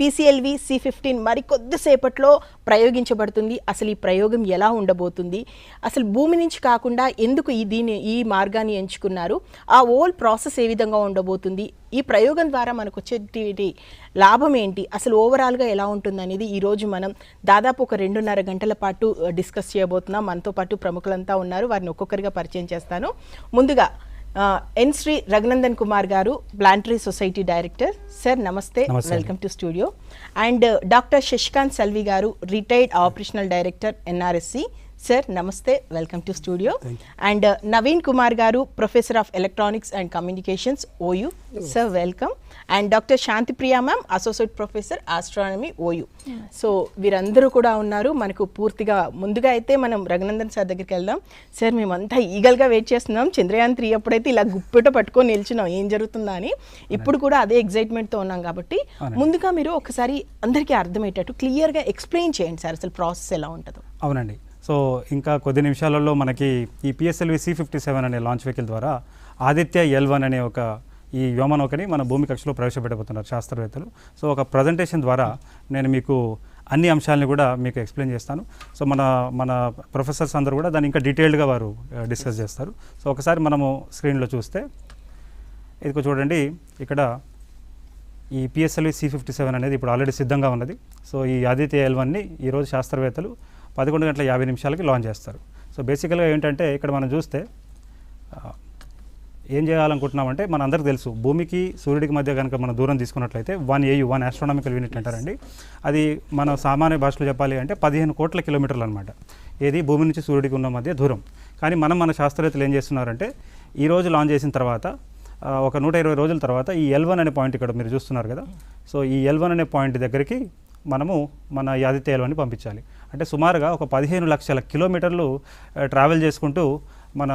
PCLV C15 మరికొద్దిసేపట్లో ప్రయోగించబడుతుంది. అసలు ఈ ప్రయోగం ఎలా ఉండబోతుంది, అసలు భూమి నుంచి కాకుండా ఎందుకు ఈ మార్గాన్ని ఎంచుకున్నారు, ఆ ఓల్ ప్రాసెస్ ఏ విధంగా ఉండబోతుంది, ఈ ప్రయోగం ద్వారా మనకు వచ్చే లాభం ఏంటి, అసలు ఓవరాల్గా ఎలా ఉంటుంది అనేది ఈరోజు మనం దాదాపు ఒక 2.5 గంటల పాటు డిస్కస్ చేయబోతున్నాం. మనతో పాటు ప్రముఖులంతా ఉన్నారు, వారిని ఒక్కొక్కరిగా పరిచయం చేస్తాను. ముందుగా ఎన్ శ్రీ రఘునందన్ కుమార్ గారు, ప్లానటరీ సొసైటీ డైరెక్టర్. సార్ నమస్తే, welcome to studio. And doctor Shashikant Salvi గారు, retired operational director NRSC. Sir నమస్తే, welcome to studio. And Naveen Kumar గారు, professor of electronics and communications, OU. Sir welcome. And doctor Shanti Priya ma'am, associate professor astronomy, OU. So వీరందరూ కూడా ఉన్నారు. మనకు పూర్తిగా ముందుగా అయితే మనం రఘునందన్ సార్ దగ్గరికి వెళ్దాం. సార్ మేమంతా ఈగల్గా వెయిట్ చేస్తున్నాం. చంద్రయాన్ 3 అప్పుడైతే ఇలా గుప్పెట పట్టుకొని నిల్చున్నాం ఏం జరుగుతుందా అని. ఇప్పుడు కూడా అదే ఎగ్జైట్మెంట్తో ఉన్నాం. కాబట్టి ముందుగా మీరు ఒకసారి అందరికీ అర్థమయ్యేటట్టు క్లియర్గా ఎక్స్ప్లెయిన్ చేయండి సార్, అసలు ప్రాసెస్ ఎలా ఉంటుందో. అవునండి. సో ఇంకా కొద్ది నిమిషాలలో మనకి ఈ PSLV C57 అనే లాంచ్ వెహికల్ ద్వారా ఆదిత్య L1 అనే ఒక ఈ వ్యోమనౌకని మన భూమి కక్షలో ప్రవేశపెట్టబోతున్నారు శాస్త్రవేత్తలు. సో ఒక ప్రజెంటేషన్ ద్వారా నేను మీకు అన్ని అంశాలని కూడా మీకు ఎక్స్ప్లెయిన్ చేస్తాను. సో మన ప్రొఫెసర్స్ అందరూ కూడా దాన్ని ఇంకా డీటెయిల్డ్గా వారు డిస్కస్ చేస్తారు. సో ఒకసారి మనము స్క్రీన్లో చూస్తే ఇది చూడండి, ఇక్కడ ఈ PSLV C57 అనేది ఇప్పుడు ఆల్రెడీ సిద్ధంగా ఉన్నది. సో ఈ ఆదిత్య L1ని ఈరోజు శాస్త్రవేత్తలు 11:50 లాంచ్ చేస్తారు. సో బేసికల్గా ఏంటంటే ఇక్కడ మనం చూస్తే ఏం చేయాలనుకుంటున్నామంటే, మన అందరికీ తెలుసు భూమికి సూర్యుడికి మధ్య కనుక మనం దూరం తీసుకున్నట్లయితే 1 AU 1 ఆస్ట్రానమికల్ యూనిట్ అంటారండి. అది మన సామాన్య భాషలో చెప్పాలి అంటే 15 కోట్ల కిలోమీటర్లు అనమాట. ఏది భూమి నుంచి సూర్యుడికి ఉన్న మధ్య దూరం. కానీ మన శాస్త్రవేత్తలు ఏం చేస్తున్నారంటే, ఈరోజు లాంచ్ చేసిన తర్వాత ఒక 120 రోజుల తర్వాత ఈ L1 అనే పాయింట్ ఇక్కడ మీరు చూస్తున్నారు కదా. సో ఈ L1 అనే పాయింట్ దగ్గరికి మనము మన ఆదిత్య L1ని పంపించాలి. అంటే సుమారుగా ఒక 15 లక్షల కిలోమీటర్లు ట్రావెల్ చేసుకుంటూ మన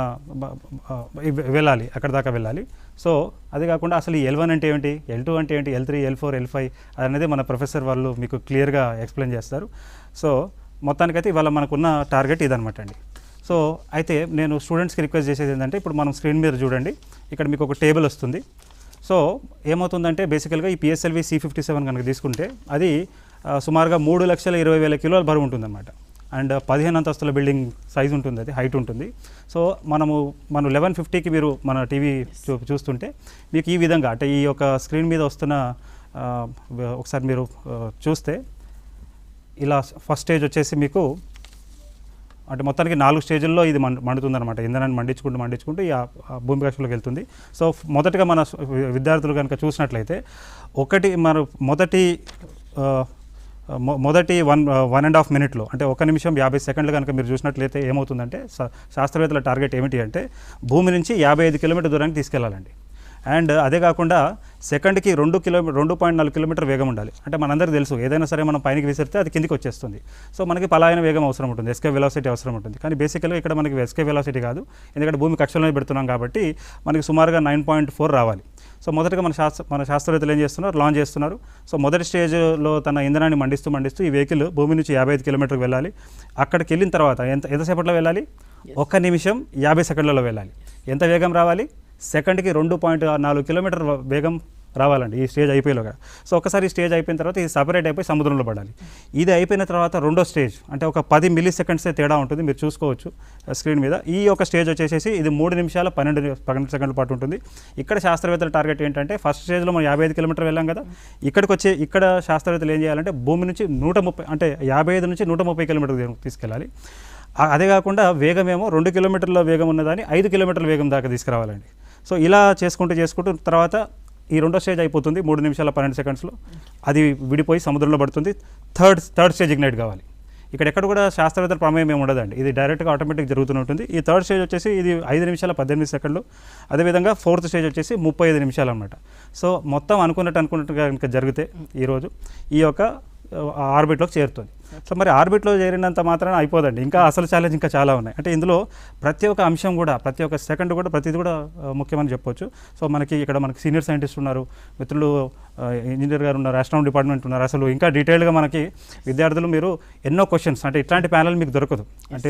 వెళ్ళాలి, అక్కడ దాకా వెళ్ళాలి. సో అది కాకుండా అసలు ఈ L1 అంటే ఏంటి, L2 అంటే ఏంటి, L3, L4, L5 అనేది మన ప్రొఫెసర్ వాళ్ళు మీకు క్లియర్గా ఎక్స్ప్లెయిన్ చేస్తారు. సో మొత్తానికైతే ఇవాళ మనకున్న టార్గెట్ ఇదనమాట అండి. సో అయితే నేను స్టూడెంట్స్కి రిక్వెస్ట్ చేసేది ఏంటంటే, ఇప్పుడు మనం స్క్రీన్ మీద చూడండి, ఇక్కడ మీకు ఒక టేబుల్ వస్తుంది. సో ఏమవుతుందంటే బేసికల్గా ఈ PSLV C57 కనుక తీసుకుంటే అది సుమారుగా 3,20,000 కిలోల బరువు ఉంటుందన్నమాట. అండ్ 15 అంతస్తుల బిల్డింగ్ సైజ్ ఉంటుంది, అది హైట్ ఉంటుంది. సో మనం 11:50కి మీరు మన టీవీ చూస్తుంటే మీకు ఈ విధంగా అంటే ఈ యొక్క స్క్రీన్ మీద వస్తున్న ఒకసారి మీరు చూస్తే ఇలా ఫస్ట్ స్టేజ్ వచ్చేసి మీకు అంటే మొత్తానికి 4 స్టేజ్ల్లో ఇది మండుతుందన్నమాట. ఇంధనాన్ని మండించుకుంటూ ఈ భూమి కక్షలోకి వెళ్తుంది. సో మొదటగా మన విద్యార్థులు కనుక చూసినట్లయితే మొదటి 1.5 మినిట్లో అంటే 1 నిమిషం 50 సెకండ్లు కనుక మీరు చూసినట్లయితే ఏమవుతుందంటే, శాస్త్రవేత్తల టార్గెట్ ఏమిటి అంటే భూమి నుంచి 55 కిలోమీటర్ దూరానికి తీసుకెళ్లాలండి. అండ్ అదే కాకుండా సెకండ్కి 2.4 కిలోమీటర్ వేగం ఉండాలి. అంటే మనందరికీ తెలుసు ఏదైనా సరే మనం పైనకి విసిరితే అది కిందికి వచ్చేస్తుంది. సో మనకి పలాయన వేగం అవసరం ఉంటుంది, ఎస్కేప్ వెలాసిటీ అవసరం ఉంటుంది. కానీ బేసికల్గా ఇక్కడ మనకి ఎస్కేప్ వెలాసిటీ కాదు, ఎందుకంటే భూమి కక్షలోనే పెడుతున్నాం కాబట్టి మనకి సుమారుగా 9.4 రావాలి. సో మొదటగా మన శాస్త్రవేత్తలు ఏం చేస్తున్నారు, లాంచ్ చేస్తున్నారు. సో మొదటి స్టేజ్లో తన ఇంధనాన్ని మండిస్తూ ఈ వెహికల్ భూమి నుంచి 55 కిలోమీటర్కి వెళ్ళాలి. అక్కడికి వెళ్ళిన తర్వాత ఎంతసేపట్లో వెళ్ళాలి, 1 నిమిషం 50 సెకండ్లలో వెళ్ళాలి. ఎంత వేగం రావాలి, సెకండ్కి 2.4 కిలోమీటర్ వేగం రావాలండి ఈ స్టేజ్ అయిపోయేలోగా. సో ఒకసారి స్టేజ్ అయిపోయిన తర్వాత ఇది సపరేట్ అయిపోయి సముద్రంలో పడాలి. ఇది అయిపోయిన తర్వాత రెండో స్టేజ్ అంటే ఒక 10 మిల్లీ సెకండ్సే తేడా ఉంటుంది, మీరు చూసుకోవచ్చు స్క్రీన్ మీద. ఈ యొక్క స్టేజ్ వచ్చేసి ఇది 3 నిమిషాల 12 సెకండ్ల పాటు ఉంటుంది. ఇక్కడ శాస్త్రవేత్తల టార్గెట్ ఏంటంటే, ఫస్ట్ స్టేజ్లో మనం 55 కిలోమీటర్ వెళ్ళాం కదా, ఇక్కడ శాస్త్రవేత్తలు ఏం చేయాలంటే భూమి నుంచి 130 అంటే 55 నుంచి 130 కిలోమీటర్లు తీసుకెళ్ళాలి. అదే కాకుండా వేగమేమో 2 కిలోమీటర్ల వేగం ఉన్నదాన్ని 5 కిలోమీటర్ల వేగం దాకా తీసుకురావాలండి. సో ఇలా చేసుకుంటూ తర్వాత ఈ రెండో స్టేజ్ అయిపోతుంది 3 నిమిషాల 12 సెకండ్స్లో. అది విడిపోయి సముద్రంలో పడుతుంది. థర్డ్ స్టేజ్ ఇగ్నైట్ కావాలి. ఇక్కడ ఎక్కడ కూడా శాస్త్రవేత్తల ప్రమేయం ఏమి ఉండదండి, ఇది డైరెక్ట్గా ఆటోమేటిక్ జరుగుతూ ఉంటుంది. ఈ థర్డ్ స్టేజ్ వచ్చేసి ఇది 5 నిమిషాల 18 సెకండ్లు. అదేవిధంగా ఫోర్త్ స్టేజ్ వచ్చేసి 35 నిమిషాలు అనమాట. సో మొత్తం అనుకున్నట్టుగా కనుక జరిగితే ఈరోజు ఈ యొక్క ఆర్బిట్లోకి చేరుతుంది. సో మరి ఆర్బిట్లో చేరినంత మాత్రాన అయిపోదండి, ఇంకా అసలు ఛాలెంజ్ ఇంకా చాలా ఉన్నాయి. అంటే ఇందులో ప్రతి ఒక్క అంశం కూడా, ప్రతి ఒక్క సెకండ్ కూడా, ప్రతిది కూడా ముఖ్యమని చెప్పొచ్చు. సో మనకి ఇక్కడ మనకి సీనియర్ సైంటిస్ట్ ఉన్నారు, మిత్రులు ఇంజనీర్ గారు ఉన్నారు, ఆస్ట్రానమీ డిపార్ట్మెంట్ ఉన్నారు. అసలు ఇంకా డీటెయిల్గా మనకి విద్యార్థులు మీరు ఎన్నో క్వశ్చన్స్, అంటే ఇట్లాంటి ప్యానల్ మీకు దొరకదు. అంటే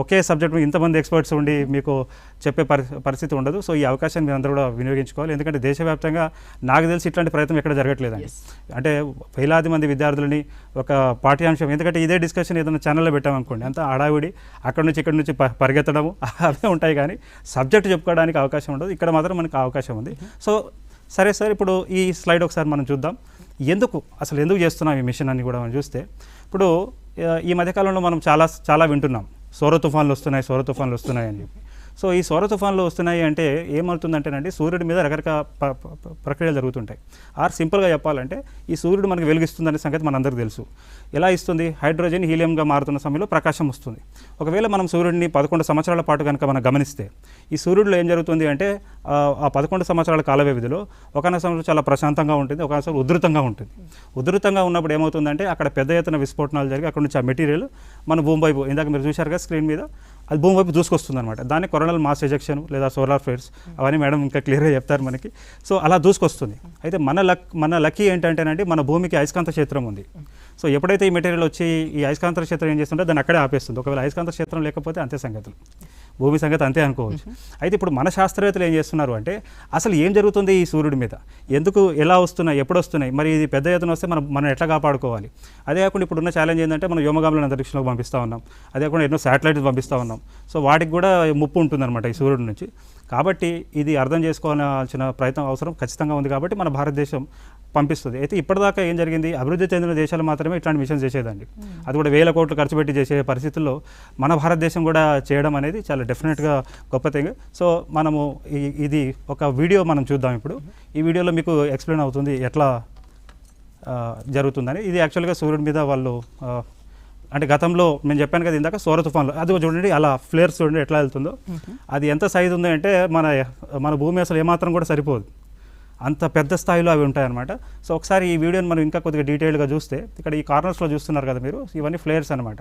ఒకే సబ్జెక్ట్ ఇంతమంది ఎక్స్పర్ట్స్ ఉండి మీకు చెప్పే పరిస్థితి ఉండదు. సో ఈ అవకాశాన్ని మీరు అందరూ కూడా వినియోగించుకోవాలి. ఎందుకంటే దేశవ్యాప్తంగా నాకు తెలిసి ఇట్లాంటి ప్రయత్నం ఎక్కడ జరగట్లేదండి. అంటే వేలాది మంది విద్యార్థులని ఒక పాఠ్యాంశం, ఎందుకంటే ఇదే డిస్కషన్ ఏదైనా ఛానల్లో పెట్టామనుకోండి, అంతా హడావిడి అక్కడ నుంచి ఇక్కడ నుంచి పరిగెత్తడము అవే ఉంటాయి, కానీ సబ్జెక్ట్ చెప్పుకోవడానికి అవకాశం ఉండదు. ఇక్కడ మాత్రం మనకు అవకాశం ఉంది. సో సరే సార్, ఇప్పుడు ఈ స్లైడ్ ఒకసారి మనం చూద్దాం. అసలు ఎందుకు చేస్తున్నాం ఈ మిషన్ అని కూడా మనం చూస్తే, ఇప్పుడు ఈ మధ్యకాలంలో మనం చాలా వింటున్నాం, సౌర తుఫాన్లు వస్తున్నాయి అని చెప్పి. సో ఈ సౌర తుఫాన్లు వస్తున్నాయి అంటే ఏమవుతుందంటేనండి, సూర్యుడి మీద రకరకాల ప్రక్రియలు జరుగుతుంటాయి. సింపుల్గా చెప్పాలంటే ఈ సూర్యుడు మనకు వెలుగిస్తుందనే సంగతి మనందరికీ తెలుసు. ఎలా ఇస్తుంది? హైడ్రోజన్ హీలియంగా మారుతున్న సమయంలో ప్రకాశం వస్తుంది. ఒకవేళ మనం సూర్యుడిని 11 సంవత్సరాల పాటు కనుక మనం గమనిస్తే, ఈ సూర్యుడిలో ఏం జరుగుతుంది అంటే ఆ 11 సంవత్సరాల కాల వ్యవధిలో ఒకనొక సంవత్సరం చాలా ప్రశాంతంగా ఉంటుంది, ఒక సంవత్సరం ఉధృతంగా ఉంటుంది. ఉధృతంగా ఉన్నప్పుడు ఏమవుతుందంటే అక్కడ పెద్ద ఎత్తున విస్ఫోటనాలు జరిగి అక్కడ నుంచి ఆ మెటీరియల్ మన భూమి వైపు, ఇందాక మీరు చూశారు కదా స్క్రీన్ మీద, అది భూమి వైపు దూసుకొస్తుంది అనమాట. దాన్ని కొరనల్ మాస్ ఎజెక్షన్ లేదా సోలార్ ఫ్లేర్స్, అవన్నీ మేడం ఇంకా క్లియర్గా చెప్తారు మనకి. సో అలా దూసుకొస్తుంది. అయితే మన లక్కీ ఏంటంటేనండి, మన భూమికి అయస్కాంత క్షేత్రం ఉంది. సో ఎప్పుడైతే ఈ మెటీరియల్ వచ్చి ఈ అయస్కాంత క్షేత్రం ఏం చేస్తుంటే దాన్ని అక్కడే ఆపేస్తుంది. ఒకవేళ అయస్కాంత క్షేత్రం లేకపోతే అంతే సంగతులు, భూమి సంగతి అంతే అనుకోవచ్చు. అయితే ఇప్పుడు మన శాస్త్రవేత్తలు ఏం చేస్తున్నారు అంటే, అసలు ఏం జరుగుతుంది ఈ సూర్యుడి మీద, ఎలా వస్తున్నాయి, ఎప్పుడు వస్తున్నాయి, మరి ఇది పెద్ద ఎత్తున వస్తే మనం ఎట్లా కాపాడుకోవాలి. అదే కాకుండా ఇప్పుడున్న ఛాలెంజ్ ఏంటంటే, మనం వ్యోమగాములను అంతరిక్షంలోకి పంపిస్తూ ఉన్నాం, అదే కాకుండా ఎన్నో శాటిలైట్స్ పంపిస్తూ ఉన్నాం. సో వాటికి కూడా ముప్పు ఉంటుందన్నమాట ఈ సూర్యుడి నుంచి. కాబట్టి ఇది అర్థం చేసుకోవాల్సిన ప్రయత్నం అవసరం ఖచ్చితంగా ఉంది. కాబట్టి మన భారతదేశం పంపిస్తుంది. అయితే ఇప్పటిదాకా ఏం జరిగింది, అభివృద్ధి చెందిన దేశాలు మాత్రమే ఇట్లాంటి మిషన్స్ చేసేదండి. అది కూడా వేల కోట్లు ఖర్చు పెట్టి చేసే పరిస్థితుల్లో మన భారతదేశం కూడా చేయడం అనేది చాలా డెఫినెట్గా గొప్ప థింగ్. సో మనము ఇది ఒక వీడియో మనం చూద్దాం. ఇప్పుడు ఈ వీడియోలో మీకు ఎక్స్ప్లెయిన్ అవుతుంది ఎట్లా జరుగుతుందని. ఇది యాక్చువల్గా సూర్యుడి మీద వాళ్ళు అంటే గతంలో నేను చెప్పాను కదా ఇందాక, సౌర తుఫాన్లు, అది చూడండి అలా ఫ్లేర్స్ చూడండి ఎట్లా వెళ్తుందో. అది ఎంత సైజు ఉందో అంటే మన భూమి అసలు ఏమాత్రం కూడా సరిపోదు, అంత పెద్ద స్థాయిలో అవి ఉంటాయన్నమాట. సో ఒకసారి ఈ వీడియోని మనం ఇంకా కొద్దిగా డీటెయిల్గా చూస్తే, ఇక్కడ ఈ కార్నర్స్లో చూస్తున్నారు కదా మీరు, ఇవన్నీ ఫ్లేర్స్ అనమాట.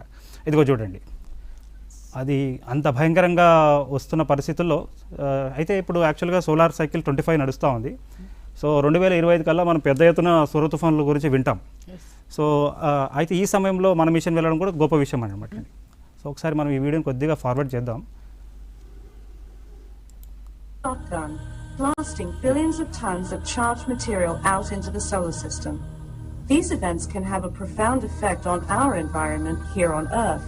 ఇదిగో చూడండి, అది అంత భయంకరంగా వస్తున్న పరిస్థితుల్లో. అయితే ఇప్పుడు యాక్చువల్గా సోలార్ సైకిల్ 25 నడుస్తూ ఉంది. సో 2025 కల్లా మనం పెద్ద ఎత్తున సౌర తుఫాన్ల గురించి వింటాం. సో అయితే ఈ సమయంలో మన మిషన్ వెళ్ళడం కూడా గొప్ప విషయం అనమాట. సో ఒకసారి మనం ఈ వీడియోని కొద్దిగా ఫార్వర్డ్ చేద్దాం. Blasting billions of tons of charged material out into the solar system. These events can have a profound effect on our environment here on Earth.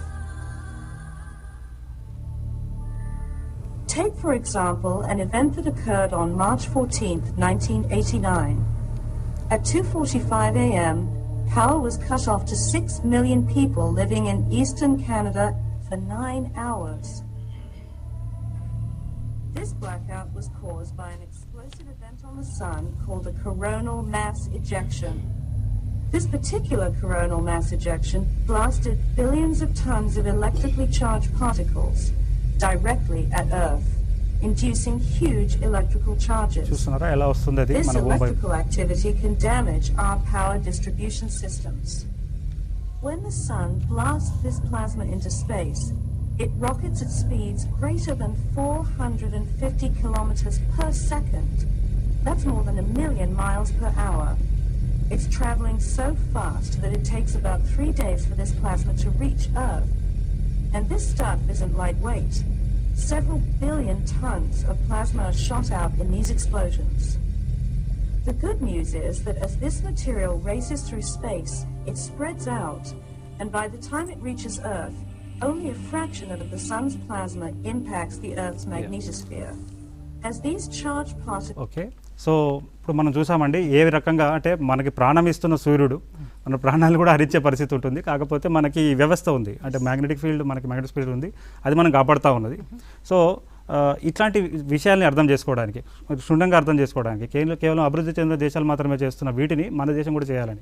Take, for example, an event that occurred on March 14th, 1989. At 2:45 a.m., power was cut off to 6 million people living in eastern Canada for 9 hours. This blackout was caused by an explosive event on the sun called a coronal mass ejection. This particular coronal mass ejection blasted billions of tons of electrically charged particles directly at Earth, inducing huge electrical charges. This electrical activity can damage our power distribution systems. When the sun blasts this plasma into space, it rockets at speeds greater than 450 kilometers per second. That's more than 1 million miles per hour. It's traveling so fast that it takes about 3 days for this plasma to reach Earth. And this stuff isn't lightweight. Several billion tons of plasma are shot out in these explosions. The good news is that as this material races through space, it spreads out, and by the time it reaches Earth, only a fraction of the sun's plasma impacts the Earth's magnetosphere. As these charged particles... Okay. So ఇప్పుడు మనం చూసామండి ఏ రకంగా అంటే మనకి ప్రాణం ఇస్తున్న సూర్యుడు మన ప్రాణాలు కూడా హరించే పరిస్థితి ఉంటుంది. కాకపోతే మనకి వ్యవస్థ ఉంది, అంటే మ్యాగ్నెటిక్ ఫీల్డ్, మనకి మ్యాగ్నెటిక్ ఫీల్డ్ ఉంది, అది మనం కాపాడుతూ ఉన్నది. సో ఇట్లాంటి విషయాల్ని అర్థం చేసుకోవడానికి, క్షుణ్ణంగా అర్థం చేసుకోవడానికి కేవలం అభివృద్ధి చెందిన దేశాలు మాత్రమే చేస్తున్న వీటిని మన దేశం కూడా చేయాలని.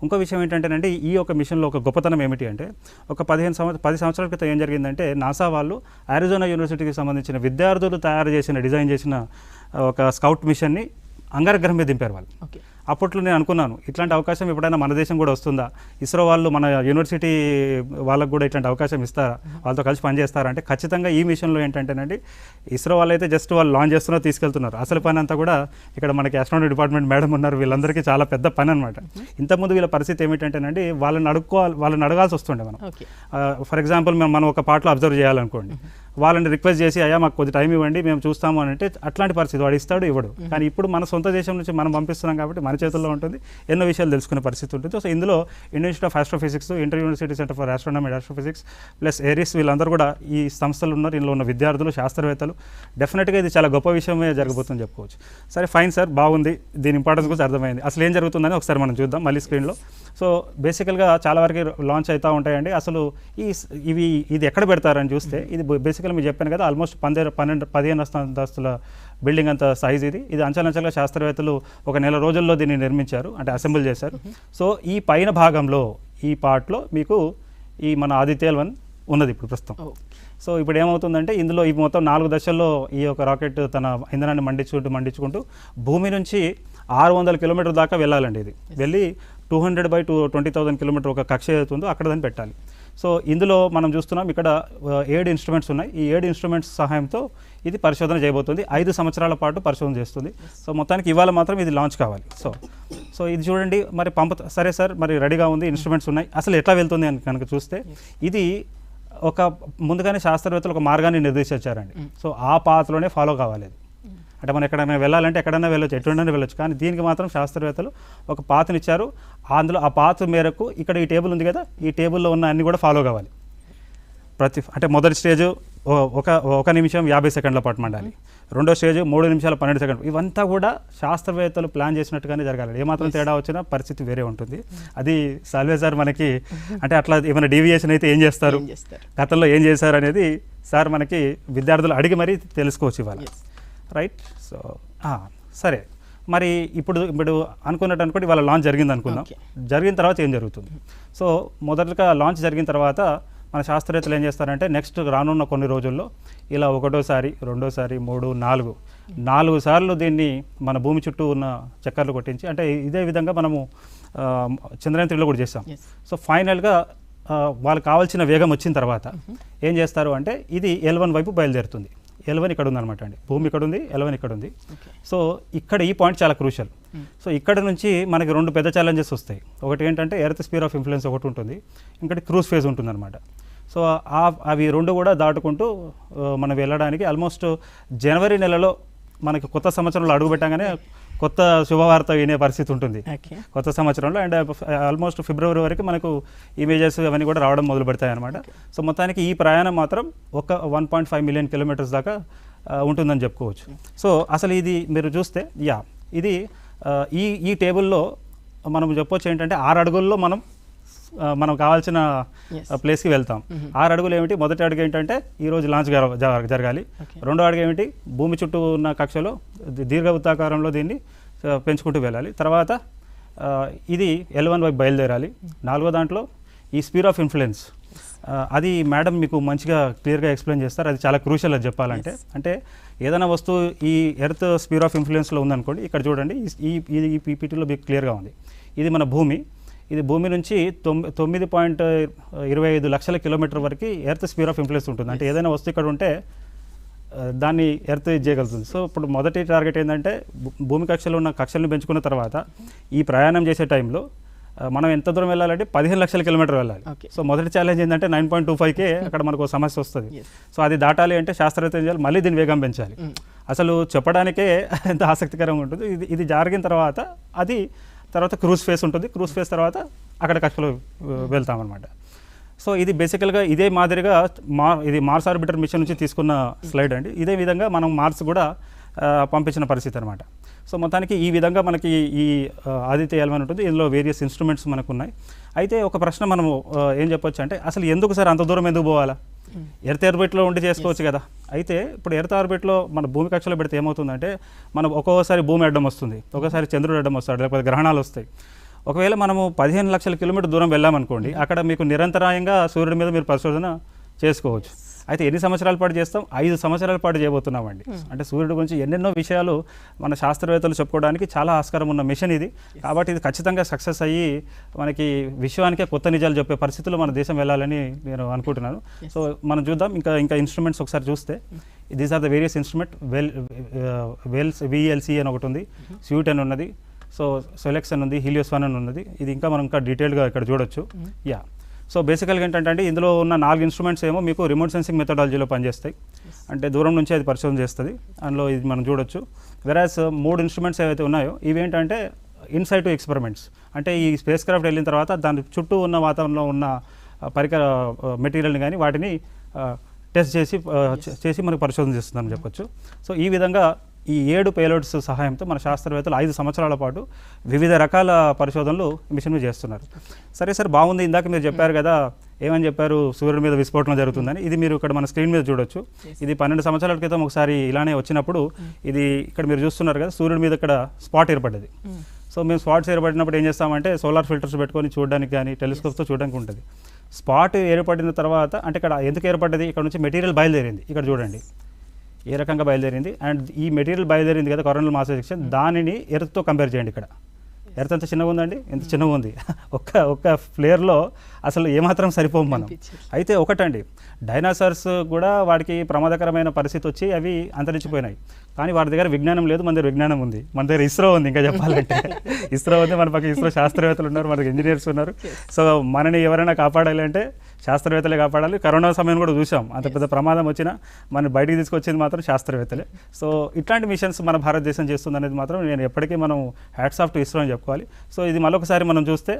ఇంకో విషయం ఏంటంటేనండి, ఈ యొక్క మిషన్లో ఒక గొప్పతనం ఏమిటి అంటే, ఒక 10 సంవత్సరాల క్రితం ఏం జరిగిందంటే, నాసా వాళ్ళు అరిజోనా యూనివర్సిటీకి సంబంధించిన విద్యార్థులు డిజైన్ చేసిన ఒక స్కౌట్ మిషన్ని అంగారగ్రహం మీద దింపారు వాళ్ళు. అప్పట్లో నేను అనుకున్నాను ఇట్లాంటి అవకాశం ఎప్పుడైనా మన దేశం కూడా వస్తుందా, ఇస్రో వాళ్ళు మన యూనివర్సిటీ వాళ్ళకు కూడా ఇట్లాంటి అవకాశం ఇస్తారా, వాళ్ళతో కలిసి పనిచేస్తారా అంటే ఖచ్చితంగా ఈ మిషన్లో ఏంటంటేనండి ఇస్రో వాళ్ళు అయితే జస్ట్ వాళ్ళు లాంచ్ చేస్తున్నారు, తీసుకెళ్తున్నారు. అసలు పని అంతా కూడా ఇక్కడ మనకి ఆస్ట్రానమీ డిపార్ట్మెంట్ మేడం ఉన్నారు, వీళ్ళందరికీ చాలా పెద్ద పని అనమాట. ఇంతకుముందు వీళ్ళ పరిస్థితి ఏమిటంటేనండి వాళ్ళని అడగాల్సి వస్తుండే మనం. ఫర్ ఎగ్జాంపుల్ మనం ఒక పాటలో అబ్జర్వ్ చేయాలనుకోండి, వాళ్ళని రిక్వెస్ట్ చేసి అయ్యా మాకు కొద్ది టైం ఇవ్వండి మేము చూస్తాము అని అంటే అట్లాంటి పరిస్థితి వాడు ఇస్తాడు ఇవ్వడు. కానీ ఇప్పుడు మన సొంత దేశం నుంచి మనం పంపిస్తున్నాం కాబట్టి మన చేతుల్లో ఉంటుంది, ఎన్నో విషయాలు తెలుసుకునే పరిస్థితి ఉంటుంది. సో ఇందులో Indian institute of astrophysics, inter university centre for astronomy and astrophysics plus Aries వీళ్ళందరూ కూడా ఈ సంస్థలు ఉన్నారు. ఇందులో ఉన్న విద్యార్థులు, శాస్త్రవేత్తలు. డెఫినెట్గా ఇది చాలా గొప్ప విషయమే జరగబోతుందని చెప్పుకోవచ్చు. సరే ఫైన్ సార్, బాగుంది, దీని ఇంపార్టెన్స్ గురించి అర్థమైంది. అసలు ఏం జరుగుతుందని ఒకసారి మనం చూద్దాం మళ్ళీ స్క్రీన్లో. సో బేసికల్గా చాలా వరకు లాంచ్ అవుతూ ఉంటాయండి. అసలు ఇది ఎక్కడ పెడతారని చూస్తే ఇది బేసికల్గా మీరు చెప్పాను కదా, ఆల్మోస్ట్ 15 అంతస్తుల బిల్డింగ్ అంత సైజ్ ఇది అంచెలంచెలుగా శాస్త్రవేత్తలు ఒక నెల రోజుల్లో దీన్ని నిర్మించారు, అంటే అసెంబుల్ చేశారు. సో ఈ పైన భాగంలో ఈ పార్ట్లో మీకు ఈ మన ఆదిత్య-1 ఉన్నది ఇప్పుడు ప్రస్తుతం. సో ఇప్పుడు ఏమవుతుందంటే ఇందులో ఈ మొత్తం 4 దశల్లో ఈ యొక్క రాకెట్ తన ఇంధనాన్ని మండించుకుంటూ భూమి నుంచి 600 కిలోమీటర్ దాకా వెళ్ళాలండి. ఇది వెళ్ళి 200/20,000 కిలోమీటర్ ఒక కక్ష అవుతుందో అక్కడ దాన్ని పెట్టాలి. సో ఇందులో మనం చూస్తున్నాం ఇక్కడ 7 ఇన్స్ట్రుమెంట్స్ ఉన్నాయి. ఈ 7 ఇన్స్ట్రుమెంట్స్ సహాయంతో ఇది పరిశోధన చేయబోతుంది. 5 సంవత్సరాల పాటు పరిశోధన చేస్తుంది. సో మొత్తానికి ఇవాళ మాత్రం ఇది లాంచ్ కావాలి. సో ఇది చూడండి, మరి సరే సార్, మరి రెడీగా ఉంది, ఇన్స్ట్రుమెంట్స్ ఉన్నాయి, అసలు ఎట్లా వెళ్తుంది అని కనుక చూస్తే ఇది ఒక ముందుగానే శాస్త్రవేత్తలు ఒక మార్గాన్ని నిర్దేశించారండి. సో ఆ పాత్రలోనే ఫాలో కావాలి. అంటే మనం ఎక్కడైనా వెళ్ళాలంటే ఎక్కడైనా వెళ్ళొచ్చు, ఎటువంటినా వెళ్ళొచ్చు, కానీ దీనికి మాత్రం శాస్త్రవేత్తలు ఒక పాత్రనిచ్చారు. అందులో ఆ పాత్ర మేరకు ఇక్కడ ఈ టేబుల్ ఉంది కదా, ఈ టేబుల్లో ఉన్న అన్ని కూడా ఫాలో కావాలి. అంటే మొదటి స్టేజ్ 1 నిమిషం 50 సెకండ్ల పాటు మండాలి. రెండో స్టేజ్ 3 నిమిషాల 12 సెకండ్లు. ఇవంతా కూడా శాస్త్రవేత్తలు ప్లాన్ చేసినట్టుగానే జరగాలి. ఏమాత్రం తేడా వచ్చినా పరిస్థితి వేరే ఉంటుంది. అది సాల్వే సార్ మనకి అంటే అట్లా ఏమైనా డీవియేషన్ అయితే ఏం చేస్తారు, గతంలో ఏం చేశారు అనేది సార్ మనకి విద్యార్థులు అడిగి మరీ తెలుసుకోవచ్చు ఇవాళ. రైట్. సో సరే, మరి ఇప్పుడు అనుకున్నట్టు ఇవాళ లాంచ్ జరిగింది అనుకుందాం. జరిగిన తర్వాత ఏం జరుగుతుంది? సో మొదటగా లాంచ్ జరిగిన తర్వాత మన శాస్త్రవేత్తలు ఏం చేస్తారంటే నెక్స్ట్ రానున్న కొన్ని రోజుల్లో ఇలా 1వ, 2వ, 3, 4 సార్లు దీన్ని మన భూమి చుట్టూ ఉన్న చక్కర్లు కొట్టించి, అంటే ఇదే విధంగా మనము చంద్రయాన్ 3లో కూడా చేస్తాం. సో ఫైనల్గా వాళ్ళకి కావాల్సిన వేగం వచ్చిన తర్వాత ఏం చేస్తారు అంటే ఇది L1 వైపు బయలుదేరుతుంది. L1 ఇక్కడ ఉందన్నమాట అండి, భూమి ఇక్కడ ఉంది, L1 ఇక్కడ ఉంది. సో ఇక్కడ ఈ పాయింట్ చాలా క్రూషియల్. సో ఇక్కడ నుంచి మనకి 2 పెద్ద ఛాలెంజెస్ వస్తాయి. ఒకటి ఏంటంటే ఎర్త్ స్పియర్ ఆఫ్ ఇన్ఫ్లుయెన్స్ ఒకటి ఉంటుంది, ఇంకటి క్రూజ్ ఫేజ్ ఉంటుందన్నమాట. సో అవి 2 కూడా దాటుకుంటూ మనం వెళ్ళడానికి ఆల్మోస్ట్ జనవరి నెలలో మనకి కొత్త సంవత్సరంలో అడుగుపెట్టగానే కొత్త శుభవార్త వినే పరిస్థితి ఉంటుంది కొత్త సంవత్సరంలో. అండ్ ఆల్మోస్ట్ ఫిబ్రవరి వరకు మనకు ఇమేజెస్ అవన్నీ కూడా రావడం మొదలు పెడతాయి అనమాట. సో మొత్తానికి ఈ ప్రయాణం మాత్రం ఒక 1.5 మిలియన్ కిలోమీటర్స్ దాకా ఉంటుందని చెప్పుకోవచ్చు. సో అసలు ఇది మీరు చూస్తే ఇది ఈ టేబుల్లో మనం చెప్పొచ్చు ఏంటంటే 6 అడుగుల్లో మనం కావాల్సిన ప్లేస్కి వెళ్తాం. 6 అడుగులు ఏమిటి? మొదటి అడుగు ఏంటంటే ఈరోజు లాంచ్ జరగాలి. రెండో అడుగు ఏమిటి? భూమి చుట్టూ ఉన్న కక్షలో దీర్ఘ వృత్తాకారంలో దీన్ని పెంచుకుంటూ వెళ్ళాలి. తర్వాత ఇది L1 వైపు బయలుదేరాలి. 4వ దాంట్లో ఈ స్పియర్ ఆఫ్ ఇన్ఫ్లుయెన్స్, అది మేడం మీకు మంచిగా క్లియర్గా ఎక్స్ప్లెయిన్ చేస్తారు. అది చాలా క్రూషియల్ అది చెప్పాలంటే. అంటే ఏదైనా వస్తువు ఈ ఎర్త్ స్పియర్ ఆఫ్ ఇన్ఫ్లుయెన్స్లో ఉందనుకోండి, ఇక్కడ చూడండి ఈ పీపీటీలో మీకు క్లియర్గా ఉంది. ఇది మన భూమి. ఇది భూమి నుంచి 9.25 లక్షల కిలోమీటర్ వరకు ఎర్త్ స్పియర్ ఆఫ్ ఇన్ఫ్లుయెన్స్ ఉంటుంది. అంటే ఏదైనా వస్తువు ఇక్కడ ఉంటే దాన్ని ఎర్త్ చేయగలుగుతుంది. సో ఇప్పుడు మొదటి టార్గెట్ ఏంటంటే భూమి కక్షలో ఉన్న కక్షలను పెంచుకున్న తర్వాత ఈ ప్రయాణం చేసే టైంలో మనం ఎంత దూరం వెళ్ళాలంటే 15 లక్షల కిలోమీటర్ వెళ్ళాలి. సో మొదటి ఛాలెంజ్ ఏంటంటే 9.25కే అక్కడ మనకు సమస్య వస్తుంది. సో అది దాటాలి అంటే శాస్త్రవేత్త ఏం చేయాలి? మళ్ళీ దీన్ని వేగం పెంచాలి. అసలు చెప్పడానికే ఎంత ఆసక్తికరంగా ఉంటుంది. ఇది జరిగిన తర్వాత తర్వాత క్రూజ్ ఫేస్ ఉంటుంది. క్రూజ్ ఫేస్ తర్వాత అక్కడ కక్షలో వెళ్తామన్నమాట. సో ఇది బేసికల్గా ఇదే మాదిరిగా ఇది మార్స్ ఆర్బిటర్ మిషన్ నుంచి తీసుకున్న స్లైడ్ అండి. ఇదే విధంగా మనం మార్స్ కూడా పంపించిన పరిస్థితి అనమాట. సో మొత్తానికి ఈ విధంగా మనకి ఈ ఆదిత్య-1 ఉంటుంది. ఇందులో వేరియస్ ఇన్స్ట్రుమెంట్స్ మనకు ఉన్నాయి. అయితే ఒక ప్రశ్న మనము ఏం చెప్పొచ్చు అంటే అసలు ఎందుకు సార్ అంత దూరం ఎందుకు పోవాలా? ఎర్త్ ఆర్బిట్లో ఉండి చేసుకోవచ్చు కదా. అయితే ఇప్పుడు ఎర్త్ ఆర్బిట్లో మన భూమి కక్షలో పెడితే ఏమవుతుందంటే మనం ఒక్కోసారి భూమి అడ్డం వస్తుంది, ఒక్కోసారి చంద్రుడు అడ్డం వస్తాడు, లేకపోతే గ్రహణాలు వస్తాయి. ఒకవేళ మనము 15 లక్షల కిలోమీటర్ దూరం వెళ్ళామనుకోండి, అక్కడ మీకు నిరంతరాయంగా సూర్యుడి మీద మీరు పరిశోధన చేసుకోవచ్చు. అయితే ఎన్ని సంవత్సరాల పాటు చేస్తాం? 5 సంవత్సరాల పాటు చేయబోతున్నామండి. అంటే సూర్యుడి గురించి ఎన్నెన్నో విషయాలు మన శాస్త్రవేత్తలు చెప్పుకోవడానికి చాలా ఆస్కారం ఉన్న మిషన్ ఇది. కాబట్టి ఇది ఖచ్చితంగా సక్సెస్ అయ్యి మనకి విశ్వానికే కొత్త నిజాలు చెప్పే పరిస్థితుల్లో మన దేశం వెళ్ళాలని నేను అనుకుంటున్నాను. సో మనం చూద్దాం ఇంకా ఇన్స్ట్రుమెంట్స్ ఒకసారి చూస్తే these are the various instrument. VLC అని ఒకటి ఉంది, స్యూట్ అని ఉన్నది, సో సెలెక్స్ అని ఉంది, హీలియోస్ 1 అని ఉన్నది. ఇది మనం ఇంకా డీటెయిల్గా ఇక్కడ చూడొచ్చు. యా, సో బేసికల్గా ఏంటంటే ఇందులో ఉన్న 4 ఇన్స్ట్రుమెంట్స్ ఏమో మీకు రిమోట్ సెన్సింగ్ మెథడాలజీలో పనిచేస్తాయి. అంటే దూరం నుంచి అది పరిశోధన చేస్తుంది. అందులో ఇది మనం చూడొచ్చు. వెరాస్ 3 ఇన్స్ట్రుమెంట్స్ ఏవైతే ఉన్నాయో ఇవేంటంటే ఇన్సైట్ ఎక్స్పెరిమెంట్స్. అంటే ఈ స్పేస్ క్రాఫ్ట్ వెళ్ళిన తర్వాత దాని చుట్టూ ఉన్న వాతావరణంలో ఉన్న పరికర మెటీరియల్ని కానీ వాటిని టెస్ట్ చేసి మనకు పరిశోధన చేస్తుందని చెప్పొచ్చు. సో ఈ విధంగా ఈ 7 పేలోడ్స్ సహాయంతో మన శాస్త్రవేత్తలు 5 సంవత్సరాల పాటు వివిధ రకాల పరిశోధనలు మిషన్ మీద చేస్తున్నారు. సరే సార్, బాగుంది. ఇందాక మీరు చెప్పారు కదా, ఏమని చెప్పారు, సూర్యుడి మీద విస్ఫోటనం జరుగుతుందని. ఇది మీరు ఇక్కడ మన స్క్రీన్ మీద చూడొచ్చు. ఇది 12 సంవత్సరాల క్రితం ఒకసారి ఇలానే వచ్చినప్పుడు ఇది ఇక్కడ మీరు చూస్తున్నారు కదా, సూర్యుడి మీద ఇక్కడ స్పాట్ ఏర్పడ్డది. సో మేము స్పాట్స్ ఏర్పడినప్పుడు ఏం చేస్తామంటే సోలార్ ఫిల్టర్స్ పెట్టుకొని చూడడానికి కానీ టెలిస్కోప్స్తో చూడడానికి ఉంటుంది. స్పాట్ ఏర్పడిన తర్వాత అంటే ఇక్కడ ఎందుకు ఏర్పడ్డది, ఇక్కడ నుంచి మెటీరియల్ బయలుదేరింది. ఇక్కడ చూడండి ఏ రకంగా బయలుదేరింది. అండ్ ఈ మెటీరియల్ బయలుదేరింది కదా కొరోనల్ మాస్ ఎజెక్షన్, దానిని ఎర్త్తో కంపేర్ చేయండి. ఇక్కడ ఎర్త్ ఎంత చిన్నగా ఉందండి, ఎంత చిన్నగా ఉంది. ఒక్క ఫ్లేర్లో అసలు ఏమాత్రం సరిపోము మనం. అయితే ఒకటండి, డైనాసార్స్ కూడా వాడికి ప్రమాదకరమైన పరిస్థితి వచ్చి అవి అంతరించిపోయినాయి. కానీ వాటి దగ్గర విజ్ఞానం లేదు, మన దగ్గర విజ్ఞానం ఉంది. మన దగ్గర ఇస్రో ఉంది. ఇంకా చెప్పాలంటే ఇస్రో ఉంది, మన పక్కన ఇస్రో శాస్త్రవేత్తలు ఉన్నారు, మనకి ఇంజనీర్స్ ఉన్నారు. సో మనని ఎవరైనా కాపాడాలి అంటే శాస్త్రవేత్తలే కాపాడాలి. కరోనా సమయం కూడా చూసాం, అంత పెద్ద ప్రమాదం వచ్చినా మన బయటికి తీసుకొచ్చింది మాత్రం శాస్త్రవేత్తలే. సో ఇట్లాంటి మిషన్స్ మన భారతదేశం చేస్తుంది అనేది మాత్రం నేను ఎప్పటికీ మనం హ్యాట్స్ ఆఫ్ టు ఇస్రో అని చెప్పుకోవాలి. సో ఇది మరొకసారి మనం చూస్తే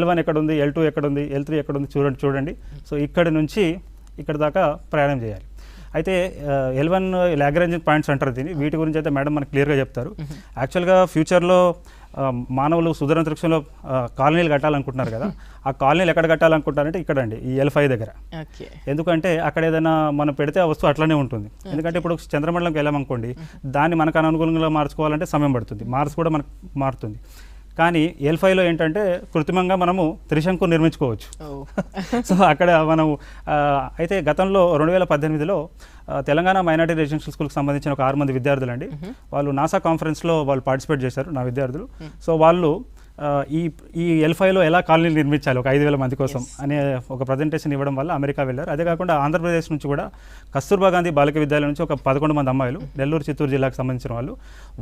L1 ఎక్కడుంది, L2 ఎక్కడుంది, L3 ఎక్కడుంది చూడండి. సో ఇక్కడి నుంచి ఇక్కడ దాకా ప్రయాణం చేయాలి. అయితే L1 లాగ్రాంజ్ పాయింట్స్ అంటారు దీన్ని. వీటి గురించి అయితే మేడం మనకు క్లియర్గా చెప్తారు. యాక్చువల్గా ఫ్యూచర్లో మానవులు సుదూరంతరిక్షంలో కాలనీలు కట్టాలనుకుంటున్నారు కదా, ఆ కాలనీలు ఎక్కడ కట్టాలనుకుంటారంటే ఇక్కడండి, ఈ L5 దగ్గర. ఎందుకంటే అక్కడ ఏదైనా మనం పెడితే ఆ వస్తువు అట్లనే ఉంటుంది. ఎందుకంటే ఇప్పుడు చంద్రమండలంకి వెళ్ళామనుకోండి, దాన్ని మనకు అనుకూలంగా మార్చుకోవాలంటే సమయం పడుతుంది. మార్స్ కూడా మనకు మారుతుంది. కానీ L5లో ఏంటంటే కృత్రిమంగా మనము త్రిశంకు నిర్మించుకోవచ్చు. సో అక్కడ మనం అయితే గతంలో 2018లో తెలంగాణ మైనారిటీ రెసిడెన్షియల్ స్కూల్కి సంబంధించిన ఒక 6 మంది విద్యార్థులు అండి, వాళ్ళు నాసా కాన్ఫరెన్స్లో వాళ్ళు పార్టిసిపేట్ చేశారు, నా విద్యార్థులు. సో వాళ్ళు ఈ L5లో ఎలా కాలనీలు నిర్మించాలి ఒక 5,000 మంది కోసం అనే ఒక ప్రజెంటేషన్ ఇవ్వడం వల్ల అమెరికా వెళ్ళారు. అదే కాకుండా ఆంధ్రప్రదేశ్ నుంచి కూడా కస్తూర్బా గాంధీ బాలిక విద్యాలయం నుంచి ఒక 11 మంది అమ్మాయిలు, నెల్లూరు చిత్తూరు జిల్లాకు సంబంధించిన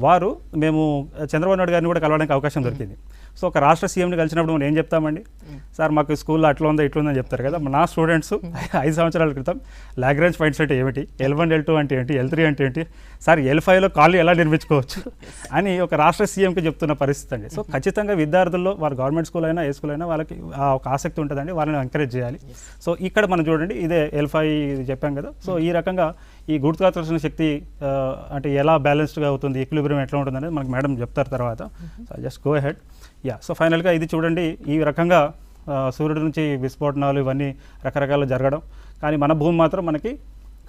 వారు మేము చంద్రబాబు నాయుడు గారిని కూడా కలవడానికి అవకాశం దొరికింది. సో ఒక రాష్ట్ర సీఎంని కలిసినప్పుడు మనం ఏం చెప్తామండి, సార్ మాకు స్కూల్లో అట్లా ఉందా ఇట్లా ఉందని చెప్తారు కదా. నా స్టూడెంట్స్ 5 సంవత్సరాల క్రితం లాగ్రాంజ్ పాయింట్స్ అంటే ఏమిటి, L1 L2 అంటే ఏంటి, L3 అంటే ఏంటి, సార్ L5లో కాలనీ ఎలా నిర్మించుకోవచ్చు అని ఒక రాష్ట్ర సీఎంకి చెప్తున్న పరిస్థితి అండి. సో ఖచ్చితంగా విద్యార్థుల్లో వారు గవర్నమెంట్ స్కూల్ అయినా ఏ స్కూల్ అయినా వాళ్ళకి ఒక ఆసక్తి ఉంటుందండి, వాళ్ళని ఎంకరేజ్ చేయాలి. సో ఇక్కడ మనం చూడండి, ఇదే L5 చెప్పాం కదా. సో ఈ రకంగా ఈ గురుత్వాకర్షణ శక్తి అంటే ఎలా బ్యాలెన్స్డ్గా అవుతుంది, ఈక్విలిబ్రియం ఎట్లా ఉంటుంది అనేది మనకు మేడం చెప్తారు తర్వాత. So just go head. Yeah, so ఫైనల్గా ఇది చూడండి, ఈ రకంగా సూర్యుడి నుంచి విస్ఫోటనాలు ఇవన్నీ రకరకాలు జరగడం, కానీ మన భూమి మాత్రం మనకి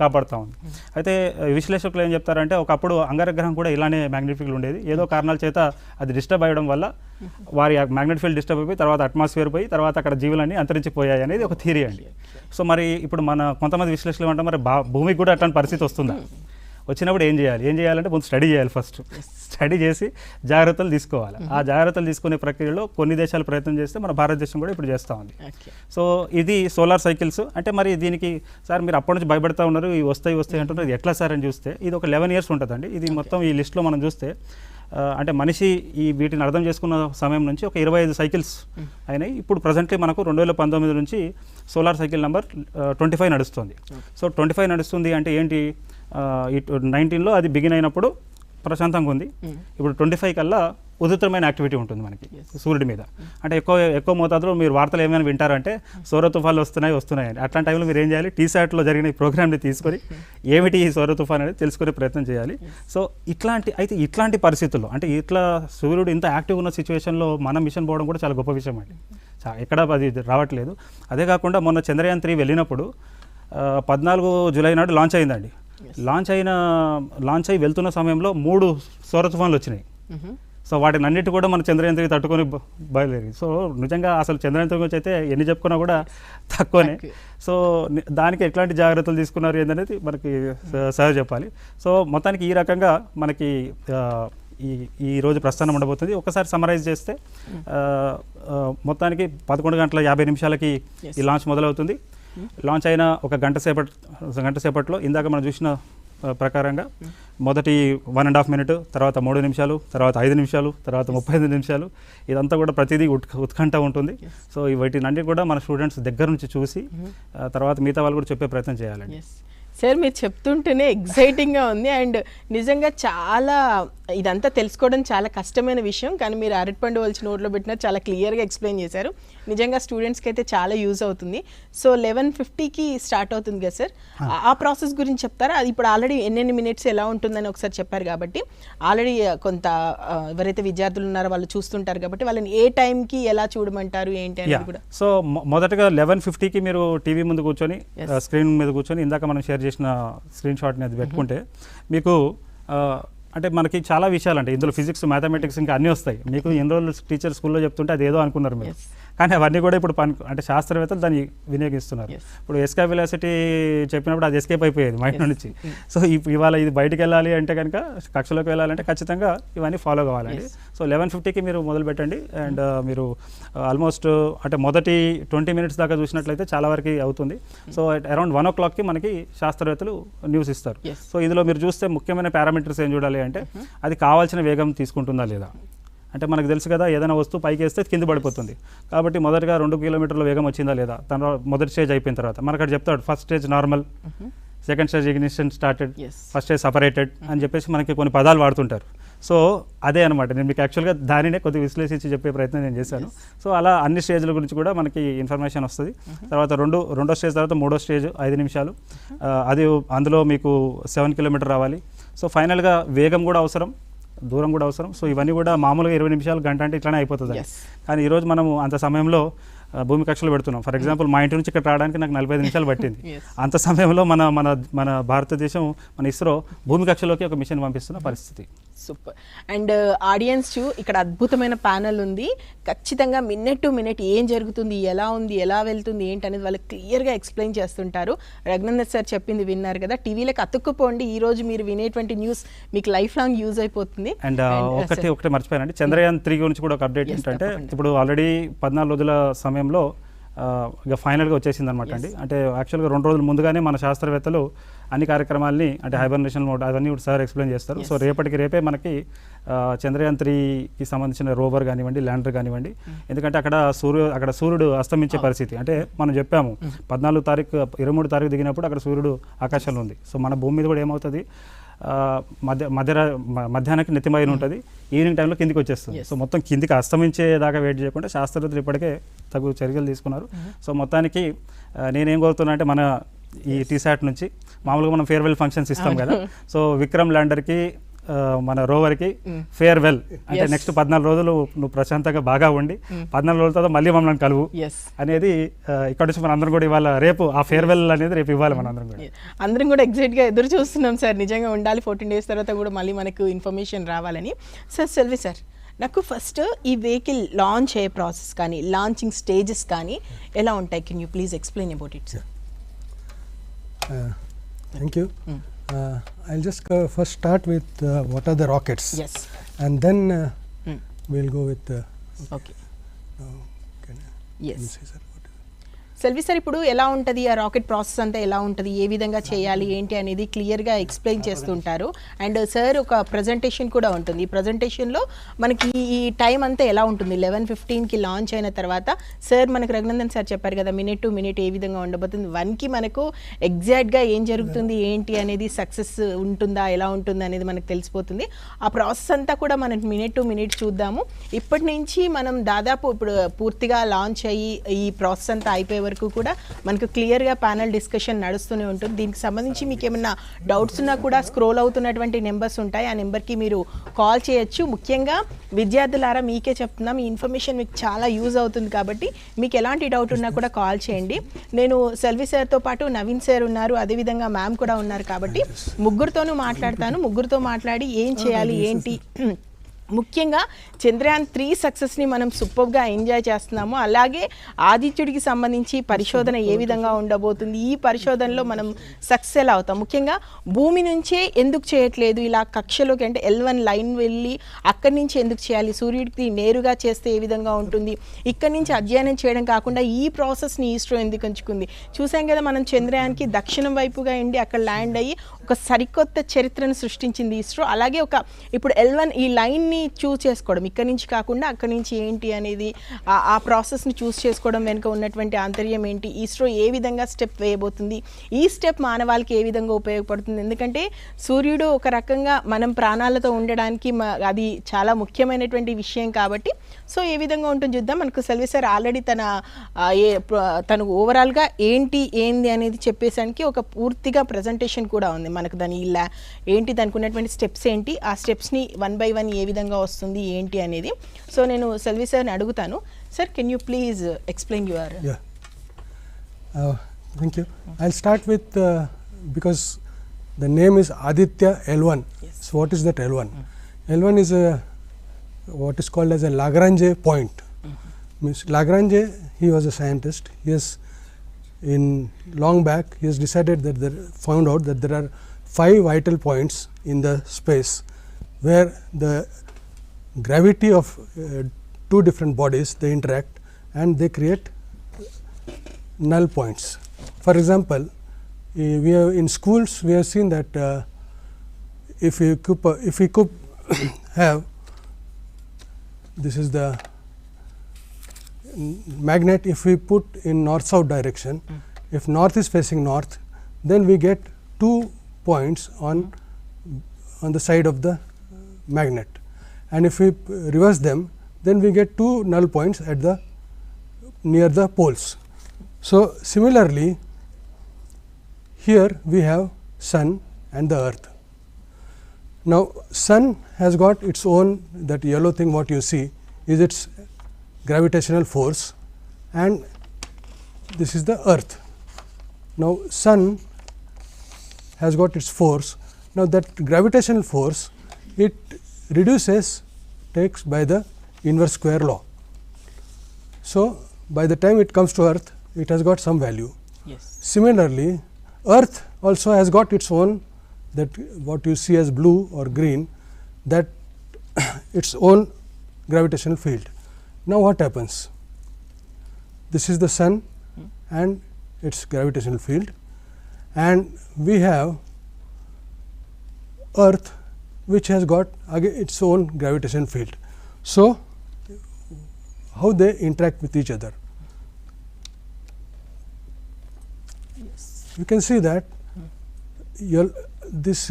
కాపాడుతూ ఉంది. అయితే విశ్లేషకులు ఏం చెప్తారంటే ఒకప్పుడు అంగారగ్రహం కూడా ఇలానే మ్యాగ్నెటిక్ ఫీల్డ్ ఉండేది, ఏదో కారణాల చేత అది డిస్టర్బ్ అయ్యడం వల్ల వారి మ్యాగ్నెటిక్ ఫీల్డ్ డిస్టర్బ్ అయిపోయి తర్వాత అట్మాస్ఫియర్ పోయి తర్వాత అక్కడ జీవులన్నీ అంతరించిపోయాయి అనేది ఒక థియరీ అండి. సో మరి ఇప్పుడు మన కొంతమంది విశ్లేషకులు ఏమంటారు, మరి భూమికి కూడా అట్లాంటి పరిస్థితి వస్తుందా, వచ్చినప్పుడు ఏం చేయాలంటే ముందు స్టడీ చేయాలి. ఫస్ట్ స్టడీ చేసి జాగ్రత్తలు తీసుకోవాలి. ఆ జాగ్రత్తలు తీసుకునే ప్రక్రియలో కొన్ని దేశాలు ప్రయత్నం చేస్తే మన భారతదేశం కూడా ఇప్పుడు చేస్తూ ఉంది. సో ఇది సోలార్ సైకిల్స్ అంటే మరి దీనికి సార్ మీరు అప్పటి నుంచి భయపడతా ఉన్నారు, ఇవి వస్తాయి అంటున్నారు, ఎట్లా సార్ అని చూస్తే ఇది ఒక 11 years ఉంటుందండి. ఇది మొత్తం ఈ లిస్ట్లో మనం చూస్తే అంటే మనిషి ఈ వీటిని అర్థం చేసుకున్న సమయం నుంచి ఒక 25 సైకిల్స్ అయినాయి. ఇప్పుడు ప్రజెంట్లీ మనకు 2019 నుంచి సోలార్ సైకిల్ నెంబర్ 25 నడుస్తుంది. సో 25 నడుస్తుంది అంటే ఏంటి, 19లో అది బిగిన్ అయినప్పుడు ప్రశాంతంగా ఉంది. ఇప్పుడు 25 కల్లా ఉధృతమైన యాక్టివిటీ ఉంటుంది మనకి సూర్యుడి మీద. అంటే ఎక్కువ మోతాదులో మీరు వార్తలు ఏమైనా వింటారంటే సౌర తుఫాన్లు వస్తున్నాయి. అట్లాంటి టైంలో మీరు ఏం చేయాలి, టీసాట్లో జరిగిన ఈ ప్రోగ్రామ్ని తీసుకొని ఏమిటి ఈ సౌర తుఫాన్ అనేది తెలుసుకునే ప్రయత్నం చేయాలి. సో ఇట్లాంటి పరిస్థితుల్లో అంటే ఇట్లా సూర్యుడు ఇంత యాక్టివ్ ఉన్న సిచ్యువేషన్లో మన మిషన్ పోవడం కూడా చాలా గొప్ప విషయం అండి. ఎక్కడ అది రావట్లేదు. అదే కాకుండా మొన్న చంద్రయాన్ 3 వెళ్ళినప్పుడు 14 జూలై నాడు లాంచ్ అయిందండి. లాంచ్ అయి వెళ్తున్న సమయంలో 3 సౌర తుఫాన్లు వచ్చినాయి. సో వాటిని అన్నిటి కూడా మన చంద్రయాన్ 3 తట్టుకొని బయలుదేరి. సో నిజంగా అసలు చంద్రయాన్ 3 గురించి అయితే ఎన్ని చెప్పుకున్నా కూడా తక్కువనే. సో దానికి ఎట్లాంటి జాగ్రత్తలు తీసుకున్నారు ఏందనేది మనకి సార్ చెప్పాలి. సో మొత్తానికి ఈ రకంగా మనకి ఈ రోజు ప్రస్థానం ఉండబోతుంది. ఒకసారి సమరైజ్ చేస్తే మొత్తానికి 11:50 ఈ లాంచ్ మొదలవుతుంది. లాంచ్ అయిన ఒక గంట సేపట్లో ఇందాక మనం చూసిన ప్రకారంగా మొదటి 1.5 మినిట్, తర్వాత 3 నిమిషాలు, తర్వాత 5 నిమిషాలు, తర్వాత 35 నిమిషాలు, ఇదంతా కూడా ప్రతిదీ ఉత్కంఠ ఉంటుంది. సో వీటినన్నీ కూడా మన స్టూడెంట్స్ దగ్గర నుంచి చూసి తర్వాత మిగతా వాళ్ళు కూడా చెప్పే ప్రయత్నం చేయాలండి. సార్ మీరు చెప్తుంటేనే ఎగ్జైటింగ్గా ఉంది. అండ్ నిజంగా చాలా ఇదంతా తెలుసుకోవడం చాలా కష్టమైన విషయం, కానీ మీరు అరటిపండు వలిచి నోట్లో పెట్టినా చాలా క్లియర్గా ఎక్స్ప్లెయిన్ చేశారు. నిజంగా స్టూడెంట్స్కి అయితే చాలా యూజ్ అవుతుంది. సో 11:50కి స్టార్ట్ అవుతుంది కదా సార్, ఆ ప్రాసెస్ గురించి చెప్తారా? అది ఇప్పుడు ఆల్రెడీ ఎన్నెన్ని మినిట్స్ ఎలా ఉంటుందని ఒకసారి చెప్పారు కాబట్టి ఆల్రెడీ కొంత ఎవరైతే విద్యార్థులు ఉన్నారో వాళ్ళు చూస్తుంటారు కాబట్టి వాళ్ళని ఏ టైంకి ఎలా చూడమంటారు ఏంటి అనేది కూడా. సో మొదటగా 11:50కి మీరు టీవీ ముందు కూర్చొని స్క్రీన్ మీద కూర్చొని ఇందాక మనం షేర్ చేసిన స్క్రీన్ షాట్ని అది పెట్టుకుంటే మీకు అంటే మనకి చాలా విషయాలు అంటే ఇందులో ఫిజిక్స్, మ్యాథమెటిక్స్ ఇంకా అన్నీ వస్తాయి. మీకు ఎన్ని రోజులు టీచర్ స్కూల్లో చెప్తుంటే అది ఏదో అనుకున్నారు మీరు, కానీ అవన్నీ కూడా ఇప్పుడు అంటే శాస్త్రవేత్తలు దాన్ని వినియోగిస్తున్నారు. ఇప్పుడు ఎస్కేప్ వెలాసిటీ చెప్పినప్పుడు అది ఎస్కేప్ అయిపోయేది మైండ్ నుంచి. సో ఇవాళ ఇది బయటికి వెళ్ళాలి అంటే కనుక, కక్షలోకి వెళ్ళాలంటే ఖచ్చితంగా ఇవన్నీ ఫాలో కావాలండి. సో 11:50కి మీరు మొదలు పెట్టండి. అండ్ మీరు ఆల్మోస్ట్ అంటే మొదటి 20 మినిట్స్ దాకా చూసినట్లయితే చాలా వరకు అవుతుంది. సో అరౌండ్ 1 o'clockకి మనకి శాస్త్రవేత్తలు న్యూస్ ఇస్తారు. సో ఇందులో మీరు చూస్తే ముఖ్యమైన పారామీటర్స్ ఏం చూడాలి అంటే అది కావాల్సిన వేగం తీసుకుంటుందా లేదా. అంటే మనకు తెలుసు కదా, ఏదైనా వస్తువు పైకి వేస్తే కింద పడిపోతుంది. కాబట్టి మొదటగా 2 కిలోమీటర్ల వేగం వచ్చిందా లేదా, మొదటి స్టేజ్ అయిపోయిన తర్వాత మనకు అక్కడ చెప్తాడు first stage normal, second stage ignition started, first stage separated అని చెప్పేసి మనకి కొన్ని పదాలు వాడుతుంటారు. సో అదే అనమాట, నేను మీకు యాక్చువల్గా దానినే కొద్దిగా విశ్లేషించి చెప్పే ప్రయత్నం నేను చేశాను. సో అలా అన్ని స్టేజ్ల గురించి కూడా మనకి ఇన్ఫర్మేషన్ వస్తుంది. తర్వాత రెండో స్టేజ్ తర్వాత 3వ స్టేజ్ 5 నిమిషాలు, అది అందులో మీకు 7 కిలోమీటర్ రావాలి. సో ఫైనల్గా వేగం కూడా అవసరం, దూరం కూడా అవసరం. సో ఇవన్నీ కూడా మామూలుగా 20 నిమిషాలు, గంట అంటే ఇట్లానే అయిపోతుంది. కానీ ఈరోజు మనము అంత సమయంలో భూమి కక్షలు పెడుతున్నాం. ఫర్ ఎగ్జాంపుల్ మా ఇంటి నుంచి ఇక్కడ రావడానికి నాకు 45 నిమిషాలు పట్టింది. అంత సమయంలో మన భారతదేశం, మన ఇస్రో భూమి కక్షలోకి ఒక మిషన్ పంపిస్తున్న పరిస్థితి. సూపర్. అండ్ ఆడియన్స్ ఇక్కడ అద్భుతమైన ప్యానల్ ఉంది. ఖచ్చితంగా మినిట్ టు మినిట్ ఏం జరుగుతుంది, ఎలా ఉంది, ఎలా వెళ్తుంది ఏంటి అనేది వాళ్ళు క్లియర్గా ఎక్స్ప్లెయిన్ చేస్తుంటారు. రఘునందన్ సార్ చెప్పింది విన్నారు కదా, టీవీలకు అతుక్కుపోండి. ఈ రోజు మీరు వినేటువంటి న్యూస్ మీకు లైఫ్ లాంగ్ యూజ్ అయిపోతుంది. అండ్ ఒకటి మర్చిపోయానండి, చంద్రయాన్ 3 గురించి కూడా ఒక అప్డేట్ ఏంటంటే ఇప్పుడు ఆల్రెడీ 14 రోజుల సమయంలో ఇక ఫైనల్గా వచ్చేసింది అనమాట అండి. అంటే యాక్చువల్గా 2 రోజుల ముందుగానే మన శాస్త్రవేత్తలు అన్ని కార్యక్రమాలని అంటే హైబర్నేషన్ మోడ్ అవన్నీ సార్ ఎక్స్ప్లెయిన్ చేస్తారు. సో రేపే మనకి చంద్రయాన్ 3కి సంబంధించిన రోవర్ కానివ్వండి, ల్యాండర్ కానివ్వండి, ఎందుకంటే అక్కడ సూర్యుడు అస్తమించే పరిస్థితి. అంటే మనం చెప్పాము 14 తారీఖు 23 తారీఖు దిగినప్పుడు అక్కడ సూర్యుడు ఆకాశంలో ఉంది. సో మన భూమి మీద కూడా ఏమవుతుంది, మధ్యాహ్నానికి నెత్తిమైన ఉంటుంది, ఈవినింగ్ టైంలో కిందికి వచ్చేస్తుంది. సో మొత్తం కిందికి అస్తమించేదాకా వెయిట్ చేయకుండా శాస్త్రవేత్తలు ఇప్పటికే తగు చర్యలు తీసుకున్నారు. సో మొత్తానికి నేనేం కోరుతున్నా అంటే మన ఈ టీసాట్ నుంచి మామూలుగా మనం ఫేర్వెల్ ఫంక్షన్స్ ఇస్తాం కదా, సో విక్రమ్ ల్యాండర్కి మన రోవర్కి ఫేర్వెల్ అంటే నెక్స్ట్ 14 రోజులు నువ్వు ప్రశాంతంగా బాగా ఉండి 14 రోజుల తర్వాత మళ్ళీ మమ్మల్ని కలువు అనేది ఇక్కడ నుంచి మన అందరం కూడా ఇవాళ రేపు ఆ ఫేర్వెల్ అనేది రేపు ఇవ్వాలి. మన అందరం కూడా ఎగ్జైట్గా ఎదురు చూస్తున్నాం సార్, నిజంగా ఉండాలి 14 days తర్వాత కూడా మళ్ళీ మనకు ఇన్ఫర్మేషన్ రావాలని. సార్ సెల్వి సార్, నాకు ఫస్ట్ ఈ వెహికల్ లాంచ్ అయ్యే ప్రాసెస్ కానీ లాంచింగ్ స్టేజెస్ కానీ ఎలా ఉంటాయి, can you please explain about it sir? Thank you. I'll just first start with what are the rockets. Yes. And then we'll go with okay. Yes. Selvi sir, ఇప్పుడు ఎలా ఉంటుంది ఆ rocket process అంతా, ఎలా ఉంటుంది, ఏ విధంగా చేయాలి ఏంటి అనేది క్లియర్గా ఎక్స్ప్లెయిన్ చేస్తుంటారు. అండ్ సార్ ఒక ప్రజెంటేషన్ కూడా ఉంటుంది. ఈ ప్రజెంటేషన్లో మనకి ఈ టైం అంతా ఎలా ఉంటుంది, 11:15కి లాంచ్ అయిన తర్వాత సార్ మనకు రఘునందన్ సార్ చెప్పారు కదా మినిట్ టు మినిట్ ఏ విధంగా ఉండబోతుంది, 1కి మనకు ఎగ్జాక్ట్గా ఏం జరుగుతుంది ఏంటి అనేది, సక్సెస్ ఉంటుందా ఎలా ఉంటుంది అనేది మనకు తెలిసిపోతుంది. ఆ ప్రాసెస్ అంతా కూడా మనం మినిట్ టు మినిట్ చూద్దాము. ఇప్పటి నుంచి మనం దాదాపు ఇప్పుడు పూర్తిగా లాంచ్ అయ్యి ఈ ప్రాసెస్ అంతా అయిపోయే వరకు కూడా మనకు క్లియర్గా ప్యానల్ డిస్కషన్ నడుస్తూనే ఉంటుంది. దీనికి సంబంధించి మీకు ఏమైనా డౌట్స్ ఉన్నా కూడా స్క్రోల్ అవుతున్నటువంటి నెంబర్స్ ఉంటాయి, ఆ నెంబర్కి మీరు కాల్ చేయొచ్చు. ముఖ్యంగా విద్యార్థులారా మీకే చెప్తున్నాం, ఈ ఇన్ఫర్మేషన్ మీకు చాలా యూజ్ అవుతుంది కాబట్టి మీకు ఎలాంటి డౌట్ ఉన్నా కూడా కాల్ చేయండి. నేను సెల్వి సార్తో పాటు నవీన్ సార్ ఉన్నారు, అదేవిధంగా మ్యామ్ కూడా ఉన్నారు కాబట్టి ముగ్గురితోనూ మాట్లాడతాను. ముగ్గురితో మాట్లాడి ఏం చేయాలి ఏంటి ముఖ్యంగా చంద్రయాన్ 3 సక్సెస్ని మనం సూపర్గా ఎంజాయ్ చేస్తున్నాము. అలాగే ఆదిత్యుడికి సంబంధించి పరిశోధన ఏ విధంగా ఉండబోతుంది, ఈ పరిశోధనలో మనం సక్సెస్ ఎలా అవుతాం, ముఖ్యంగా భూమి నుంచే ఎందుకు చేయట్లేదు ఇలా కక్షలోకి, అంటే L1 లైన్ వెళ్ళి అక్కడి నుంచి ఎందుకు చేయాలి, సూర్యుడికి నేరుగా చేస్తే ఏ విధంగా ఉంటుంది, ఇక్కడి నుంచి అధ్యయనం చేయడం కాకుండా ఈ ప్రాసెస్ని ఇస్రో ఎందుకు ఎంచుకుంది. చూసాం కదా మనం చంద్రయాన్కి దక్షిణం వైపుగా ఎండి అక్కడ ల్యాండ్ అయ్యి ఒక సరికొత్త చరిత్రను సృష్టించింది ఇస్రో. అలాగే ఇప్పుడు L1 ఈ లైన్ని చూస్ చేసుకోవడం, ఇక్కడి నుంచి కాకుండా అక్కడి నుంచి ఏంటి అనేది ఆ ప్రాసెస్ని చూస్ చేసుకోవడం వెనుక ఉన్నటువంటి ఆంతర్యం ఏంటి, ఇస్రో ఏ విధంగా స్టెప్ వేయబోతుంది, ఈ స్టెప్ మానవాళికి ఏ విధంగా ఉపయోగపడుతుంది. ఎందుకంటే సూర్యుడు ఒక రకంగా మనం ప్రాణాలతో ఉండడానికి అది చాలా ముఖ్యమైనటువంటి విషయం కాబట్టి సో ఏ విధంగా ఉంటుంది చూద్దాం. మనకు సెల్వి సార్ ఆల్రెడీ తను ఓవరాల్గా ఏంది అనేది చెప్పేసానికి ఒక పూర్తిగా ప్రజెంటేషన్ కూడా ఉంది మనకు. దాని ఇలా ఏంటి, దానికి ఉన్నటువంటి స్టెప్స్ ఏంటి, ఆ స్టెప్స్ని 1 by 1 ఏ విధంగా వస్తుంది ఏంటి అనేది. సో నేను సెల్వి సార్ని అడుగుతాను. Sir can you please explain your. Thank you. I'll start with because the name is Aditya L1. Yes. So what is that L1? L1 is what is called as a Lagrange point. Means Lagrange, he was a scientist. He has in long back he has decided that found out that there are 5 vital points in the space where the gravity of 2 different bodies they interact and they create null points. For example, we have in schools we have seen that if we could have this is the magnet, if we put in north south direction, if north is facing north, then we get 2 points on the side of the magnet, and if we reverse them, then we get 2 null points at the near the poles. So similarly, here we have sun and the earth. Now sun has got its own, that yellow thing what you see is its gravitational force, and this is the earth. Now sun has got its force. Now that gravitational force, it takes by the inverse square law. So by the time it comes to earth, it has got some value. Yes. Similarly, earth also has got its own, that what you see as blue or green, that its own gravitational field. Now what happens? This is the sun and its gravitational field, and we have earth which has got again its own gravitational field. So how they interact with each other? Yes. You can see that this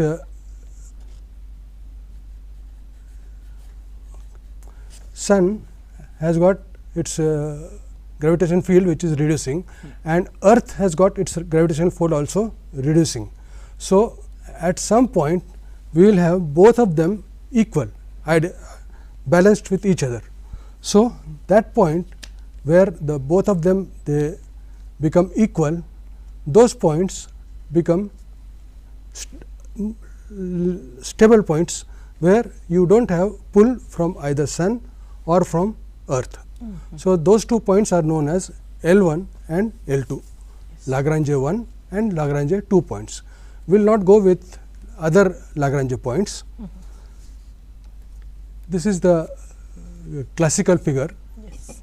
sun has got its gravitational field which is reducing, and earth has got its gravitational field also reducing. So at some point we will have both of them equal, balanced with each other. So that point where both of them they become equal, those points become stable points where you don't have pull from either sun or from earth. So those 2 points are known as L1 and L2, Lagrange 1 and Lagrange 2 points. We will not go with other Lagrange points. This is the classical figure. Yes.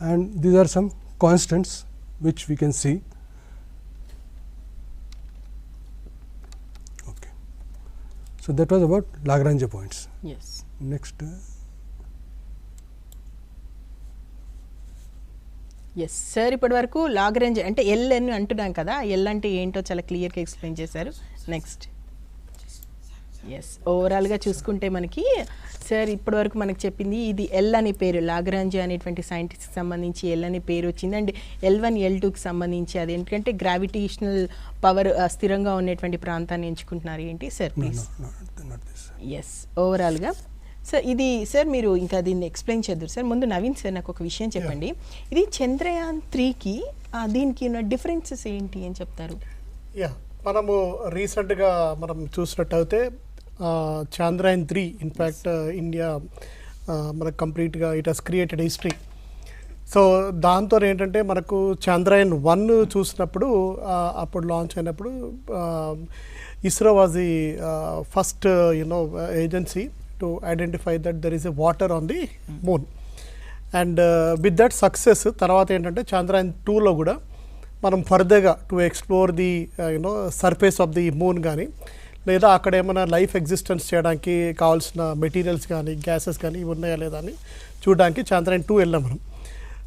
And these are some constants which we can see. Okay. So that was about Lagrange points. Yes. Next. Yes sir, ఇప్పటి వరకు Lagrange అంటే L అని అంటున్నాం కదా, L అంటే ఏంటో చాలా క్లియర్గా ఎక్స్ప్లెయిన్ చేశారు. నెక్స్ట్ ఎస్, ఓవరాల్గా చూసుకుంటే మనకి సార్ ఇప్పటి వరకు మనకు చెప్పింది ఇది ఎల్ అనే పేరు, లాగ్రాంజ్ అనేటువంటి సైంటిస్ట్కి సంబంధించి ఎల్ అనే పేరు వచ్చింది. అండ్ L1 L2కి సంబంధించి అది ఎందుకంటే గ్రావిటేషనల్ పవర్ స్థిరంగా ఉన్నటువంటి ప్రాంతాన్ని ఎంచుకుంటున్నారు ఏంటి సార్ ప్లీజ్. ఎస్, ఓవరాల్గా సార్ ఇది సార్ మీరు ఇంకా దీన్ని ఎక్స్ప్లెయిన్ చేద్దరు సార్. ముందు నవీన్ సార్ నాకు ఒక విషయం చెప్పండి, ఇది చంద్రయాన్ 3కి దీనికి ఉన్న డిఫరెన్సెస్ ఏంటి అని చెప్తారు? మనము రీసెంట్గా మనం చూసినట్టయితే Chandrayaan 3 in fact India మనకు కంప్లీట్గా it has created history. So దాంతో ఏంటంటే మనకు చంద్రయాన్ 1 చూసినప్పుడు అప్పుడు లాంచ్ అయినప్పుడు ISRO was the first agency to identify that there is a water on the moon. And with that success తర్వాత ఏంటంటే చంద్రయాన్ 2లో కూడా మనం ఫర్దర్గా to explore the surface of the moon కానీ లేదా అక్కడ ఏమైనా లైఫ్ ఎగ్జిస్టెన్స్ చేయడానికి కావాల్సిన మెటీరియల్స్ కానీ గ్యాసెస్ కానీ ఇవి ఉన్నాయా లేదా అని చూడడానికి చంద్రయాన్ 2 వెళ్ళాం మనం.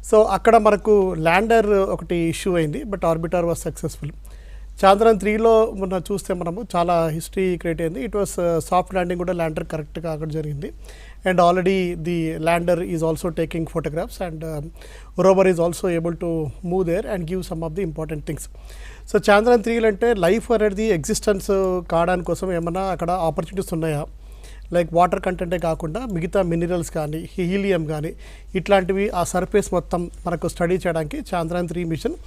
సో అక్కడ మనకు ల్యాండర్ ఒకటి ఇష్యూ అయింది, but orbiter was successful. Chandrayaan 3లో మొన్న చూస్తే మనము చాలా హిస్టరీ క్రియేట్ అయింది. ఇట్ వాస్ సాఫ్ట్ ల్యాండింగ్ కూడా ల్యాండర్ కరెక్ట్గా అక్కడ జరిగింది. And already the lander is also taking photographs and rover is also able to move there and give some of the important things. So Chandrayaan 3 అంటే life అనేది existence కావడానికి కోసం ఏమన్నా అక్కడ ఆపర్చునిటీస్ ఉన్నాయా, లైక్ వాటర్ కంటెంటే కాకుండా మిగతా మినరల్స్ కానీ హీలియం కానీ ఇట్లాంటివి ఆ సర్ఫేస్ మొత్తం మనకు స్టడీ చేయడానికి చంద్రయాన్ 3 మిషన్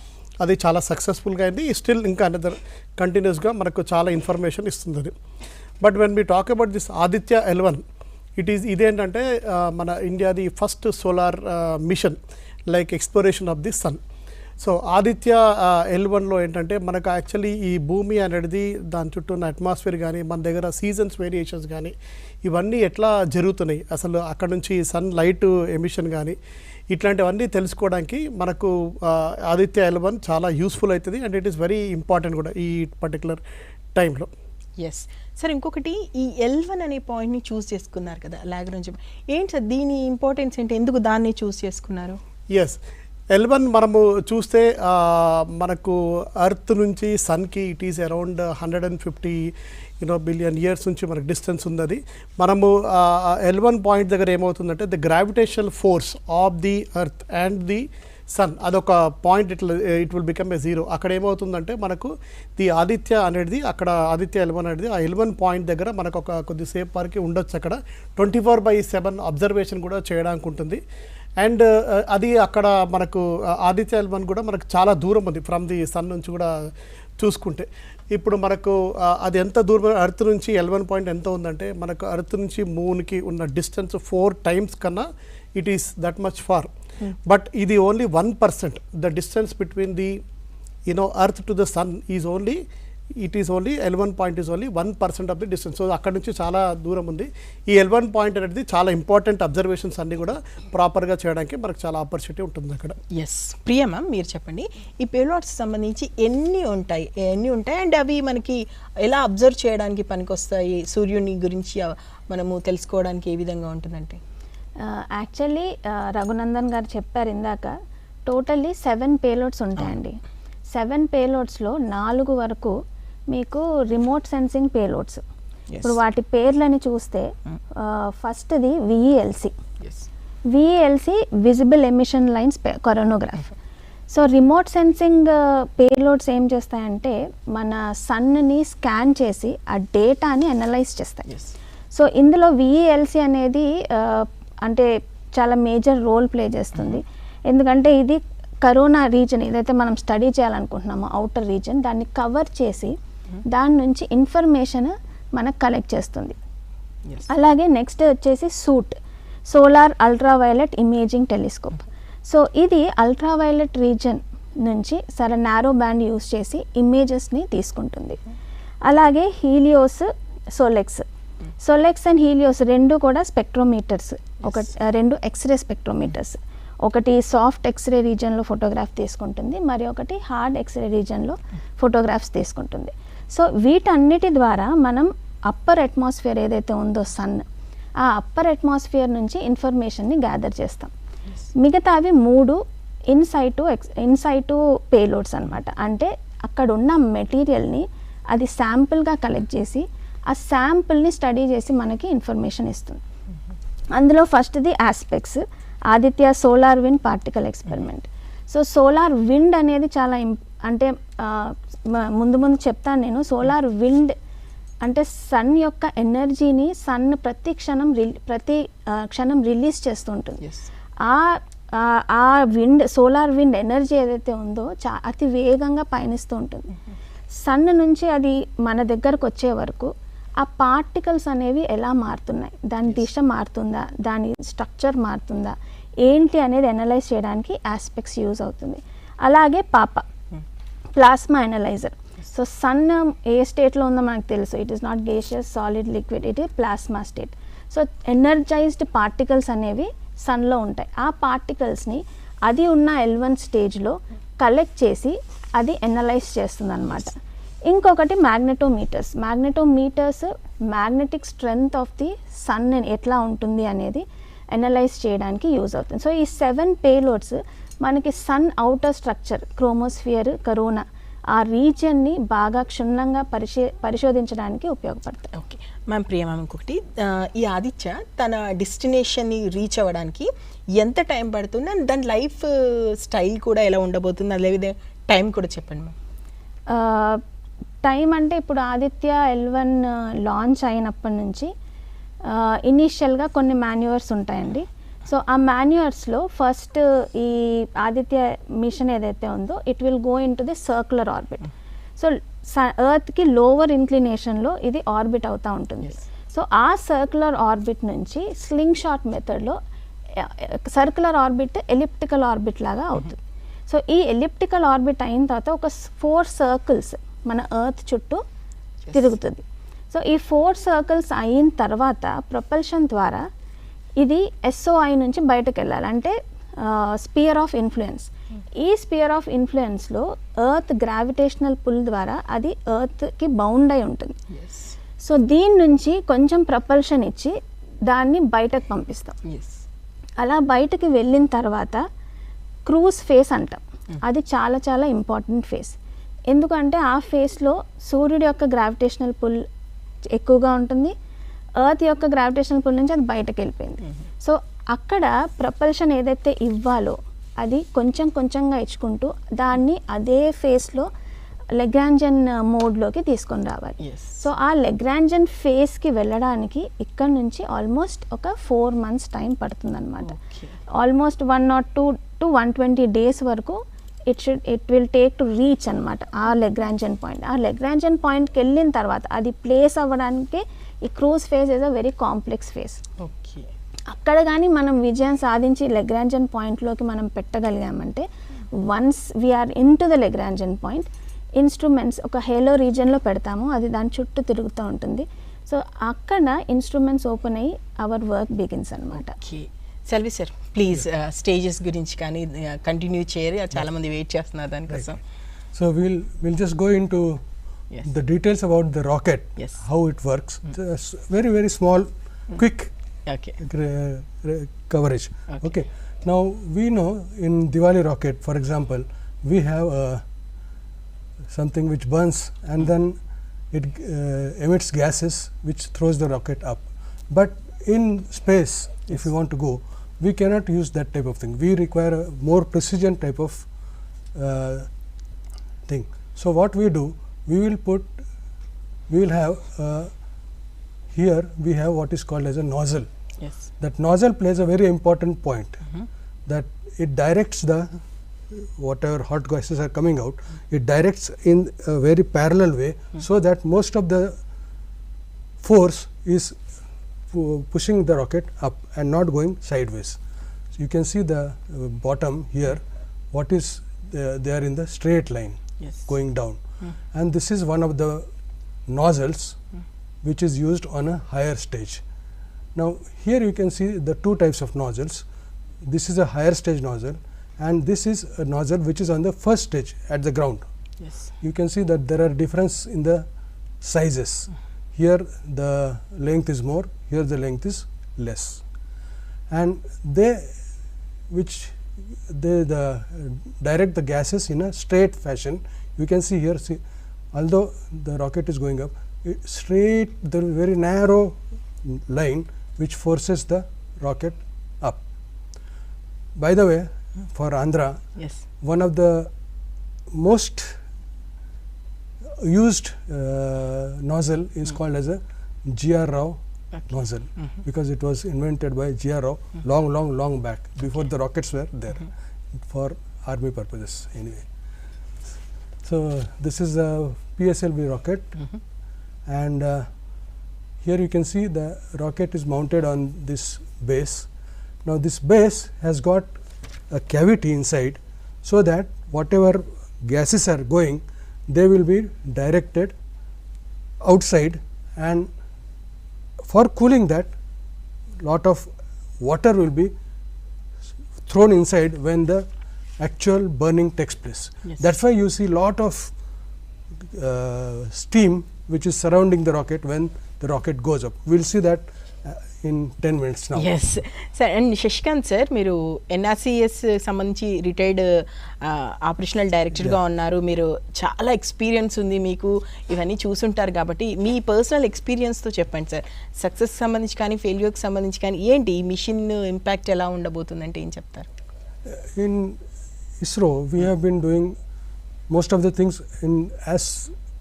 అది చాలా సక్సెస్ఫుల్గా అయింది. స్టిల్ ఇంకా అనదర్ కంటిన్యూస్గా మనకు చాలా ఇన్ఫర్మేషన్ ఇస్తుంది అది. But when we talk about this Aditya L1 ఇదేంటంటే మన ఇండియాది first solar mission like exploration of the sun. So Aditya L1లో ఏంటంటే మనకు యాక్చువల్లీ ఈ భూమి అనేది దాని చుట్టూ ఉన్న అట్మాస్ఫియర్ కానీ మన దగ్గర సీజన్స్ వేరియేషన్స్ కానీ ఇవన్నీ ఎట్లా జరుగుతున్నాయి, అసలు అక్కడ నుంచి సన్ లైట్ ఎమిషన్ కానీ ఇట్లాంటివన్నీ తెలుసుకోవడానికి మనకు ఆదిత్య L1 చాలా యూస్ఫుల్ అవుతుంది and it is very important కూడా ఈ పర్టికులర్ టైంలో. ఎస్ సార్, ఇంకొకటి ఈ L1 అనే పాయింట్ని చూస్ చేసుకున్నారు కదా లాగ్రాంజ్, ఏంటి సార్ దీని ఇంపార్టెన్స్ ఏంటి, ఎందుకు దాన్ని చూస్ చేసుకున్నారు? ఎస్, L1 మనము చూస్తే మనకు అర్త్ నుంచి సన్కి it is around 150 billion years నుంచి మనకు డిస్టెన్స్ ఉంది. అది మనము L1 పాయింట్ దగ్గర ఏమవుతుందంటే the gravitational force of the earth and the sun అదొక point it will become a zero. అక్కడ ఏమవుతుందంటే మనకు ది ఆదిత్య అనేది అక్కడ ఆదిత్య L1 అనేది ఆ L1 పాయింట్ దగ్గర మనకు ఒక కొద్దిసేపు వరకు ఉండొచ్చు. అక్కడ 24/7 అబ్జర్వేషన్ కూడా చేయడానికి ఉంటుంది. అండ్ అది అక్కడ మనకు ఆదిత్య L1 కూడా మనకు చాలా దూరం ఉంది ఫ్రమ్ ది సన్ నుంచి కూడా చూసుకుంటే. ఇప్పుడు మనకు అది ఎంత దూరం అర్త్ నుంచి L1 పాయింట్ ఎంత ఉందంటే మనకు అర్త్ నుంచి మూన్కి ఉన్న డిస్టెన్స్ 4 times కన్నా it is that much far. But ఇది only 1%. The distance between the earth to the sun is only L1 point is only 1% of the distance. So అక్కడ నుంచి చాలా దూరం ఉంది. ఈ L1 పాయింట్ అనేది చాలా ఇంపార్టెంట్ అబ్జర్వేషన్స్ అన్నీ కూడా ప్రాపర్గా చేయడానికి మనకు చాలా ఆపర్చునిటీ ఉంటుంది అక్కడ. ఎస్, ప్రియా మ్యామ్ మీరు చెప్పండి, ఈ పేలోడ్స్ సంబంధించి ఎన్ని ఉంటాయి అండ్ అవి మనకి ఎలా అబ్జర్వ్ చేయడానికి పనికొస్తాయి, సూర్యుని గురించి మనము తెలుసుకోవడానికి ఏ విధంగా ఉంటుందంటే? యాక్చువల్లీ రఘునందన్ గారు చెప్పారు ఇందాక, టోటల్లీ 7 పేలోడ్స్ ఉంటాయండి. 7 పేలోడ్స్లో 4 వరకు మీకు రిమోట్ సెన్సింగ్ పేలోడ్స్. ఇప్పుడు వాటి పేర్లని చూస్తే ఫస్ట్ది VELC visible emission lines coronagraph. So remote sensing payloads ఏం చేస్తాయంటే మన సన్ని స్కాన్ చేసి ఆ డేటాని అనలైజ్ చేస్తాయి. సో ఇందులో VELC అనేది అంటే చాలా మేజర్ రోల్ ప్లే చేస్తుంది. ఎందుకంటే ఇది కరోనా రీజన్ ఏదైతే మనం స్టడీ చేయాలనుకుంటున్నామో అవుటర్ రీజన్ దాన్ని కవర్ చేసి దాని నుంచి ఇన్ఫర్మేషన్ మనకు కలెక్ట్ చేస్తుంది. అలాగే నెక్స్ట్ వచ్చేసి solar ultraviolet imaging telescope. So ఇది అల్ట్రావైలెట్ రీజన్ నుంచి చాలా నారో బ్యాండ్ యూస్ చేసి ఇమేజెస్ని తీసుకుంటుంది. అలాగే సోలెక్స్ అండ్ హీలియోస్ రెండు కూడా స్పెక్ట్రోమీటర్స్, రెండు ఎక్స్రే స్పెక్ట్రోమీటర్స్. ఒకటి సాఫ్ట్ ఎక్స్రే రీజన్లో ఫోటోగ్రాఫ్ తీసుకుంటుంది, మరి ఒకటి హార్డ్ ఎక్స్రే రీజన్లో ఫోటోగ్రాఫ్స్ తీసుకుంటుంది. సో వీటన్నిటి ద్వారా మనం అప్పర్ అట్మాస్ఫియర్ ఏదైతే ఉందో సన్, ఆ అప్పర్ అట్మాస్ఫియర్ నుంచి ఇన్ఫర్మేషన్ని గ్యాదర్ చేస్తాం. మిగతావి 3 ఇన్సైటు పేలోడ్స్ అనమాట. అంటే అక్కడ ఉన్న మెటీరియల్ని అది శాంపుల్గా కలెక్ట్ చేసి ఆ శాంపుల్ని స్టడీ చేసి మనకి ఇన్ఫర్మేషన్ ఇస్తుంది. అందులో ఫస్ట్ది aspects, Aditya solar wind particle experiment. So solar wind అనేది చాలా అంటే ముందు చెప్తాను నేను. సోలార్ విండ్ అంటే సన్ యొక్క ఎనర్జీని సన్ ప్రతి క్షణం రిలీజ్ చేస్తూ ఉంటుంది. ఆ సోలార్ విండ్ ఎనర్జీ ఏదైతే ఉందో అతి వేగంగా పయనిస్తూ ఉంటుంది. సన్ నుంచి అది మన దగ్గరకు వచ్చే వరకు ఆ పార్టికల్స్ అనేవి ఎలా మారుతున్నాయి, దాని దిశ మారుతుందా, దాని స్ట్రక్చర్ మారుతుందా ఏంటి అనేది అనలైజ్ చేయడానికి ఆస్పెక్ట్స్ యూజ్ అవుతుంది. అలాగే ప్లాస్మా అనలైజర్. సో సన్ ఏ స్టేట్లో ఉందో మనకు తెలుసు, it is not gaseous, solid, liquid, it is plasma state. So energised particles అనేవి సన్లో ఉంటాయి. ఆ పార్టికల్స్ని అది ఉన్న L1 స్టేజ్లో కలెక్ట్ చేసి అది అనలైజ్ చేస్తుంది అనమాట. ఇంకొకటి magnetometers. Magnetic strength of the sun ఎట్లా ఉంటుంది అనేది అనలైజ్ చేయడానికి యూజ్ అవుతుంది. సో ఈ 7 పేలోడ్స్ మనకి సన్ అవుటర్ స్ట్రక్చర్, క్రోమోస్ఫియర్, కరోనా ఆ రీజియన్ని బాగా క్షుణ్ణంగా పరిశోధించడానికి ఉపయోగపడతాయి. ఓకే మ్యామ్, ప్రియ మ్యామ్, ఇంకొకటి ఈ ఆదిత్య తన డెస్టినేషన్ని రీచ్ అవ్వడానికి ఎంత టైం పడుతుంది అండ్ దాని లైఫ్ స్టైల్ కూడా ఎలా ఉండబోతుంది, అదే టైం కూడా చెప్పండి మ్యామ్. టైం అంటే ఇప్పుడు ఆదిత్య L1 లాంచ్ అయినప్పటి నుంచి ఇనీషియల్గా కొన్ని మాన్యువర్స్ ఉంటాయండి. సో ఆ మాన్యువర్స్లో ఫస్ట్ ఈ ఆదిత్య మిషన్ ఏదైతే ఉందో it will go into the circular orbit. So ఎర్త్కి లోవర్ ఇంక్లినేషన్లో ఇది ఆర్బిట్ అవుతూ ఉంటుంది. సో ఆ సర్క్యులర్ ఆర్బిట్ నుంచి స్లింగ్ షాట్ మెథడ్లో సర్క్యులర్ ఆర్బిట్ ఎలిప్టికల్ ఆర్బిట్ లాగా అవుతుంది. సో ఈ ఎలిప్టికల్ ఆర్బిట్ అయిన తర్వాత ఒక 4 సర్కిల్స్ మన ఎర్త్ చుట్టూ తిరుగుతుంది. సో ఈ 4 సర్కిల్స్ అయిన తర్వాత ప్రొపల్షన్ ద్వారా ఇది SOI నుంచి బయటకు వెళ్ళాలి, అంటే స్పియర్ ఆఫ్ ఇన్ఫ్లుయెన్స్. ఈ స్పియర్ ఆఫ్ ఇన్ఫ్లుయెన్స్లో ఎర్త్ గ్రావిటేషనల్ పుల్ ద్వారా అది ఎర్త్కి బౌండ్ అయి ఉంటుంది. సో దీని నుంచి కొంచెం ప్రపల్షన్ ఇచ్చి దాన్ని బయటకు పంపిస్తాం. అలా బయటకు వెళ్ళిన తర్వాత క్రూజ్ ఫేస్ అంటాం. అది చాలా చాలా ఇంపార్టెంట్ ఫేస్. ఎందుకంటే ఆ ఫేస్లో సూర్యుడి యొక్క గ్రావిటేషనల్ పుల్ ఎక్కువగా ఉంటుంది, ఎర్త్ యొక్క గ్రావిటేషనల్ పుల్ నుంచి అది బయటకు వెళ్ళిపోయింది. సో అక్కడ ప్రపల్షన్ ఏదైతే ఇవ్వాలో అది కొంచెం కొంచెంగా ఇచ్చుకుంటూ దాన్ని అదే ఫేస్లో లెగ్రాంజన్ మోడ్లోకి తీసుకొని రావాలి. సో ఆ లెగ్రాంజన్ ఫేస్కి వెళ్ళడానికి ఇక్కడ నుంచి ఆల్మోస్ట్ ఒక 4 months టైం పడుతుందన్నమాట. ఆల్మోస్ట్ 102 to 120 days వరకు it will take to reach అనమాట ఆ లెగ్రాంజన్ పాయింట్. ఆ లెగ్రాంజన్ పాయింట్కి వెళ్ళిన తర్వాత అది ప్లేస్ అవ్వడానికి ఈ cruise phase is a very complex phase. అక్కడ కానీ మనం విజయం సాధించి లెగ్రాంజన్ పాయింట్లోకి మనం పెట్టగలిగామంటే once we're into the lagrangian point, instruments ఒక హేలో రీజియన్లో పెడతాము, అది దాని చుట్టూ తిరుగుతూ ఉంటుంది. సో అక్కడ ఇన్స్ట్రుమెంట్స్ ఓపెన్ అయ్యి అవర్ వర్క్ బిగిన్స్ అనమాట. సెల్వి సార్ ప్లీజ్ స్టేజెస్ గురించి కానీ కంటిన్యూ చేయరు, చాలా మంది వెయిట్ చేస్తున్నారు దానికోసం. So we'll just go into the details about the rocket, how it works. Very very small quick coverage. Okay, now we know in Diwali rocket, for example, we have something which burns and then it emits gases which throws the rocket up. But in space, if we want to go, we cannot use that type of thing. We require a more precision type of thing. So what we do, we will have here we have what is called as a nozzle. That nozzle plays a very important point, that it directs the whatever hot gases are coming out, it directs in a very parallel way, so that most of the force is pushing the rocket up and not going sideways. So you can see the bottom here, what is there in the straight line going down, and this is one of the nozzles which is used on a higher stage. Now here you can see the 2 types of nozzles. This is a higher stage nozzle and this is a nozzle which is on the first stage at the ground. You can see that there are difference in the sizes. Here the length is more, here the length is less, and they direct the gases in a straight fashion. You can see here, although the rocket is going up, straight, there is very narrow line which forces the rocket up. By the way, for Andhra, one of the most used nozzle is called as a G.R. Rao nozzle, because it was invented by G.R. Rao long back, before the rockets were there, for army purposes anyway. So this is a PSLV rocket, and here you can see the rocket is mounted on this base. Now this base has got a cavity inside, so that whatever gases are going, they will be directed outside, and for cooling that, lot of water will be thrown inside when the actual burning takes place. Yes. That's why you see lot of steam which is surrounding the rocket when the rocket goes up. We will see that in 10 minutes now. Yes sir. And Shashikant sir, మీరు NRCS సంబంధించి retired operational డైరెక్టర్గా ఉన్నారు. మీరు చాలా experience ఉంది మీకు, ఇవన్నీ చూసుంటారు కాబట్టి మీ పర్సనల్ ఎక్స్పీరియన్స్తో చెప్పండి సార్. సక్సెస్ సంబంధించి కానీ ఫెయిల్యూర్కి సంబంధించి కానీ ఏంటి ఈ మిషన్ ఇంపాక్ట్ ఎలా ఉండబోతుందంటే ఏం చెప్తారు? In ISRO, we have been doing most of the things in as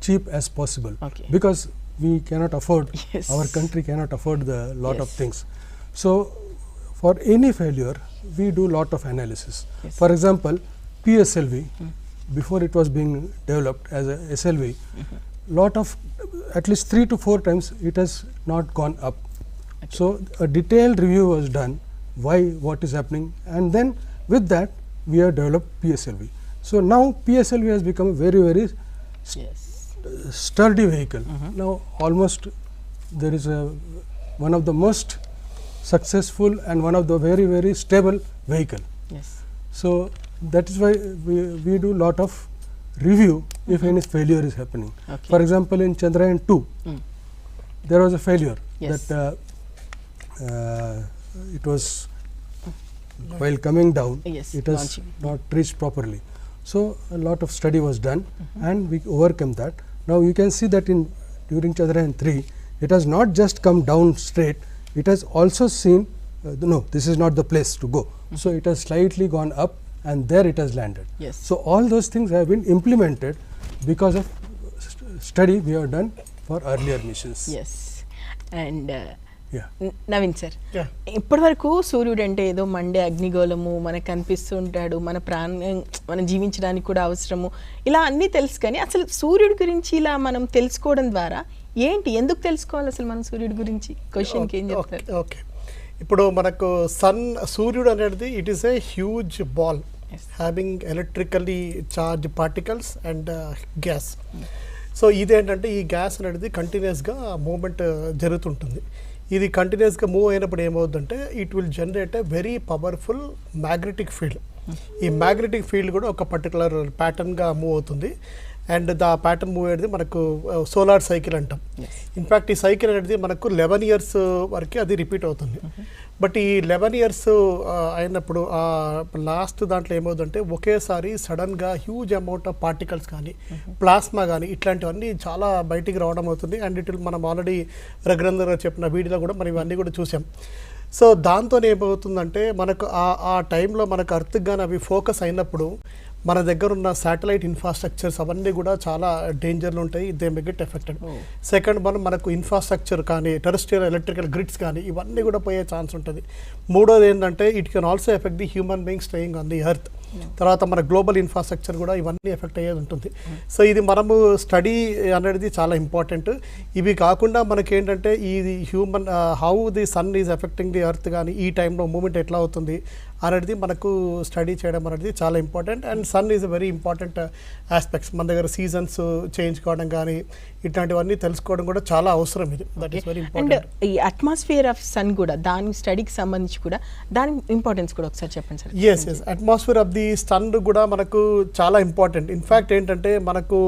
cheap as possible, Okay. because we cannot afford, Yes. our country cannot afford the lot of Yes. things. So for any failure, we do lot of analysis. Yes. For example, PSLV, before it was being developed as a SLV, lot of at least 3 to 4 times it has not gone up. So a detailed review was done, why, what is happening, and then with that we have developed PSLV. So now PSLV has become a very yes sturdy vehicle. Now almost there is a one of the most successful and one of the very stable vehicle. Yes So that is why we do lot of review if any failure is happening. Okay. For example, in Chandrayaan 2 there was a failure. Yes. That it was while coming down, Yes, it has launching. not reached properly. So a lot of study was done and we overcome that. Now you can see that in during Chandrayaan 3 it has not just come down straight, it has also seen no, this is not the place to go. So it has slightly gone up and there it has landed. Yes. So all those things have been implemented because of study we have done for earlier missions. Yes. And Yeah. Naveen sir, Yeah. ఇప్పటి వరకు సూర్యుడు అంటే ఏదో Monday అగ్నిగోళము, మనకు కనిపిస్తూ ఉంటాడు, మన ప్రాణం మనం జీవించడానికి కూడా అవసరము, ఇలా అన్నీ తెలుసు. కానీ అసలు సూర్యుడి గురించి ఇలా మనం తెలుసుకోవడం ద్వారా ఏంటి, ఎందుకు తెలుసుకోవాలి అసలు మనం సూర్యుడి గురించి? క్వశ్చన్కి ఏం చెప్తారు? ఓకే, ఇప్పుడు మనకు సూర్యుడు అనేది it is a huge ball Yes. Having electrically charge particles and gas. So ఇదేంటంటే ఈ గ్యాస్ అనేది కంటిన్యూస్గా మూమెంట్ జరుగుతుంటుంది. ఇది కంటిన్యూస్గా మూవ్ అయినప్పుడు ఏమవుతుందంటే it will generate a very powerful magnetic field. ఈ మ్యాగ్నెటిక్ ఫీల్డ్ కూడా ఒక పర్టికులర్ ప్యాటర్న్గా మూవ్ అవుతుంది. అండ్ దా ప్యాటర్న్ మూవ్ అనేది మనకు సోలార్ సైకిల్ అంటాం. ఇన్ఫ్యాక్ట్ ఈ సైకిల్ అనేది మనకు 11 years వరకు అది రిపీట్ అవుతుంది. బట్ ఈ 11 years అయినప్పుడు లాస్ట్ దాంట్లో ఏమవుతుందంటే ఒకేసారి సడన్గా హ్యూజ్ అమౌంట్ ఆఫ్ పార్టికల్స్ కానీ ప్లాస్మా కానీ ఇట్లాంటివన్నీ చాలా బయటికి రావడం అవుతుంది. అండ్ ఇట్ మనం ఆల్రెడీ రఘునందన్ గారు చెప్పిన వీడియోలో కూడా మనం ఇవన్నీ కూడా చూసాం. సో దాంతో ఏమవుతుందంటే మనకు ఆ టైంలో మనకు అర్త్కి కానీ అవి ఫోకస్ అయినప్పుడు మన దగ్గర ఉన్న శాటిలైట్ ఇన్ఫ్రాస్ట్రక్చర్స్ అవన్నీ కూడా చాలా డేంజర్లు ఉంటాయి. They may get affected. Second మనకు ఇన్ఫ్రాస్ట్రక్చర్ కానీ టెరెస్ట్రియల్ ఎలక్ట్రికల్ గ్రిడ్స్ కానీ ఇవన్నీ కూడా పోయే ఛాన్స్ ఉంటుంది. మూడోది ఏంటంటే it can also effect the human being staying on the earth. తర్వాత మన గ్లోబల్ ఇన్ఫ్రాస్ట్రక్చర్ కూడా ఇవన్నీ ఎఫెక్ట్ అయ్యేది ఉంటుంది. సో ఇది మనము స్టడీ అనేది చాలా ఇంపార్టెంట్. ఇవి కాకుండా మనకేంటంటే ఇది human how the sun is affecting the earth కానీ ఈ టైంలో మూమెంట్ ఎట్లా అవుతుంది అనేది మనకు స్టడీ చేయడం అనేది చాలా important. And sun is a very important aspects. మన దగ్గర సీజన్స్ చేంజ్ కావడం కానీ ఇట్లాంటివన్నీ తెలుసుకోవడం కూడా చాలా అవసరం. ఇది that is very and important. ఈ అట్మాస్ఫియర్ ఆఫ్ సన్ కూడా దాని స్టడీకి సంబంధించి కూడా దాని ఇంపార్టెన్స్ కూడా ఒకసారి చెప్పండి sir. Yes atmosphere of the sun కూడా మనకు చాలా ఇంపార్టెంట్. ఇన్ఫ్యాక్ట్ ఏంటంటే మనకు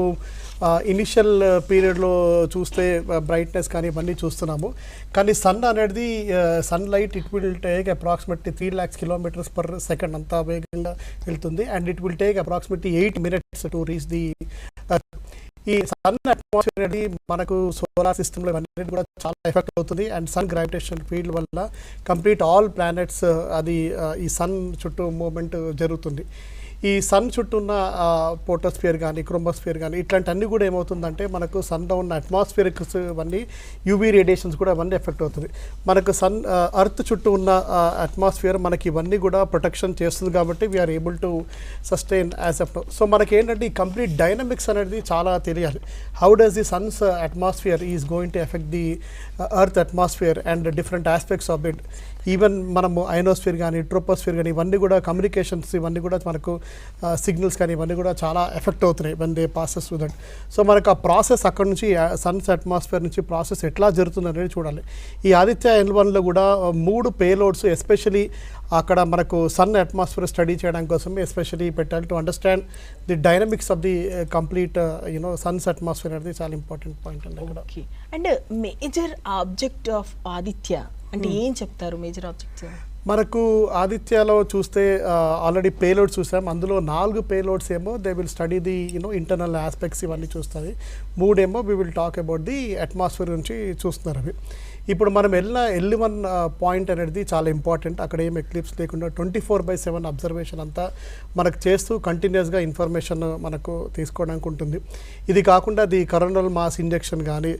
ఇనిషియల్ పీరియడ్లో చూస్తే బ్రైట్నెస్ కానీ ఇవన్నీ చూస్తున్నాము. కానీ సన్ అనేది sun light it will take approximately 3 lakhs km/s అంతా వేగంగా వెళ్తుంది. And it will take approximately 8 minutes to reach the ఈ సన్ అట్మాస్ఫియర్ అనేది మనకు సోలార్ సిస్టమ్లో ఇవన్నీ కూడా చాలా ఎఫెక్ట్ అవుతుంది. అండ్ సన్ గ్రావిటేషనల్ ఫీల్డ్ వల్ల కంప్లీట్ ఆల్ ప్లానెట్స్ అది ఈ సన్ చుట్టూ మూవ్మెంట్ జరుగుతుంది. ఈ సన్ చుట్టూ ఉన్న ఫోటోస్ఫియర్ కానీ క్రోమోస్ఫియర్ కానీ ఇట్లాంటివన్నీ కూడా ఏమవుతుందంటే మనకు సన్లో ఉన్న అట్మాస్ఫియరిక్స్ ఇవన్నీ యూవీ రేడియేషన్స్ కూడా అవన్నీ ఎఫెక్ట్ అవుతుంది. మనకు అర్త్ చుట్టూ ఉన్న అట్మాస్ఫియర్ మనకి ఇవన్నీ కూడా ప్రొటెక్షన్ చేస్తుంది కాబట్టి we're able to sustain as if. So మనకి ఏంటంటే ఈ కంప్లీట్ డైనమిక్స్ అనేది చాలా తెలియాలి. How does the sun's atmosphere is going to affect the earth atmosphere and different aspects of it. Even మనము ఐనోస్ఫియర్ కానీ ట్రోపోస్ఫియర్ కానీ ఇవన్నీ కూడా కమ్యూనికేషన్స్ ఇవన్నీ కూడా మనకు సిగ్నల్స్ కానీ ఇవన్నీ కూడా చాలా ఎఫెక్ట్ అవుతున్నాయి when they passes through that. So మనకు ఆ ప్రాసెస్ అక్కడ నుంచి సన్స్ అట్మాస్ఫియర్ నుంచి ప్రాసెస్ ఎట్లా జరుగుతుంది అనేది చూడాలి. ఈ ఆదిత్య L1లో కూడా 3 పేలోడ్స్ ఎస్పెషలీ అక్కడ మనకు సన్ అట్మాస్ఫియర్ స్టడీ చేయడం కోసం ఎస్పెషలీ పెట్టాలి to understand the dynamics of the complete Sons atmosphere అనేది చాలా ఇంపార్టెంట్ పాయింట్ అండి ఇక్కడ. Okay. And major object of Aditya అంటే ఏం చెప్తారు మేజర్ ఆబ్జెక్ట్స్? మనకు ఆదిత్యలో చూస్తే ఆల్రెడీ పేలోడ్స్ చూసాం. అందులో 4 పేలోడ్స్ ఏమో they will study the internal aspects ఇవన్నీ చూస్తుంది. 3 ఏమో we will talk about the atmosphere నుంచి చూస్తున్నారు అవి. ఇప్పుడు మనం L1 పాయింట్ అనేది చాలా ఇంపార్టెంట్. అక్కడ ఏం ఎక్లిప్స్ లేకుండా 24/7 అబ్జర్వేషన్ అంతా మనకు చేస్తూ కంటిన్యూస్గా ఇన్ఫర్మేషన్ మనకు తీసుకోవడానికి ఉంటుంది. ఇది కాకుండా ది కరోనల్ మాస్ ఇంజెక్షన్ కానీ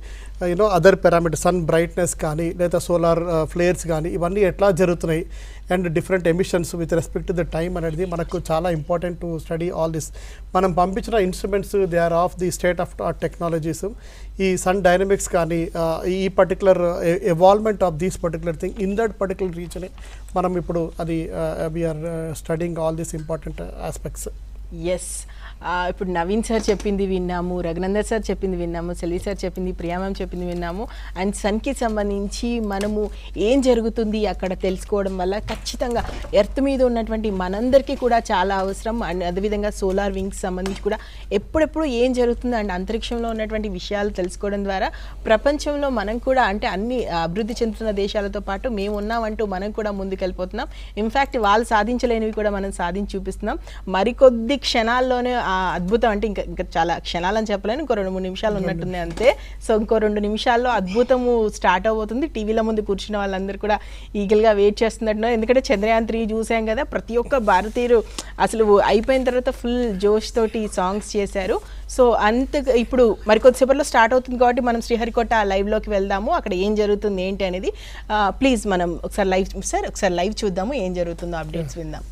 అదర్ పారామీటర్ సన్ బ్రైట్నెస్ కానీ లేదా సోలార్ ఫ్లేర్స్ కానీ ఇవన్నీ ఎట్లా జరుగుతున్నాయి and different emissions with respect to the time అనేది మనకు చాలా important to study all this. మనం పంపించిన instruments they are of the state of technologies. ఈ సన్ డైనమిక్స్ కానీ ఈ particular evolvement of these particular thing in that particular region మనం ఇప్పుడు అది we're studying all these important aspects. Yes. ఇప్పుడు Naveen sir చెప్పింది విన్నాము, రఘునందన్ సార్ చెప్పింది విన్నాము, సెల్వి సార్ చెప్పింది, ప్రియా మ్యామ్ చెప్పింది విన్నాము. అండ్ సన్కి సంబంధించి మనము ఏం జరుగుతుంది అక్కడ తెలుసుకోవడం వల్ల ఖచ్చితంగా ఎర్త్ మీద ఉన్నటువంటి మనందరికీ కూడా చాలా అవసరం. అండ్ అదేవిధంగా సోలార్ వింగ్స్ సంబంధించి కూడా ఎప్పుడెప్పుడు ఏం జరుగుతుంది అండ్ అంతరిక్షంలో ఉన్నటువంటి విషయాలు తెలుసుకోవడం ద్వారా ప్రపంచంలో మనం కూడా అంటే అన్ని అభివృద్ధి చెందుతున్న దేశాలతో పాటు మేము ఉన్నామంటూ మనం కూడా ముందుకెళ్ళిపోతున్నాం. ఇన్ఫ్యాక్ట్ వాళ్ళు సాధించలేనివి కూడా మనం సాధించి చూపిస్తున్నాం. మరికొద్ది క్షణాల్లోనే అద్భుతం అంటే ఇంకా చాలా క్షణాలని చెప్పలేను, ఇంకో 2-3 నిమిషాలు ఉన్నట్టుంది అంతే. సో ఇంకో 2 నిమిషాల్లో అద్భుతము స్టార్ట్ అవబోతుంది. టీవీల ముందు కూర్చున్న వాళ్ళందరూ కూడా ఈగల్గా వెయిట్ చేస్తున్నట్టున్నారు. ఎందుకంటే చంద్రయాన్ 3 చూసాం కదా, ప్రతి ఒక్క భారతీయులు అసలు అయిపోయిన తర్వాత ఫుల్ జోష్ తోటి సాంగ్స్ చేశారు. సో ఇప్పుడు మరికొద్దిసేపట్లో స్టార్ట్ అవుతుంది కాబట్టి మనం శ్రీహరికోట లైవ్లోకి వెళ్దాము. అక్కడ ఏం జరుగుతుంది ఏంటి అనేది ప్లీజ్ మనం ఒకసారి లైవ్ చూద్దాము, ఏం జరుగుతుందో అప్డేట్స్ విందాం.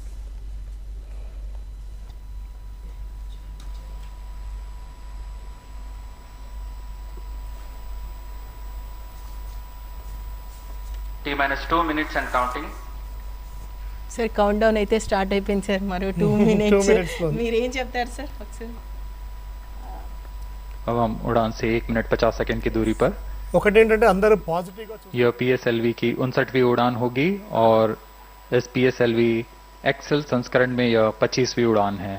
T-2 minutes and counting. Sir count down అయితే స్టార్ట్ అయిపోయింది సార్. మరో 2 minutes మీరు ఏం చెప్తారు సార్ ఒకసారి? अब हम उड़ान से 1 मिनट 50 सेकंड की दूरी पर ఒకటి ఏంటంటే అందరూ పాజిటివ్గా यह PSLV की 59वीं उड़ान होगी और इस PSLV एक्सेल संस्करण में यह 25वीं उड़ान है.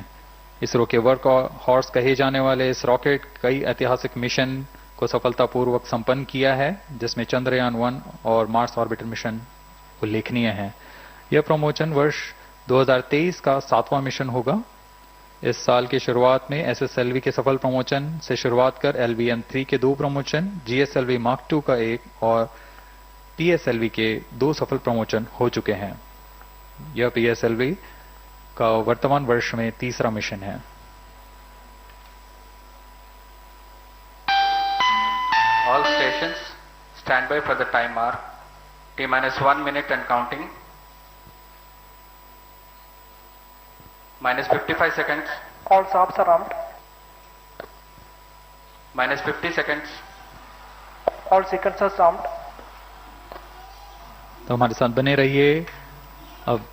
इसरो के वर्क हॉर्स कहे जाने वाले इस रॉकेट कई ऐतिहासिक मिशन को सफलतापूर्वक संपन्न किया है, जिसमें चंद्रयान 1 और मार्स ऑर्बिटर मिशन उल्लेखनीय हैं. यह प्रमोशन वर्ष 2023 का 7वां मिशन होगा. इस साल की शुरुआत में SSLV के सफल प्रमोशन से शुरुआत कर LVM-3 के 2 प्रमोशन, GSLV Mark 2 का 1 और PSLV के 2 सफल प्रमोशन हो चुके हैं. यह PSLV का वर्तमान वर्ष में 3रा मिशन है. All stations stand by for the time mark. T-1 minute and counting. -55 seconds. All stops are armed. -50 seconds. All sequencers armed. तो हमारे साथ बने रहिए. अब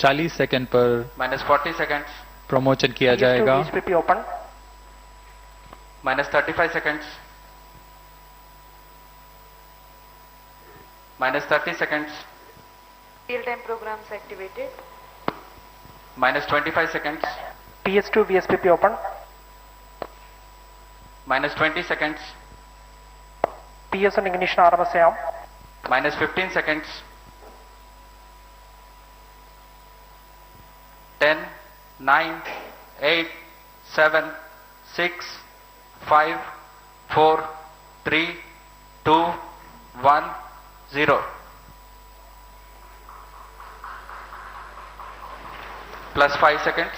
40 सेकंड पर -40 seconds प्रमोशन किया जाएगा. VSPP open. -35 seconds. -30 seconds. Real-time programs activated. -25 seconds. PS2 VSPP open. -20 seconds. PS1 ignition RMS arm. -15 seconds. 10, 9, 8, 7, 6, 5, 4, 3, 2, 1, 0. Plus 5 seconds.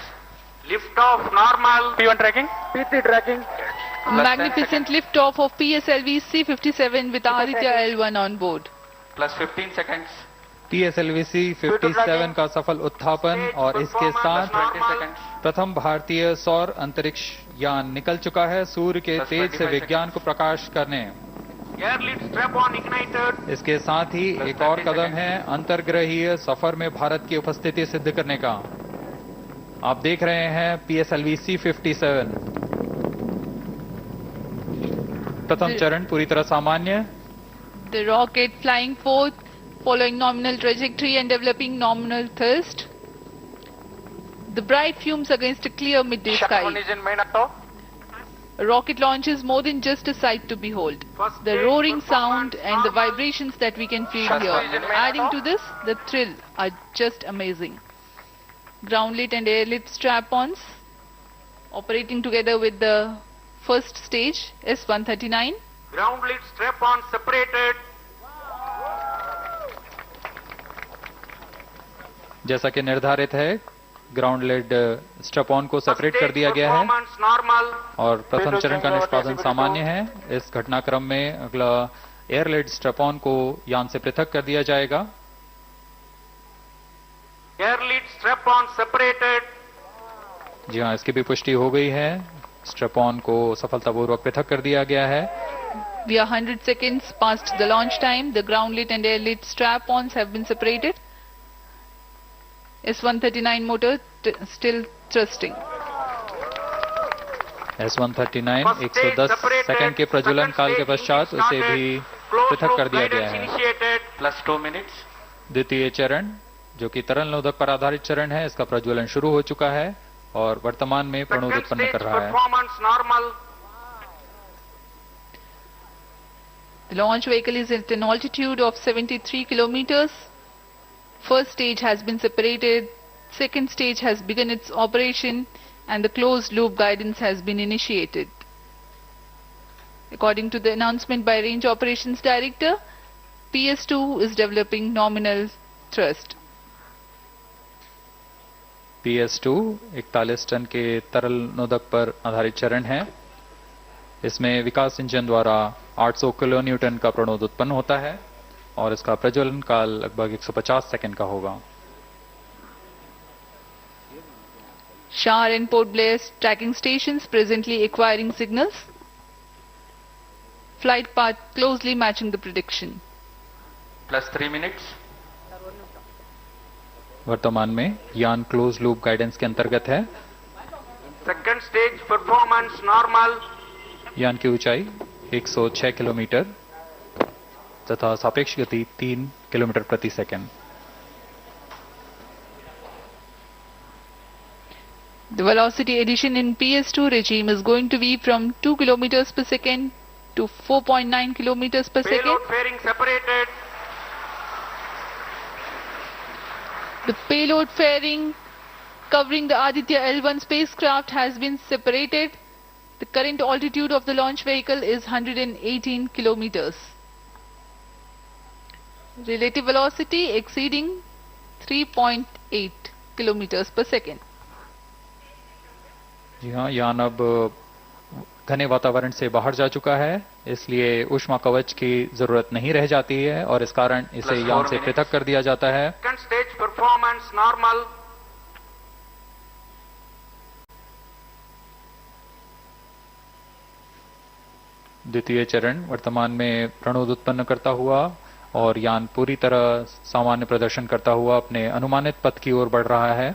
Lift off normal. P1 tracking. P3 tracking. Magnificent lift-off of PSLV C-57 with ADITYA L1 on board. Plus 15 seconds. PSLV C-57 का सफल उत्थापन और इसके साथ 20 seconds. प्रथम भारतीय सौर अंतरिक्ष यान निकल चुका है सूर्य के तेज से विज्ञान को प्रकाश करने. Air lead strap on ignited. इसके साथ ही एक और कदम है अंतर्ग्रहीय सफर में भारत की उपस्थिति सिद्ध करने का. आप देख रहे हैं PSLV C-57. प्रथम चरण पूरी तरह सामान्य. The rocket flying forth, following nominal trajectory and developing nominal thrust. The bright fumes against a clear midday sky. A rocket launch is more than just a sight to behold. The roaring sound and the vibrations that we can feel here. Adding to this, the thrill are just amazing. Ground lit and air lit strap-ons operating together with the first stage S-139. Ground lead strap on separated. जैसा कि निर्धारित है ground lead strap on को separate कर दिया गया है और प्रथम चरण का निष्पादन सामान्य है. इस घटनाक्रम में अगला एयर लेड स्ट्रैप ऑन को यान से पृथक कर दिया जाएगा. Air lead strap on separated. जी हाँ, इसकी भी पुष्टि हो गई है. स्ट्रैप ऑन को सफलतापूर्वक पृथक कर दिया गया है. We are 100 seconds past the launch time. The ground lit and air lit strap-ons have been separated. S-139 motor still thrusting. S-139 110 second के प्रज्वलन काल के पश्चात उसे भी पृथक कर दिया गया है. Plus 2 minutes. द्वितीय चरण जो कि तरल नोदक पर आधारित चरण है, इसका प्रज्वलन शुरू हो चुका है और वर्तमान में प्रणोद उत्पन्न कर रहा है. Performance normal. The launch vehicle is at an altitude of 73 kilometers. First stage has been separated. Second stage has begun its operation and the closed loop guidance has been initiated. According to the announcement by Range Operations Director, PS2 is developing nominal thrust. PS2 41 ton के तरल नोदक पर आधारित चरण है. इसमें विकास engine द्वारा 800 kilo Newton का प्रणोद उत्पन्न होता है और इसका प्रज्वलन काल लगभग 150 सेकंड का होगा. Shar and Port Blair tracking stations presently acquiring signals. Flight path closely matching the prediction. Plus 3 minutes. वर्तमान में यान क्लोज लूप गाइडेंस के अंतर्गत है. Second stage performance normal. यान की ऊंचाई 106 किलोमीटर तथा सापेक्ष गति 3 किलोमीटर प्रति second. The velocity addition in PS2 regime is going to be from 2 kilometers per second to 4.9 kilometers per second. Payload fairing separated. The payload fairing covering the ADITYA L1 spacecraft has been separated. The current altitude of the launch vehicle is 118 kilometers. Relative velocity exceeding 3.8 kilometers per second. जी हाँ, यान अब घने वातावरण से बाहर जा चुका है, इसलिए ऊष्मा कवच की जरूरत नहीं रह जाती है और इस कारण इसे यान से पृथक कर दिया जाता है. Second stage performance normal. द्वितीय चरण वर्तमान में प्रणोद उत्पन्न करता हुआ और यान पूरी तरह सामान्य प्रदर्शन करता हुआ अपने अनुमानित पथ की ओर बढ़ रहा है.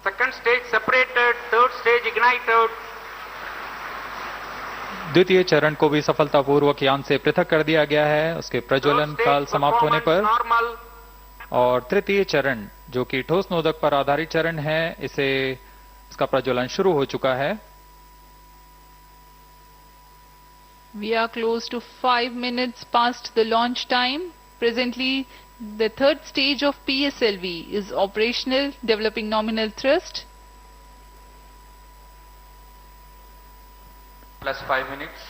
Second stage separated. Third stage ignited. द्वितीय चरण को भी सफलतापूर्वक यान से पृथक कर दिया गया है उसके प्रज्वलन काल समाप्त होने पर. Normal. और तृतीय चरण जो कि ठोस नोदक पर आधारित चरण है, इसका प्रज्वलन शुरू हो चुका है. We are close to 5 minutes past the launch time. Presently, the third stage of PSLV is operational, developing nominal thrust. Plus 5 minutes.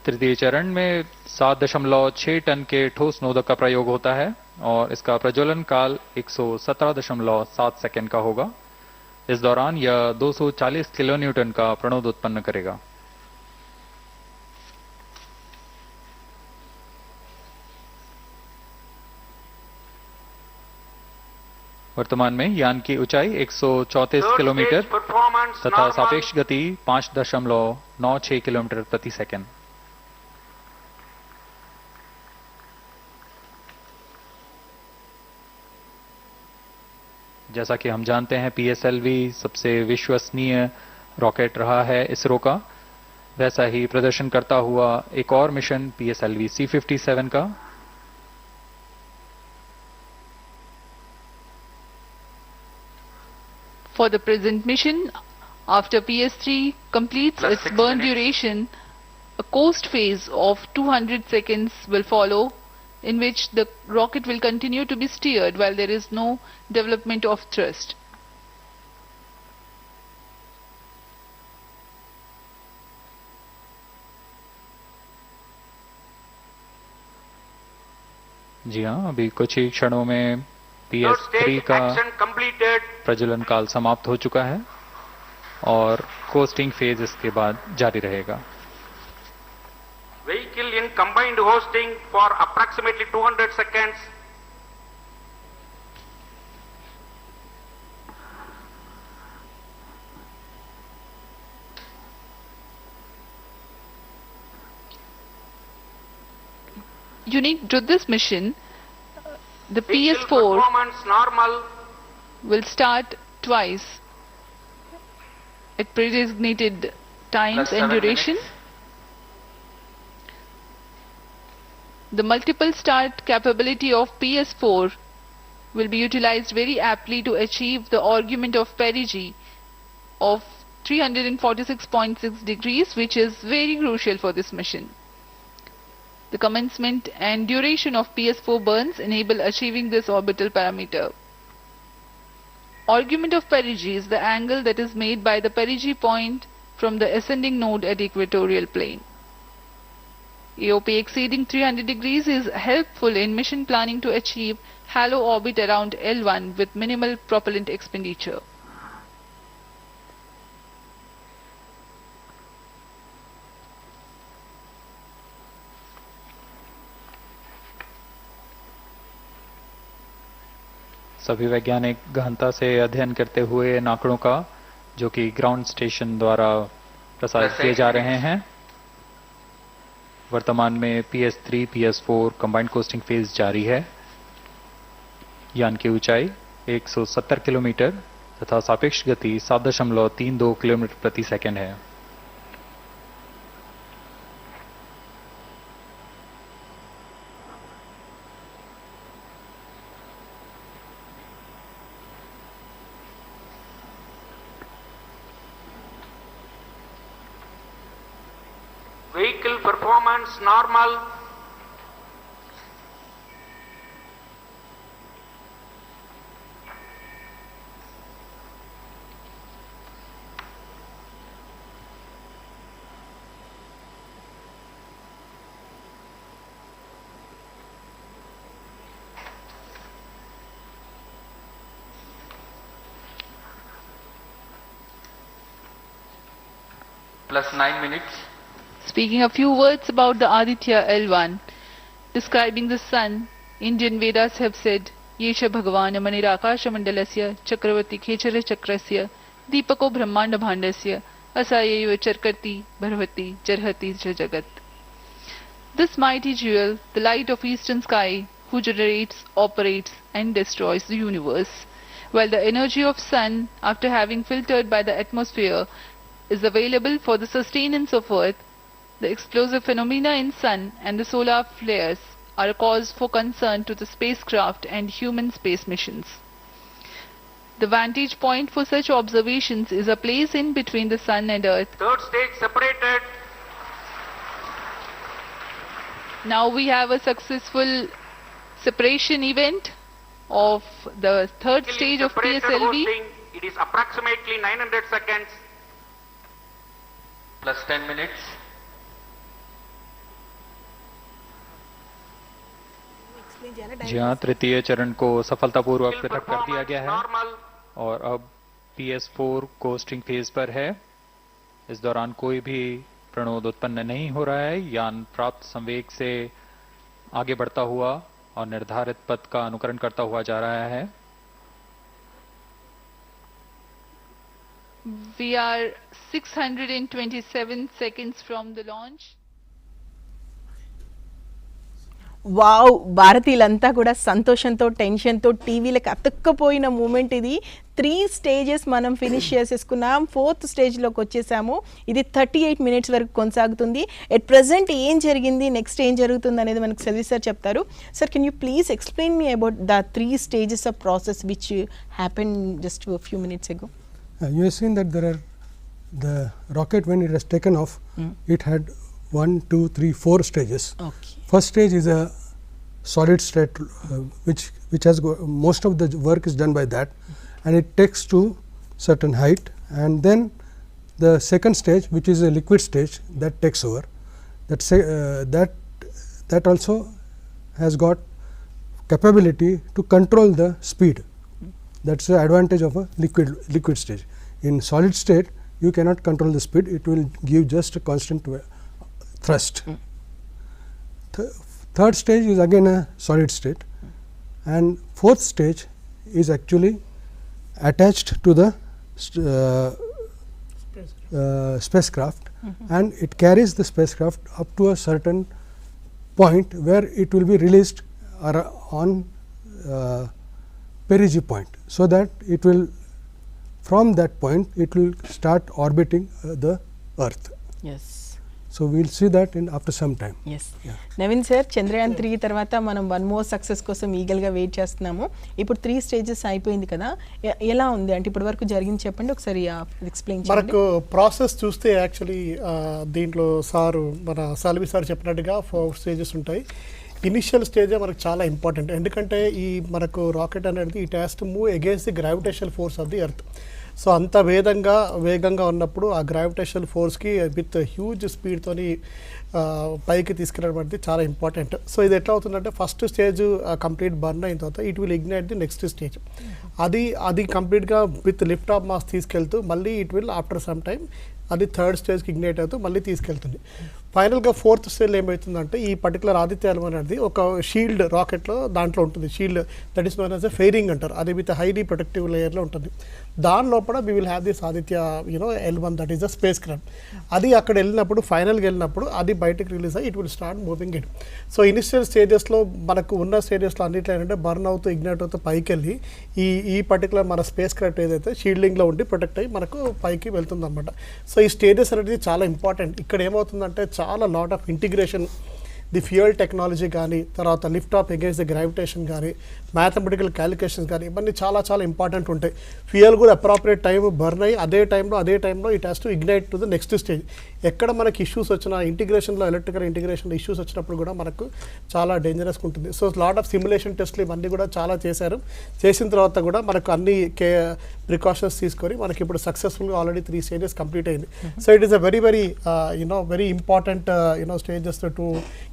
तृतीय चरण में 7.6 टन के ठोस नोदक का प्रयोग होता है और इसका प्रज्वलन काल 117.7 सेकंड का होगा। इस दौरान यह 240 किलोन्यूटन का प्रणोद उत्पन्न करेगा। वर्तमान में यान की ऊंचाई 134 किलोमीटर तथा सापेक्ष गति 5.96 किलोमीटर प्रति सेकंड। जैसा कि हम जानते हैं PSLV सबसे विश्वसनीय रॉकेट रहा है इसरो का, वैसा ही प्रदर्शन करता हुआ एक और मिशन PSLV C57 का। For the present mission, after PS3 completes its burn duration, a coast phase of 200 seconds will follow, in which the rocket will continue to be steered while there is no development of thrust. जी हाँ, अभी कुछ ही क्षणों में PS3 का प्रज्वलन काल समाप्त हो चुका है और कोस्टिंग फेज इसके बाद जारी रहेगा। Vehicle in combined hosting for approximately 200 seconds. Unique to this mission, the Vehicle PS4 performance normal. will start twice at predesignated times Plus and 7 duration. minutes. The multiple start capability of PS4 will be utilized very aptly to achieve the argument of perigee of 346.6 degrees, which is very crucial for this mission. The commencement and duration of PS4 burns enable achieving this orbital parameter. Argument of perigee is the angle that is made by the perigee point from the ascending node at equatorial plane. AOP exceeding 300 degrees is helpful in mission planning to achieve halo orbit around L1 with minimal propellant expenditure. सभी वैज्ञानिक गहनता से अध्ययन करते हुए इन आंकड़ों का, जो कि ग्राउंड स्टेशन द्वारा प्रसारित किए जा रहे हैं। वर्तमान में PS3 PS4 combined costing phase जारी है। यान की ऊंचाई 170 किलोमीटर तथा सापेक्ष गति 7.32 किलोमीटर प्रति सेकंड है। Vehicle performance normal. Plus 9 minutes. Speaking a few words about the ADITYA L1, describing the sun, Indian Vedas have said, Yesha Bhagavan Manirakasha Mandalasya Chakravati Khechara Chakrasya Deepako Brahmanda Bhandasya Asayeva Charkarti Bharvati Jarhati Jagat. This mighty jewel, the light of eastern sky, who generates, operates and destroys the universe, while the energy of sun, after having filtered by the atmosphere, is available for the sustenance of earth. The explosive phenomena in sun and the solar flares are a cause for concern to the spacecraft and human space missions. The vantage point for such observations is a place in between the sun and earth. Third stage separated. Now we have a successful separation event of the third stage of Separated PSLV. hosting. It is approximately 900 seconds. Plus 10 minutes. जी हाँ, तृतीय चरण को सफलतापूर्वक पृथक कर दिया गया है और अब PS4 कोस्टिंग फेज पर है। इस दौरान कोई भी प्रणोद उत्पन्न नहीं हो रहा है। यान प्राप्त संवेग से आगे बढ़ता हुआ और निर्धारित पथ का अनुकरण करता हुआ जा रहा है। We are 627 seconds from the launch. Wow, భారతీయులంతా కూడా సంతోషంతో టెన్షన్తో టీవీలకు అతుక్కపోయిన మూమెంట్ ఇది. 3 స్టేజెస్ మనం ఫినిష్ చేసేసుకున్నాం. 4th స్టేజ్లోకి వచ్చేసాము. ఇది 38 మినిట్స్ వరకు కొనసాగుతుంది. ఎట్ ప్రజెంట్ ఏం జరిగింది, నెక్స్ట్ ఏం జరుగుతుంది అనేది మనకు సెల్వి సార్ చెప్తారు. Sir, can you please explain me about the 3 stages of process which happen just few minutes ago? You have seen that there are the rocket when it has taken off, it had 1, 2, 3, 4 stages. Okay. First stage is a solid state, which has most of the work is done by that, and it takes to certain height, and then the second stage, which is a liquid stage, that takes over. That also has got capability to control the speed. That's the advantage of a liquid stage. In solid state, you cannot control the speed; it will give just a constant thrust. Third stage is again a solid state, and fourth stage is actually attached to the spacecraft, and it carries the spacecraft up to a certain point where it will be released on perigee point, so that it will, from that point it will start orbiting the earth. Yes. So we will see that in after some time. Yes. Naveen sir, Chandrayaan 3 తర్వాత మనం 1 more success కోసం ఈగల్గా wait చేస్తున్నాము. ఇప్పుడు 3 stages అయిపోయింది కదా, ఎలా ఉంది అంటే ఇప్పటి వరకు జరిగింది చెప్పండి ఒకసారి, ఎక్స్ప్లెయిన్ చేయండి. మనకు ప్రాసెస్ చూస్తే యాక్చువల్లీ దీంట్లో సారు మన సాల్వి సార్ చెప్పినట్టుగా 4 స్టేజెస్ ఉంటాయి. ఇనిషియల్ స్టేజే మనకు చాలా ఇంపార్టెంట్, ఎందుకంటే ఈ మనకు రాకెట్ అనేది it has to move against the gravitational force of the earth. So అంత వేగంగా ఉన్నప్పుడు ఆ గ్రావిటేషనల్ ఫోర్స్కి విత్ హ్యూజ్ స్పీడ్తోని పైకి తీసుకెళ్ళడం అనేది చాలా ఇంపార్టెంట్. సో ఇది ఎట్లా అవుతుందంటే ఫస్ట్ స్టేజ్ కంప్లీట్ బర్న్ అయిన తర్వాత it will ignite the next stage. అది కంప్లీట్గా విత్ లిఫ్ట్ ఆఫ్ మాస్ తీసుకెళ్తూ మళ్ళీ it will after some time అది థర్డ్ స్టేజ్కి ఇగ్నైట్ అవుతూ మళ్ళీ తీసుకెళ్తుంది. ఫైనల్గా 4th స్టేజ్ ఏమవుతుందంటే ఈ పర్టికులర్ ఆదిత్య అనేది ఒక షీల్డ్ రాకెట్లో దాంట్లో ఉంటుంది. Shield that is known as a fairing అంటారు. అది విత్ హైలీ ప్రొటెక్టివ్ లేయర్లో ఉంటుంది. దాని లోపల we will have this Aditya L1, that is the spacecraft. అది అక్కడ వెళ్ళినప్పుడు ఫైనల్గా వెళ్ళినప్పుడు అది బయటకు రిలీజ్ అయ్యి it will start moving it. So initial స్టేజెస్లో మనకు ఉన్న స్టేజెస్లో అన్నిట్లో ఏంటంటే బర్న్ అవుతూ ఇగ్నైట్ అవుతూ పైకి వెళ్ళి ఈ పర్టికులర్ మన స్పేస్ క్రాఫ్ట్ ఏదైతే షీల్డింగ్లో ఉండి ప్రొటెక్ట్ అయ్యి మనకు పైకి వెళ్తుంది అనమాట. సో ఈ స్టేజెస్ అనేది చాలా ఇంపార్టెంట్. ఇక్కడ ఏమవుతుందంటే చాలా lot of integration, the fuel technology కానీ, తర్వాత lift of against the gravitation కానీ, మ్యాథమెటికల్ క్యాలిక్యులేషన్స్ కానీ, ఇవన్నీ చాలా చాలా ఇంపార్టెంట్ ఉంటాయి. ఫ్యూయల్ కూడా అప్రాపరియేట్ టైం బర్న్ అయ్యి అదే టైంలో it has to ignite to the next stage. ఎక్కడ మనకి ఇష్యూస్ వచ్చినా ఇంటిగ్రేషన్లో ఎలక్ట్రికల్ ఇంటిగ్రేషన్లో ఇష్యూస్ వచ్చినప్పుడు కూడా మనకు చాలా డేంజరస్గా ఉంటుంది. సో లాట్ ఆఫ్ సిమ్యులేషన్ టెస్ట్లు ఇవన్నీ కూడా చాలా చేశారు. చేసిన తర్వాత కూడా మనకు అన్ని ప్రికాషన్స్ తీసుకొని మనకి ఇప్పుడు సక్సెస్ఫుల్గా ఆల్రెడీ 3 స్టేజెస్ కంప్లీట్ అయింది. So it is a very very important stages to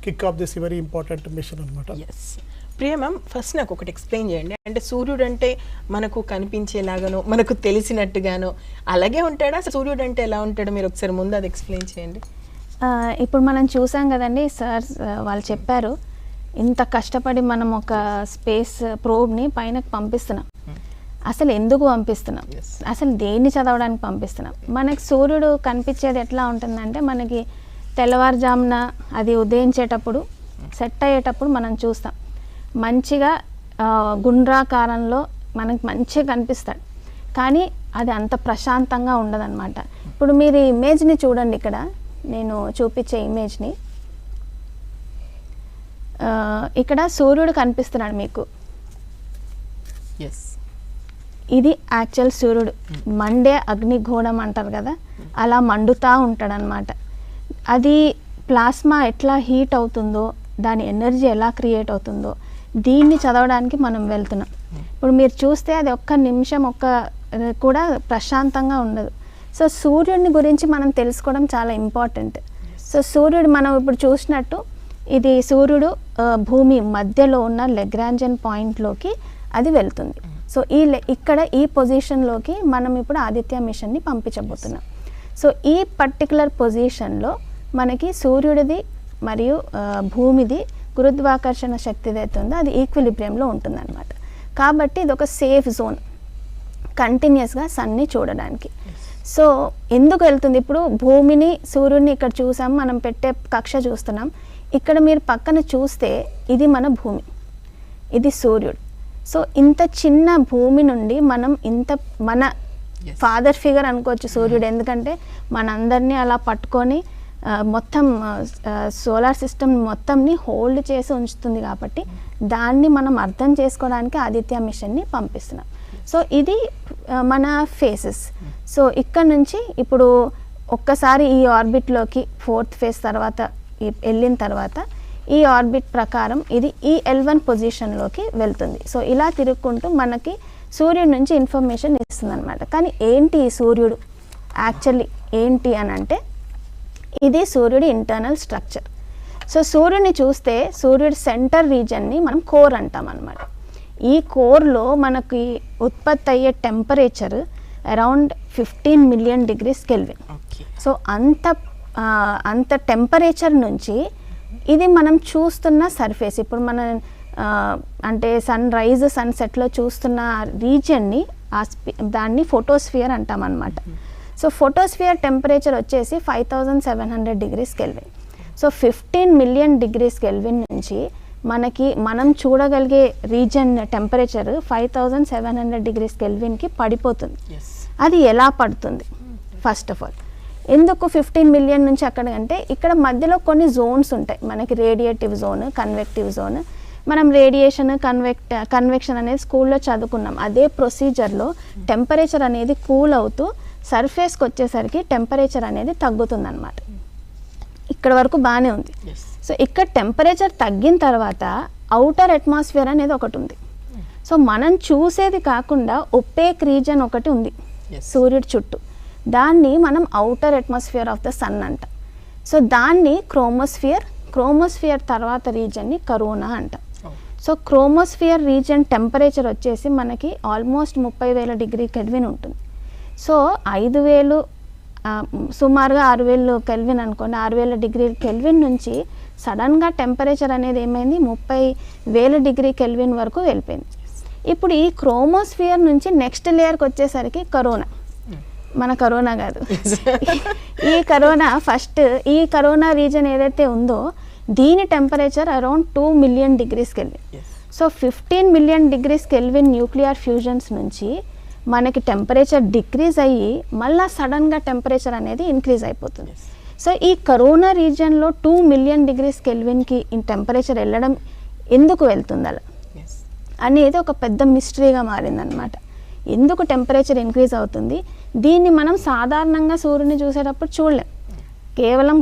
kick of this very important machine అనమాట. ప్రియ మ్యామ్, ఫస్ట్ నాకు ఒకటి ఎక్స్ప్లెయిన్ చేయండి. అంటే సూర్యుడు అంటే మనకు కనిపించేలాగానో మనకు తెలిసినట్టుగానో అలాగే ఉంటాడా? సూర్యుడు అంటే ఎలా ఉంటాడో మీరు ఒకసారి ముందు అది ఎక్స్ప్లెయిన్ చేయండి. ఇప్పుడు మనం చూసాం కదండి, సార్ వాళ్ళు చెప్పారు ఇంత కష్టపడి మనం ఒక స్పేస్ ప్రోబ్ని పైనకు పంపిస్తున్నాం. అసలు ఎందుకు పంపిస్తున్నాం, అసలు దేన్ని చదవడానికి పంపిస్తున్నాం? మనకి సూర్యుడు కనిపించేది ఎట్లా ఉంటుందంటే మనకి తెల్లవారుజామున అది ఉదయించేటప్పుడు సెట్ అయ్యేటప్పుడు మనం చూస్తాం మంచిగా గుండ్రాకారంలో మనకు మంచిగా కనిపిస్తాడు, కానీ అది అంత ప్రశాంతంగా ఉండదన్నమాట. ఇప్పుడు మీరు ఈ ఇమేజ్ని చూడండి, ఇక్కడ నేను చూపించే ఇమేజ్ని. ఇక్కడ సూర్యుడు కనిపిస్తున్నాడు మీకు. ఇది యాక్చువల్ సూర్యుడు. మండే అగ్నిగోళం అంటారు కదా, అలా మండుతూ ఉంటాడనమాట. అది ప్లాస్మా ఎట్లా హీట్ అవుతుందో, దాని ఎనర్జీ ఎలా క్రియేట్ అవుతుందో దీన్ని చదవడానికి మనం వెళ్తున్నాం. ఇప్పుడు మీరు చూస్తే అది ఒక్క నిమిషం కూడా ప్రశాంతంగా ఉండదు. సో సూర్యుడిని గురించి మనం తెలుసుకోవడం చాలా ఇంపార్టెంట్. సో సూర్యుడు మనం ఇప్పుడు చూసినట్టు ఇది సూర్యుడు భూమి మధ్యలో ఉన్న లెగ్రాంజన్ పాయింట్లోకి అది వెళ్తుంది. సో ఇక్కడ ఈ పొజిషన్లోకి మనం ఇప్పుడు ఆదిత్య మిషన్ని పంపించబోతున్నాం. సో ఈ పర్టికులర్ పొజిషన్లో మనకి సూర్యుడిది మరియు భూమిది గురుత్వాకర్షణ శక్తి ఏదైతే ఉందో అది ఈక్విలిబ్రియంలో ఉంటుందన్నమాట. కాబట్టి ఇది ఒక సేఫ్ జోన్ కంటిన్యూస్గా సన్ని చూడడానికి. సో ఎందుకు వెళ్తుంది, ఇప్పుడు భూమిని సూర్యుడిని ఇక్కడ చూసాం, మనం పెట్టే కక్ష చూస్తున్నాం, ఇక్కడ మీరు పక్కన చూస్తే ఇది మన భూమి, ఇది సూర్యుడు. సో ఇంత చిన్న భూమి నుండి మనం మన ఫాదర్ ఫిగర్ అనుకోవచ్చు సూర్యుడు, ఎందుకంటే మనందరినీ అలా పట్టుకొని మొత్తం సోలార్ సిస్టమ్ మొత్తంని హోల్డ్ చేసి ఉంచుతుంది. కాబట్టి దాన్ని మనం అర్థం చేసుకోవడానికి ఆదిత్య మిషన్ని పంపిస్తున్నాం. సో ఇది మన ఫేసెస్. సో ఇక్కడ నుంచి ఇప్పుడు ఒక్కసారి ఈ ఆర్బిట్లోకి 4th ఫేజ్ తర్వాత వెళ్ళిన తర్వాత ఈ ఆర్బిట్ ప్రకారం ఇది ఈ L1 పొజిషన్లోకి వెళ్తుంది. సో ఇలా తిరుగుకుంటూ మనకి సూర్యుడి నుంచి ఇన్ఫర్మేషన్ ఇస్తుంది అనమాట. కానీ ఏంటి ఈ సూర్యుడు యాక్చువల్లీ ఏంటి అని అంటే ఇది సూర్యుడి ఇంటర్నల్ స్ట్రక్చర్. సో సూర్యుడిని చూస్తే సూర్యుడి సెంటర్ రీజన్ని మనం కోర్ అంటాం అనమాట. ఈ కోర్లో మనకి ఉత్పత్తి అయ్యే temperature around 15 million degrees kelvin. So అంత టెంపరేచర్ నుంచి ఇది మనం చూస్తున్న సర్ఫేస్, ఇప్పుడు మన అంటే సన్ రైజ్ సన్సెట్లో చూస్తున్న రీజియన్ని దాన్ని ఫోటోస్ఫియర్ అంటాం అనమాట. సో ఫోటోస్ఫియర్ టెంపరేచర్ వచ్చేసి 5700 degrees kelvin. So 15 million degrees kelvin నుంచి మనం చూడగలిగే రీజన్ టెంపరేచర్ 5700 డిగ్రీస్ కెల్విన్కి పడిపోతుంది. అది ఎలా పడుతుంది? ఫస్ట్ ఆఫ్ ఆల్ ఎందుకు 15 మిలియన్ నుంచి అక్కడ అంటే ఇక్కడ మధ్యలో కొన్ని జోన్స్ ఉంటాయి మనకి, రేడియేటివ్ జోన్, కన్వెక్టివ్ జోన్. మనం రేడియేషన్ కన్వెక్షన్ అనేది స్కూల్లో చదువుకున్నాం. అదే ప్రొసీజర్లో టెంపరేచర్ అనేది కూల్ అవుతూ సర్ఫేస్కి వచ్చేసరికి టెంపరేచర్ అనేది తగ్గుతుంది అనమాట. ఇక్కడ వరకు బాగానే ఉంది. సో ఇక్కడ టెంపరేచర్ తగ్గిన తర్వాత అవుటర్ అట్మాస్ఫియర్ అనేది ఒకటి ఉంది. సో మనం చూసేది కాకుండా ఒపేక్ రీజన్ ఒకటి ఉంది సూర్యుడి చుట్టూ, దాన్ని మనం outer atmosphere of the sun అంటాం. సో దాన్ని క్రోమోస్ఫియర్ తర్వాత రీజన్ని కరోనా అంటాం. సో క్రోమోస్ఫియర్ రీజన్ టెంపరేచర్ వచ్చేసి మనకి ఆల్మోస్ట్ 30,000 డిగ్రీ కెల్విన్ ఉంటుంది. సో 5,000 సుమారుగా 6,000 కెల్విన్ అనుకోండి, 6,000 డిగ్రీ కెల్విన్ నుంచి సడన్గా టెంపరేచర్ అనేది ఏమైంది 30,000 డిగ్రీ కెల్విన్ వరకు వెళ్ళిపోయింది. ఇప్పుడు ఈ క్రోమోస్ఫియర్ నుంచి నెక్స్ట్ లేయర్కి వచ్చేసరికి మన కరోనా కాదు, ఈ కరోనా రీజన్ ఏదైతే ఉందో దీని temperature around 2 million degrees kelvin. So 15 million degrees kelvin nuclear fusions నుంచి మనకి టెంపరేచర్ డిక్రీజ్ అయ్యి మళ్ళీ సడన్గా టెంపరేచర్ అనేది ఇంక్రీజ్ అయిపోతుంది. సో ఈ కరోనా రీజియన్లో 2 మిలియన్ డిగ్రీస్ కెల్విన్కి ఈ టెంపరేచర్ వెళ్ళడం ఎందుకు వెళ్తుంది అలా అనేది ఒక పెద్ద మిస్టరీగా మారిందనమాట. ఎందుకు టెంపరేచర్ ఇంక్రీజ్ అవుతుంది? దీన్ని మనం సాధారణంగా సూర్యుని చూసేటప్పుడు చూడలేం, కేవలం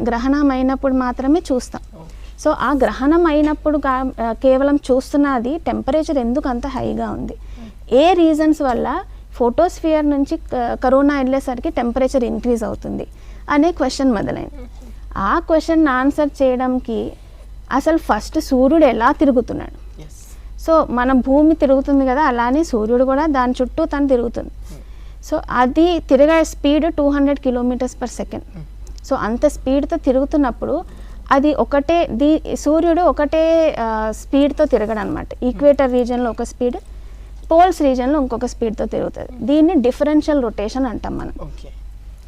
గ్రహణం అయినప్పుడు మాత్రమే చూస్తాం. సో ఆ గ్రహణం అయినప్పుడు కేవలం చూస్తున్నది టెంపరేచర్ ఎందుకు అంత హైగా ఉంది, ఏ రీజన్స్ వల్ల ఫోటోస్ఫియర్ నుంచి కరోనా వెళ్ళేసరికి టెంపరేచర్ ఇంక్రీజ్ అవుతుంది అనే క్వశ్చన్ మొదలైంది. ఆ క్వశ్చన్ ఆన్సర్ చేయడానికి అసలు ఫస్ట్ సూర్యుడు ఎలా తిరుగుతున్నాడు, సో మన భూమి తిరుగుతుంది కదా, అలానే సూర్యుడు కూడా దాని చుట్టూ తను తిరుగుతుంది. సో అది తిరిగే speed 200 kilometres per second. So అంత స్పీడ్తో తిరుగుతున్నప్పుడు అది సూర్యుడు ఒకటే స్పీడ్తో తిరగడం అనమాట. ఈక్వేటర్ రీజియన్లో ఒక స్పీడ్, పోల్స్ రీజియన్లో ఇంకొక స్పీడ్తో తిరుగుతుంది. దీన్ని డిఫరెన్షియల్ రొటేషన్ అంటాం మనం.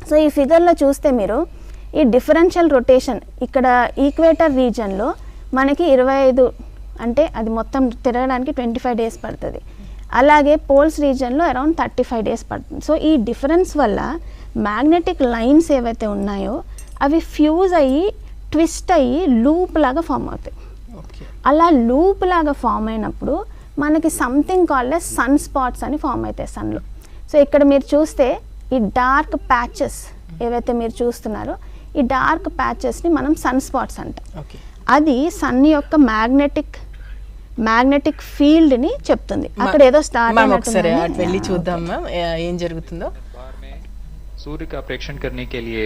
సో ఈ ఫిగర్లో చూస్తే మీరు ఈ డిఫరెన్షియల్ రొటేషన్ ఇక్కడ ఈక్వేటర్ రీజియన్లో మనకి 25 అంటే అది మొత్తం తిరగడానికి 25 డేస్ పడుతుంది. అలాగే పోల్స్ రీజియన్లో అరౌండ్ 35 డేస్ పడుతుంది. సో ఈ డిఫరెన్స్ వల్ల మ్యాగ్నెటిక్ లైన్స్ ఏవైతే ఉన్నాయో అవి ఫ్యూజ్ అయ్యి ట్విస్ట్ అయ్యి లూప్ లాగా ఫామ్ అవుతాయి. అలా లూప్ లాగా ఫామ్ అయినప్పుడు మనకి సంథింగ్ కాల్డ్ సన్ స్పాట్స్ అని ఫామ్ అవుతాయి సన్లో. సో ఇక్కడ మీరు చూస్తే ఈ డార్క్ ప్యాచెస్ ఏవైతే మీరు చూస్తున్నారో ఈ డార్క్ ప్యాచెస్ని మనం సన్ స్పాట్స్ అంటాం. అది సన్ యొక్క మ్యాగ్నెటిక్ ఫీల్డ్ని చెప్తుంది. అక్కడ ఏదో స్టార్ట్ వెళ్ళి చూద్దాం ఏం జరుగుతుందో. सूर्य का प्रेक्षण करने के लिए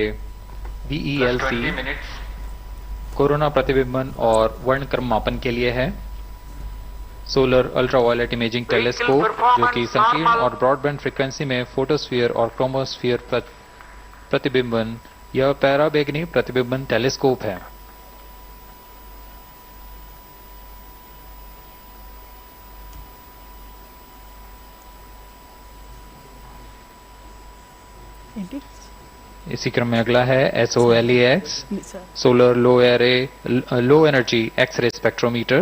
VELC कोरोना प्रतिबिंबन और वर्णक्रम मापन के लिए है। सोलर अल्ट्रावायलेट इमेजिंग टेलीस्कोप जो कि संकीर्ण और ब्रॉडबैंड फ्रीक्वेंसी में फोटोस्फीयर और क्रोमोस्फीयर प्रतिबिंबन, यह पैराबैंगनी प्रतिबिंबन टेलीस्कोप है। इसी क्रम में अगला है SOLEX solar low energy x-ray spectrometer,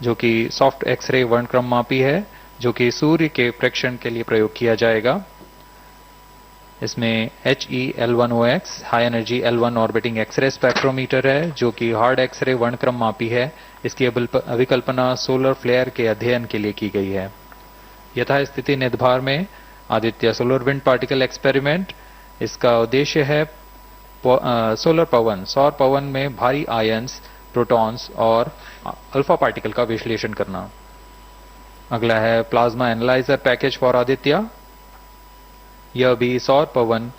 जो कि सॉफ्ट एक्सरे वर्णक्रम मापी है, जो कि सूर्य के प्रेक्षण के लिए प्रयोग किया जाएगा। इसमें HEL1OX high energy L1 orbiting x-ray spectrometer है, जो कि हार्ड एक्सरे वर्णक्रम मापी है। इसकी अभिकल्पना सोलर फ्लेयर के अध्ययन के लिए की गई है। यथास्थिति निदभार में Aditya solar wind particle experiment, इसका उद्देश्य है सोलर पवन, सौर पवन में भारी आयंस, प्रोटॉन्स और अल्फा पार्टिकल का विश्लेषण करना। अगला है plasma analyser package for Aditya. यह भी सौर पवन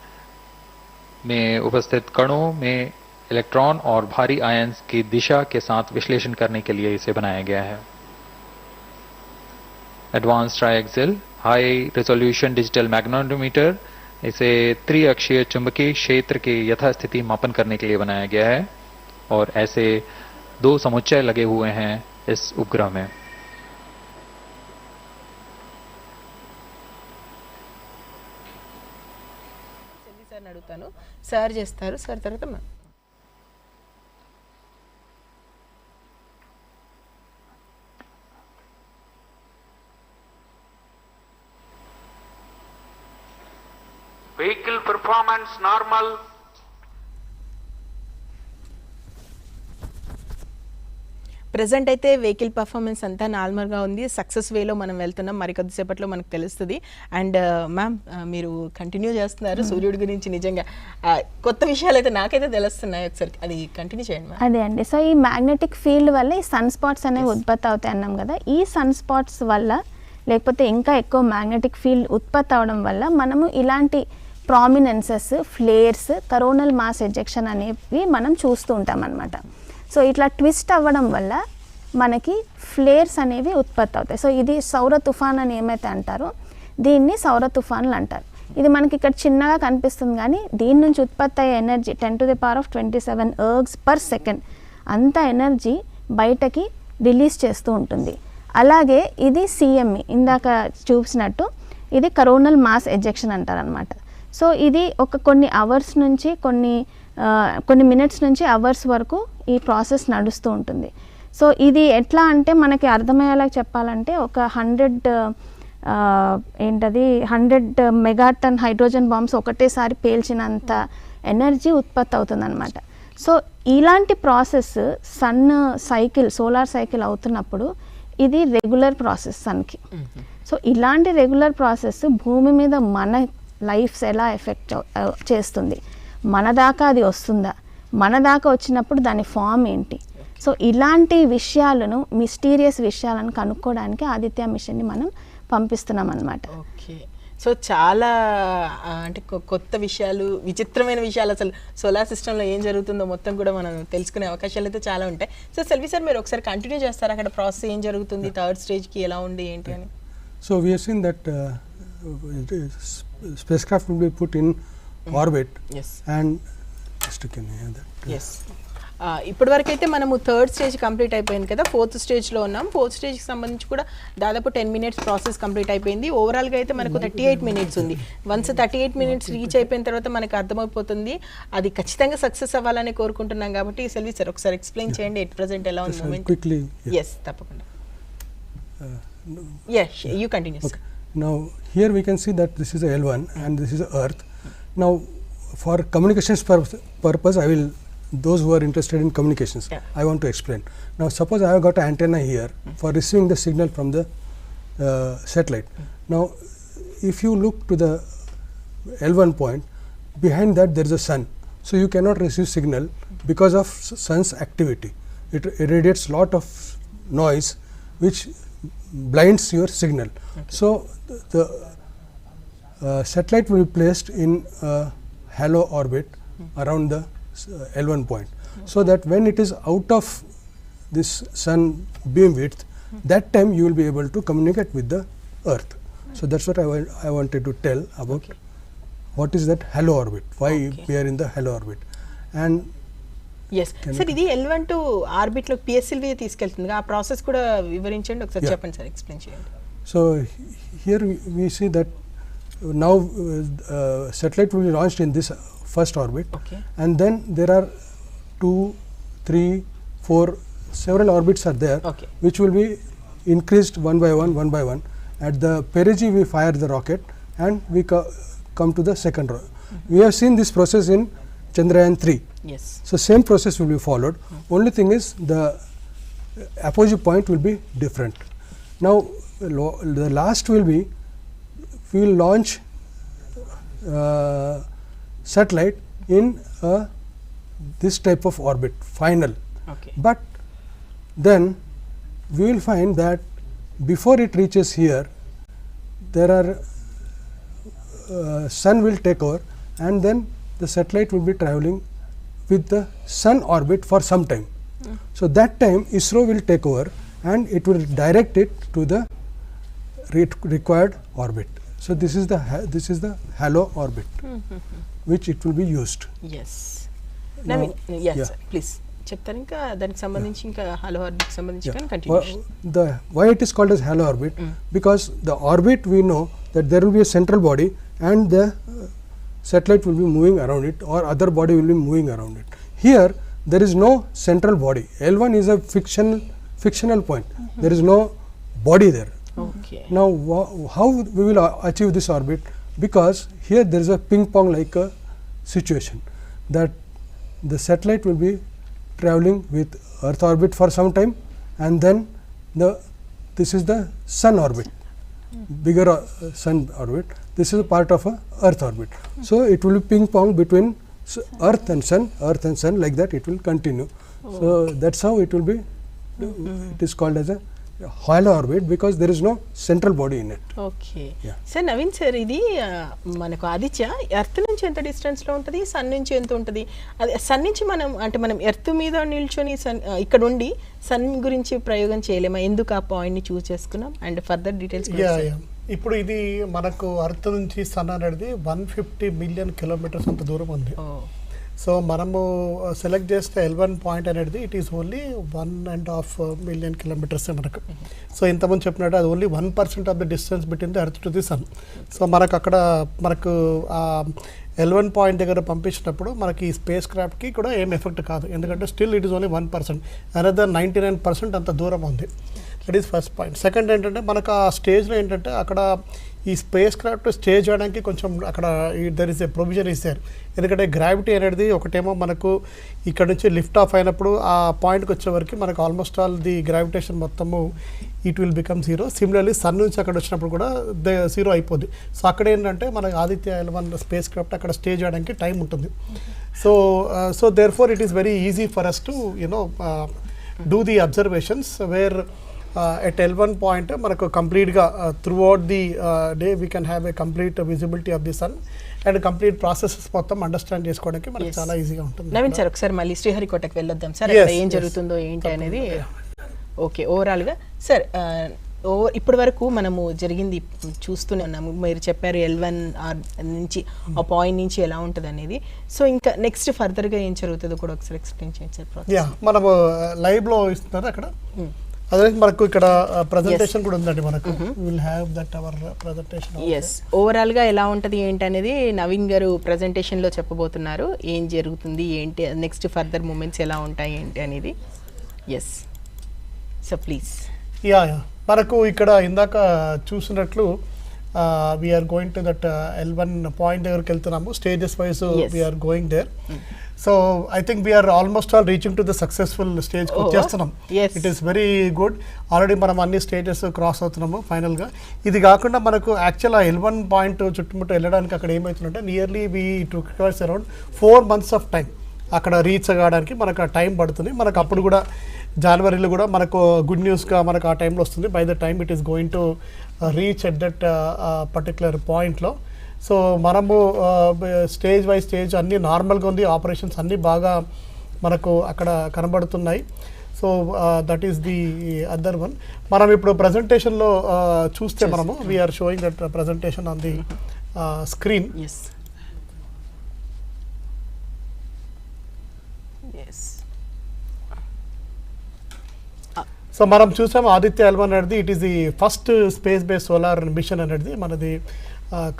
में उपस्थित कणों में इलेक्ट्रॉन और भारी आयंस की दिशा के साथ विश्लेषण करने के लिए इसे बनाया गया है। Advance triaxial high resolution digital magnetometer, इसे त्रिअक्षीय चुंबकीय क्षेत्र के यथास्थिति मापन करने के लिए बनाया गया है और ऐसे 2 समुच्चय लगे हुए हैं इस उपग्रह में। సార్ అడుగుతాను, సార్ చేస్తారు, సార్ తర్వాత vehicle performance normal, ప్రెజెంట్ అయితే వెహికల్ పర్ఫార్మెన్స్ అంతా నార్మల్గా ఉంది, సక్సెస్ వేలో మనం వెళ్తున్నాం. మరి కొద్దిసేపట్లో మనకు తెలుస్తుంది. అండ్ మ్యామ్ మీరు కంటిన్యూ చేస్తున్నారు సూర్యుడి గురించి. నిజంగా కొత్త విషయాలు అయితే నాకైతే తెలుస్తున్నాయి, ఒకసారి అది కంటిన్యూ చేయండి మ్యామ్. అదే అండి, సో ఈ మ్యాగ్నెటిక్ ఫీల్డ్ వల్ల ఈ సన్ స్పాట్స్ అనేవి ఉత్పత్తి అవుతాయి అన్నాం కదా. ఈ సన్ స్పాట్స్ వల్ల లేకపోతే ఇంకా ఎక్కువ మ్యాగ్నెటిక్ ఫీల్డ్ ఉత్పత్తి అవడం వల్ల మనము ఇలాంటి ప్రామినెన్సెస్, ఫ్లేర్స్, కరోనల్ మాస్ ఎజెక్షన్ అనేవి మనం చూస్తూ ఉంటాం అన్నమాట. సో ఇట్లా ట్విస్ట్ అవ్వడం వల్ల మనకి ఫ్లేర్స్ అనేవి ఉత్పత్తి అవుతాయి. సో ఇది సౌర తుఫాన్ అని ఏమైతే అంటారో దీన్ని సౌర తుఫాన్లు అంటారు. ఇది మనకి ఇక్కడ చిన్నగా కనిపిస్తుంది, కానీ దీని నుంచి ఉత్పత్తి అయ్యే ఎనర్జీ 10⁻27 ergs/second అంత ఎనర్జీ బయటకి రిలీజ్ చేస్తూ ఉంటుంది. అలాగే ఇది CME ఇందాక చూసినట్టు ఇది కరోనల్ మాస్ ఎజెక్షన్ అంటారనమాట. సో ఇది కొన్ని అవర్స్ నుంచి కొన్ని మినిట్స్ నుంచి అవర్స్ వరకు ఈ ప్రాసెస్ నడుస్తూ ఉంటుంది. సో ఇది ఎట్లా అంటే మనకి అర్థమయ్యేలా చెప్పాలంటే ఒక 100 మెగాటన్ హైడ్రోజన్ బాంబ్స్ ఒకటేసారి పేల్చినంత ఎనర్జీ ఉత్పత్తి అవుతుందన్నమాట. సో ఇలాంటి ప్రాసెస్ సోలార్ సైకిల్ అవుతున్నప్పుడు ఇది రెగ్యులర్ ప్రాసెస్ సన్కి. సో ఇలాంటి రెగ్యులర్ ప్రాసెస్ భూమి మీద మన లైఫ్స్ ఎలా ఎఫెక్ట్ చేస్తుంది, మన దాకా అది వస్తుందా, మన దాకా వచ్చినప్పుడు దాని ఫామ్ ఏంటి, సో ఇలాంటి విషయాలను, మిస్టీరియస్ విషయాలను కనుక్కోవడానికి ఆదిత్య మిషన్ని మనం పంపిస్తున్నాం అన్నమాట. ఓకే, సో చాలా అంటే కొత్త విషయాలు, విచిత్రమైన విషయాలు, అసలు సోలార్ సిస్టంలో ఏం జరుగుతుందో మొత్తం కూడా మనం తెలుసుకునే అవకాశాలు అయితే చాలా ఉంటాయి. సో సెల్వి సార్ మీరు ఒకసారి కంటిన్యూ చేస్తారు, అక్కడ ప్రాసెస్ ఏం జరుగుతుంది, థర్డ్ స్టేజ్కి ఎలా ఉంది ఏంటి అని. So we have seen that spacecraft will be put in orbit. Yes. And just can you hear that? Yes. ఇప్పటి వరకు అయితే మనము థర్డ్ స్టేజ్ కంప్లీట్ అయిపోయింది కదా, ఫోర్త్ స్టేజ్లో ఉన్నాం. ఫోర్త్ స్టేజ్కి సంబంధించి కూడా దాదాపు 10 minutes ప్రాసెస్ కంప్లీట్ అయిపోయింది. ఓవరాల్గా అయితే మనకు 38 minutes ఉంది. వన్స్ 38 minutes రీచ్ అయిపోయిన తర్వాత మనకు అర్థమైపోతుంది అది ఖచ్చితంగా సక్సెస్ అవ్వాలని కోరుకుంటున్నాం. కాబట్టి సెల్వి సార్ ఒకసారి ఎక్స్ప్లెయిన్ చేయండి ఎట్ ప్రెజెంట్ ఎలా ఉంది మూమెంట్. Quickly. Yes, తప్పకుండా. Yes, you continue. Okay. Now here we can see that this is a L1 and this is a Earth. Now for communications purpose, I will, those who are interested in communications, I want to explain. Now suppose I have got an antenna here for receiving the signal from the satellite. Now if you look to the L1 point, behind that there is a sun, so you cannot receive signal because of sun's activity. It radiates lot of noise which blinds your signal. So the satellite will be placed in a halo orbit around the L1 point. so that when it is out of this sun beam width, that time you will be able to communicate with the earth. So that's what I wanted to tell about what is that halo orbit, why we are in the halo orbit. And yes sir ఇది L1 to ఆర్బిట్లో PSLV తీసుకెళ్తుంది, ఆ process కూడా వివరించండి ఒకసారి, చెప్పండి sir, explain చేయండి. So here we see that now satellite will be launched in this first orbit, and then there are 2, 3, 4 several orbits are there, which will be increased one by one. At the perigee we fire the rocket and we come to the second row. We have seen this process in Chandrayaan 3. Yes. So same process will be followed. Only thing is the apogee point will be different. Now the last will be, we will launch satellite in this type of orbit, final. But then we will find that before it reaches here, there are sun will take over, and then the satellite will be traveling with the sun orbit for some time. So that time ISRO will take over and it will direct it to the required orbit. So this is the halo orbit which it will be used. Yes. Naveen, yes, sir, please. చెప్తారు ఇంకా దానికి సంబంధించి, ఇంకా hello orbit సంబంధించి కానీ continuation. The why it is called as halo orbit, because the orbit we know that there will be a central body and the satellite will be moving around it, or other body will be moving around it. Here there is no central body. L1 is a fictional point. There is no body there. Now how we will achieve this orbit? Because here there is a ping pong like a situation, that the satellite will be traveling with earth orbit for some time, and then this is the sun orbit, bigger sun orbit. This is a part of a earth orbit. So it will be ping pong between earth and sun, like that it will continue. So that's how it will be. It is called as a halo orbit because there is no central body in it. Okay sir, Naveen sir, ఇది మనకు Aditya earth నుంచి ఎంత డిస్టెన్స్లో ఉంటుంది, sun నుంచి ఎంత ఉంటుంది? అది సన్ నుంచి మనం ఎర్త్ మీద నిల్చొని ఇక్కడ ఉండి సన్ గురించి ప్రయోగం చేయలేమా? ఎందుకు ఆ పాయింట్ని చూస్ చేసుకున్నాం? And further details. ఇప్పుడు ఇది మనకు అర్త్ నుంచి సన్ అనేది 150 మిలియన్ కిలోమీటర్స్ అంత దూరం ఉంది. సో మనము సెలెక్ట్ చేస్తే L1 పాయింట్ అనేది it is only 1.5 million kilometres మనకు. సో ఇంతకుముందు చెప్పినట్టు అది only 1% of the distance between the earth to the sun. So మనకు అక్కడ L1 పాయింట్ దగ్గర పంపించినప్పుడు మనకి ఈ స్పేస్ క్రాఫ్ట్కి కూడా ఏం ఎఫెక్ట్ కాదు, ఎందుకంటే still it is only 1%. Another 99% అంత దూరం ఉంది. That is first point. Second ఏంటంటే మనకు ఆ స్టేజ్లో ఏంటంటే అక్కడ ఈ స్పేస్ క్రాఫ్ట్ స్టే చేయడానికి కొంచెం అక్కడ దర్ ఇస్ ఏ ప్రొవిజన్ ఇస్తారు, ఎందుకంటే గ్రావిటీ అనేది ఒకటేమో మనకు ఇక్కడ నుంచి లిఫ్ట్ ఆఫ్ అయినప్పుడు ఆ పాయింట్కి వచ్చేవరకు మనకు ఆల్మోస్ట్ ఆల్ ది గ్రావిటేషన్ మొత్తము it will become zero. Similarly sun నుంచి అక్కడ వచ్చినప్పుడు కూడా జీరో అయిపోద్ది. సో అక్కడ ఏంటంటే మనకు ఆదిత్య L1 స్పేస్ క్రాఫ్ట్ అక్కడ స్టే చేయడానికి టైం ఉంటుంది. So therefore it is very easy for us to do the observations where at L1 point మనకు కంప్లీట్గా throughout the day we can have a complete visibility of the sun and complete processes మొత్తం understand చేసుకోవడానికి మనకు చాలా ఈజీగా ఉంటుంది. Naveen sir, ఒకసారి మళ్ళీ శ్రీహరికోటకి వెళ్ళొద్దాం సార్, ఏం జరుగుతుందో ఏంటి అనేది. ఓకే, ఓవరాల్గా సార్ ఇప్పటి వరకు మనము జరిగింది చూస్తూనే ఉన్నాము. మీరు చెప్పారు L1 నుంచి ఆ పాయింట్ నుంచి ఎలా ఉంటుంది అనేది. సో ఇంకా నెక్స్ట్ ఫర్దర్గా ఏం జరుగుతుందో కూడా ఒకసారి ఎక్స్ప్లెయిన్ చేయండి సార్. మనము లైవ్లో ఇస్తున్నారు అక్కడ. అదే మనకు ఇక్కడ ప్రెజెంటేషన్ కూడా ఉందండి, మనకు will have that hour presentation. yes, overall గా ఎలా ఉంటది ఏంటి అనేది నవీన్ గారు ప్రెజెంటేషన్ లో చెప్పబోతున్నారు. ఏం జరుగుతుంది ఏంటి, నెక్స్ట్ ఫర్దర్ మూమెంట్స్ ఎలా ఉంటాయి ఏంటి అనేది. yes, so please. మనకు ఇక్కడ ఇందాక చూసినట్లు we're going to that L1 point దగ్గరికి వెళ్తున్నాము. Stages wise we're going there. So I think we're almost all reaching to the successful స్టేజ్కి వచ్చేస్తున్నాం. It is very good. Already మనం అన్ని స్టేజెస్ క్రాస్ అవుతున్నాము ఫైనల్గా. ఇది కాకుండా మనకు యాక్చువల్ L1 పాయింట్ చుట్టుముట్టు వెళ్ళడానికి అక్కడ ఏమవుతుందంటే nearly it requires around 4 months of time. అక్కడ రీచ్ కావడానికి మనకు ఆ టైం పడుతుంది. మనకు అప్పుడు కూడా జనవరిలో కూడా మనకు గుడ్ న్యూస్గా మనకు ఆ టైంలో వస్తుంది. By the time it is going to reach at that particular పాయింట్లో. సో మనము స్టేజ్ బై స్టేజ్ అన్నీ నార్మల్గా ఉంది, ఆపరేషన్స్ అన్నీ బాగా మనకు అక్కడ కనబడుతున్నాయి. So that is the other one. మనం ఇప్పుడు ప్రజెంటేషన్లో చూస్తే మనము we're showing that presentation on the screen. So మనం చూసాము ఆదిత్య L1 అనేది it is the first space based solar mission అనేది మనది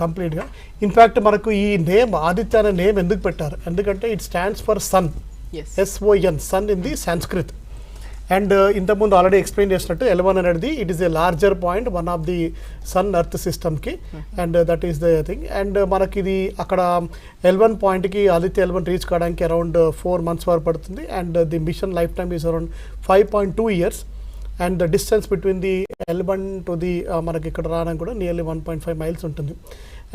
కంప్లీట్గా. ఇన్ఫ్యాక్ట్ మనకు ఈ నేమ్ ఆదిత్య అనే నేమ్ ఎందుకు పెట్టారు, ఎందుకంటే it stands for sun, SON, son in the Sanskrit. And ఇంతకుముందు ఆల్రెడీ ఎక్స్ప్లెయిన్ చేసినట్టు L1 అనేది it is a larger point, one of the sun earth సిస్టమ్కి, and that is the thing. And మనకి ఇది అక్కడ L1 పాయింట్కి ఆదిత్య L1 రీచ్ కావడానికి around 4 months వరకు పడుతుంది. And the mission life time is around 5.2 years. And the distance between the L1 to the మనకి ఇక్కడ రావడానికి కూడా నియర్లీ 1.5 miles ఉంటుంది.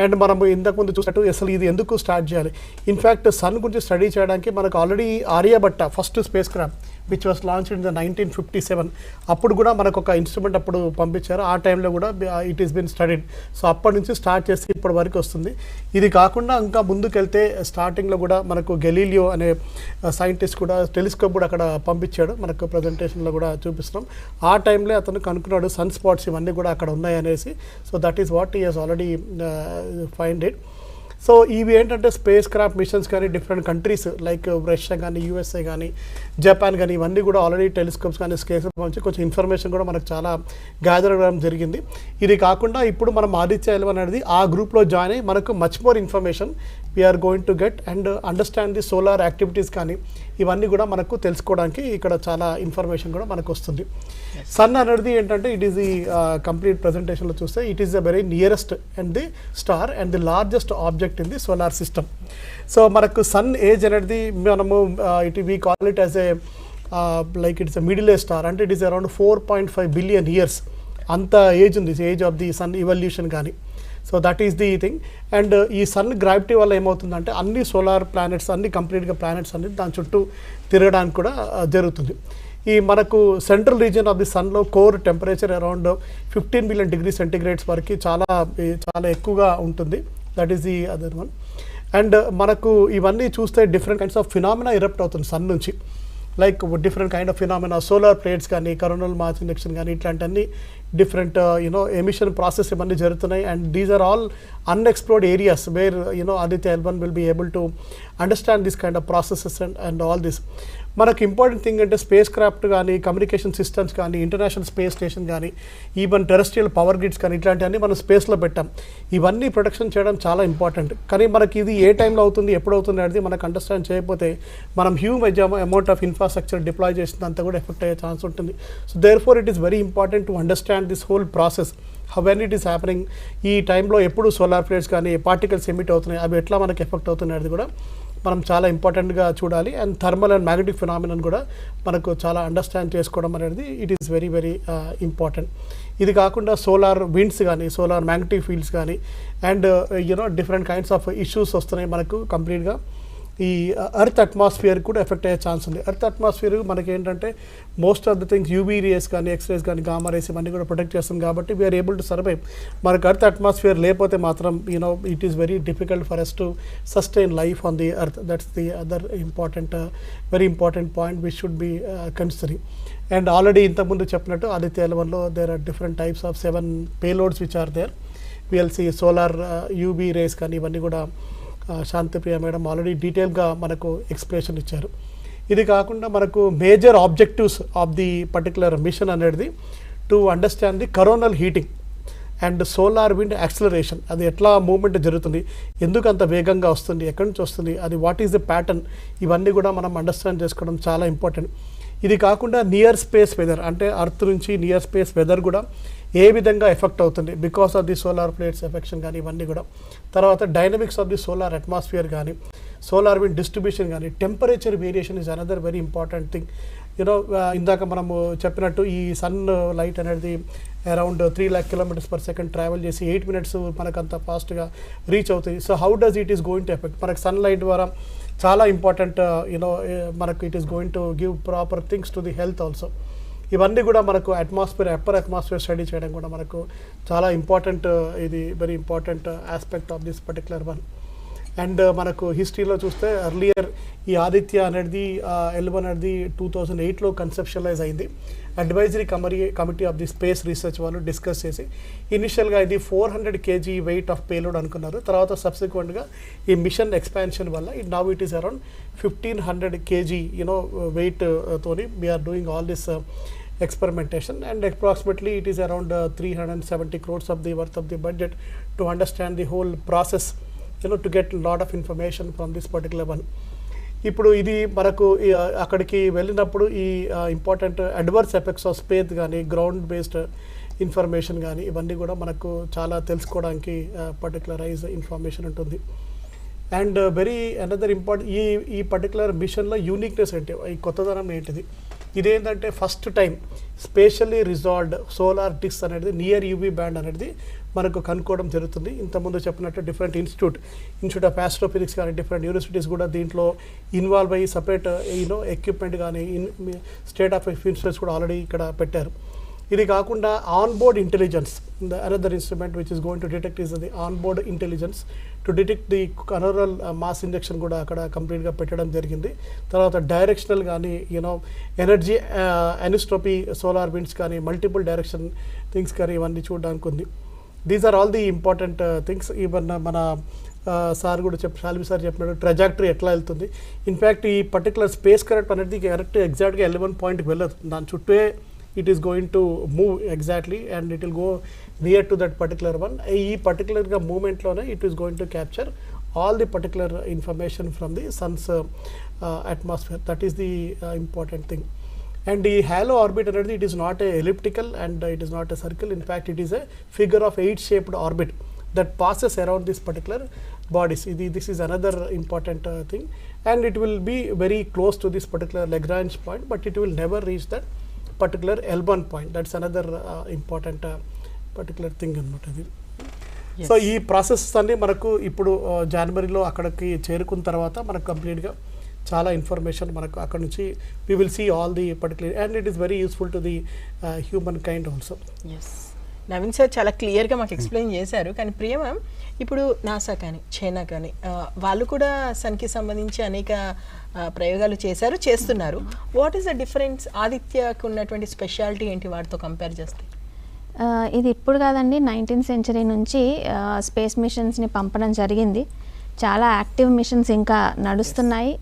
అండ్ మనము ఇంతకుముందు చూసినట్టు అసలు ఇది ఎందుకు స్టార్ట్ చేయాలి, ఇన్ఫ్యాక్ట్ సన్ గురించి స్టడీ చేయడానికి మనకు already Aryabhata first space craft which was launch in the 1957, అప్పుడు కూడా మనకు ఒక ఇన్స్ట్రుమెంట్ అప్పుడు పంపించారు. ఆ టైంలో కూడా it is been studied. So అప్పటి నుంచి స్టార్ట్ చేసి ఇప్పటి వరకు వస్తుంది. ఇది కాకుండా ఇంకా ముందుకెళ్తే స్టార్టింగ్లో కూడా మనకు గెలీలియో అనే సైంటిస్ట్ కూడా టెలిస్కోప్ కూడా అక్కడ పంపించాడు, మనకు ప్రజెంటేషన్లో కూడా చూపిస్తున్నాం. ఆ టైంలో అతను కనుక్కున్నాడు సన్ స్పాట్స్ ఇవన్నీ కూడా అక్కడ ఉన్నాయి అనేసి. So that is what he has already find it. So ఇవి ఏంటంటే స్పేస్ క్రాఫ్ట్ మిషన్స్ కానీ డిఫరెంట్ కంట్రీస్ లైక్ రష్యా కానీ USA కానీ జపాన్ కానీ ఇవన్నీ కూడా ఆల్రెడీ టెలిస్కోప్స్ కానీ స్పేస్ నుంచి కొంచెం ఇన్ఫర్మేషన్ కూడా మనకు చాలా గ్యాదర్ అవ్వడం జరిగింది. ఇది కాకుండా ఇప్పుడు మనం ఆదిత్య L1 అనేది ఆ గ్రూప్లో జాయిన్ అయ్యి మనకు much more information we're going to get and understand the solar activities కానీ ఇవన్నీ కూడా మనకు తెలుసుకోవడానికి ఇక్కడ చాలా ఇన్ఫర్మేషన్ కూడా మనకు వస్తుంది. సన్ అనేది ఏంటంటే ఇట్ ఈస్ ది కంప్లీట్ ప్రజెంటేషన్లో చూస్తే it is the very nearest and the star and the largest object in the solar system. So మనకు సన్ ఏజ్ అనేది మనము we call it as a like it's a middle age star, అంటే it is around 4.5 billion years అంత ఏజ్ ఉంది, age of the sun evolution కానీ. So that is the thing. And ఈ sun gravity వల్ల ఏమవుతుందంటే అన్ని సోలార్ ప్లానెట్స్ అన్ని కంప్లీట్గా ప్లానెట్స్ అన్ని దాని చుట్టూ తిరగడానికి కూడా జరుగుతుంది. ఈ మనకు సెంట్రల్ రీజియన్ ఆఫ్ ది సన్లో core temperature around 15 billion degrees centigrade వరకు చాలా ఎక్కువగా ఉంటుంది. That is the other one. And మనకు ఇవన్నీ చూస్తే different kinds of phenomena erupt అవుతుంది సన్ నుంచి, like different kind of phenomena, solar plates కానీ కరోనల్ మాస్ ఇండక్షన్ కానీ ఇట్లాంటివన్నీ డిఫరెంట్ ఎమిషన్ ప్రాసెస్ ఇవన్నీ జరుగుతున్నాయి. And these are all unexplored areas where Aditya L1 will be able to understand this kind of processes and all this. మనకు important thing అంటే space craft కానీ communication systems కానీ international space station కానీ even terrestrial power grids కానీ ఇట్లాంటివన్నీ మనం స్పేస్లో పెట్టాం. ఇవన్నీ ప్రొటెక్షన్ చేయడం చాలా ఇంపార్టెంట్. కానీ మనకి ఇది ఏ టైంలో అవుతుంది ఎప్పుడు అవుతుంది అనేది మనకు అండర్స్టాండ్ చేయకపోతే మనం huge amount of infrastructure deploy చేసినంత కూడా ఎఫెక్ట్ అయ్యే ఛాన్స్ ఉంటుంది. So therefore it is very important to understand this whole process, how when it is happening. ఈ టైంలో ఎప్పుడు సోలార్ ప్లేట్స్ కానీ పార్టికల్స్ ఎమిట్ అవుతున్నాయి, అవి ఎట్లా మనకి ఎఫెక్ట్ అవుతున్నాయి అనేది కూడా మనం చాలా ఇంపార్టెంట్గా చూడాలి. And thermal and magnetic phenomenon కూడా మనకు చాలా అండర్స్టాండ్ చేసుకోవడం అనేది it is very very important. ఇది కాకుండా సోలార్ విండ్స్ కానీ సోలార్ మ్యాగ్నెటిక్ ఫీల్డ్స్ కానీ and different kinds of issues వస్తున్నాయి మనకు కంప్లీట్గా. ఈ ఎర్త్ అట్మాస్ఫియర్ కూడా ఎఫెక్ట్ అయ్యే ఛాన్స్ ఉంది. ఎర్త్ అట్మాస్ఫియర్ మనకి ఏంటంటే most of the things UV rays కానీ ఎక్స్రేస్ కానీ గామా రేస్ ఇవన్నీ కూడా ప్రొటెక్ట్ చేస్తుంది కాబట్టి వీఆర్ ఏబుల్ టు సర్వైవ్. మనకు ఎర్త్ అట్మాస్ఫియర్ లేకపోతే మాత్రం it is very difficult for us to sustain life on the earth. That's the other important very important point which should be considering. And already ఇంతకుముందు చెప్పినట్టు ఆదిత్య L1లో there are different types of 7 payloads which are there. VLC solar UV rays కానీ ఇవన్నీ కూడా శాంతి ప్రియ madam already డీటెయిల్గా మనకు explanation ఇచ్చారు. ఇది కాకుండా మనకు major objectives of the particular mission అనేది to understand the coronal heating and solar wind acceleration, అది ఎట్లా మూవ్మెంట్ జరుగుతుంది, ఎందుకు అంత వేగంగా వస్తుంది, ఎక్కడి నుంచి వస్తుంది, అది వాట్ ఈస్ ది ప్యాటర్న్, ఇవన్నీ కూడా మనం అండర్స్టాండ్ చేసుకోవడం చాలా ఇంపార్టెంట్. ఇది కాకుండా నియర్ స్పేస్ వెదర్, అంటే అర్త్ నుంచి నియర్ స్పేస్ వెదర్ కూడా ఏ విధంగా ఎఫెక్ట్ అవుతుంది because of the solar plates affection కానీ ఇవన్నీ కూడా. తర్వాత dynamics of the solar atmosphere కానీ సోలార్ విండ్ డిస్ట్రిబ్యూషన్ కానీ temperature variation is another very important thing. ఇందాక మనము చెప్పినట్టు ఈ సన్ లైట్ అనేది around 3 lakh kilometers per second travel చేసి 8 minutes మనకు అంత ఫాస్ట్గా రీచ్ అవుతుంది. So how does it is going to effect, మనకు సన్ లైట్ ద్వారా చాలా ఇంపార్టెంట్ మనకు it is going to give proper things to the health also. ఇవన్నీ కూడా మనకు అప్పర్ అట్మాస్ఫియర్ స్టడీ చేయడం కూడా మనకు చాలా ఇంపార్టెంట్, ఇది very important aspect of this particular one. And మనకు హిస్టరీలో చూస్తే ఎర్లియర్ ఈ ఆదిత్య అనేది L1 అనేది 2008లో కన్సెప్షనలైజ్ అయింది. Advisory committee of the space research వాళ్ళు డిస్కస్ చేసి ఇనిషియల్గా ఇది 400 kg వెయిట్ ఆఫ్ పేలోడ్ అనుకున్నారు. తర్వాత సబ్సిక్వెంట్గా ఈ మిషన్ ఎక్స్పాన్షన్ వల్ల it is around 1500 kg weight తోని we're doing all this experimentation, and approximately it is around 370 crores of the worth of the budget to understand the whole process, to get a lot of information from this particular one. ఇప్పుడు ఇది మనకు అక్కడికి వెళ్ళినప్పుడు ఈ important adverse effects of space కానీ ground based information కానీ ఇవన్నీ కూడా మనకు చాలా తెలుసుకోవడానికి పర్టికులరైజ్ ఇన్ఫర్మేషన్ ఉంటుంది. అండ్ వెరీ అనదర్ ఇంపార్టెంట్ ఈ పర్టికులర్ మిషన్లో యూనిక్నెస్ అంటే ఈ కొత్తదనం ఏంటిది, ఇదేంటంటే first time spatially resolved solar disk అనేది నియర్ యూవీ బ్యాండ్ అనేది మనకు కనుక్కోవడం జరుగుతుంది. ఇంతకుముందు చెప్పినట్టు డిఫరెంట్ ఇన్స్టిట్యూట్ ఆఫ్ ఆస్ట్రోఫిజిక్స్ కానీ డిఫరెంట్ యూనివర్సిటీస్ కూడా దీంట్లో ఇన్వాల్వ్ అయ్యి సపరేట్ ఎక్విప్మెంట్ కానీ స్టేట్ ఆఫ్ ఇన్స్టిట్యూట్స్ కూడా ఆల్రెడీ ఇక్కడ పెట్టారు. ఇది కాకుండా onboard intelligence, another instrument which is going to detect is the onboard intelligence to detect the coronal mass injection కూడా అక్కడ కంప్లీట్గా పెట్టడం జరిగింది. తర్వాత డైరెక్షనల్ కానీ ఎనర్జీ అనిస్ట్రోపీ సోలార్ విండ్స్ కానీ మల్టిపుల్ డైరెక్షన్ థింగ్స్ కానీ ఇవన్నీ చూడడానికి ఉంది. These are all the important things. Even మన సార్ కూడా షాల్వి సార్ చెప్పినట్టు ట్రజాక్టరీ ఎట్లా వెళ్తుంది. ఇన్ఫ్యాక్ట్ ఈ పర్టికులర్ స్పేస్ కరెక్ట్ అనేది ఎగ్జాక్ట్గా 11 పాయింట్కి వెళ్ళదు, దాని చుట్టే it is going to move exactly and it will go near to that particular one. ఈ particular movement లోనే it is going to capture all the particular information from the sun's atmosphere. That is the important thing. And the halo orbit అనేది it is not a elliptical and it is not a circle. In fact, it is a figure of 8 shaped orbit that passes around this particular bodies. This is another important thing, and it will be very close to this particular Lagrange point, but it will never reach that particular L1 point. That's another important particular thing అన్నమాట ఇది. So ఈ process అన్ని మనకు ఇప్పుడు జనవరిలో అక్కడికి చేరుకున్న తర్వాత మనకు కంప్లీట్గా చాలా ఇన్ఫర్మేషన్ మనకు అక్కడ నుంచి we will see all the particular, and it is very useful to the human kind also. Yes, Naveen sir చాలా క్లియర్గా మాకు ఎక్స్ప్లెయిన్ చేశారు. కానీ ప్రియ మ్యామ్, ఇప్పుడు నాసా కానీ చైనా కానీ వాళ్ళు కూడా సన్కి సంబంధించి అనేక ప్రయోగాలు చేస్తున్నారు. What is the difference? ఆదిత్యకు ఉన్నటువంటి స్పెషాలిటీ ఏంటి వాటితో కంపేర్ చేస్తే? ఇది ఇప్పుడు కాదండి, 19th century నుంచి స్పేస్ మిషన్స్ని పంపడం జరిగింది. చాలా యాక్టివ్ మిషన్స్ ఇంకా నడుస్తున్నాయి.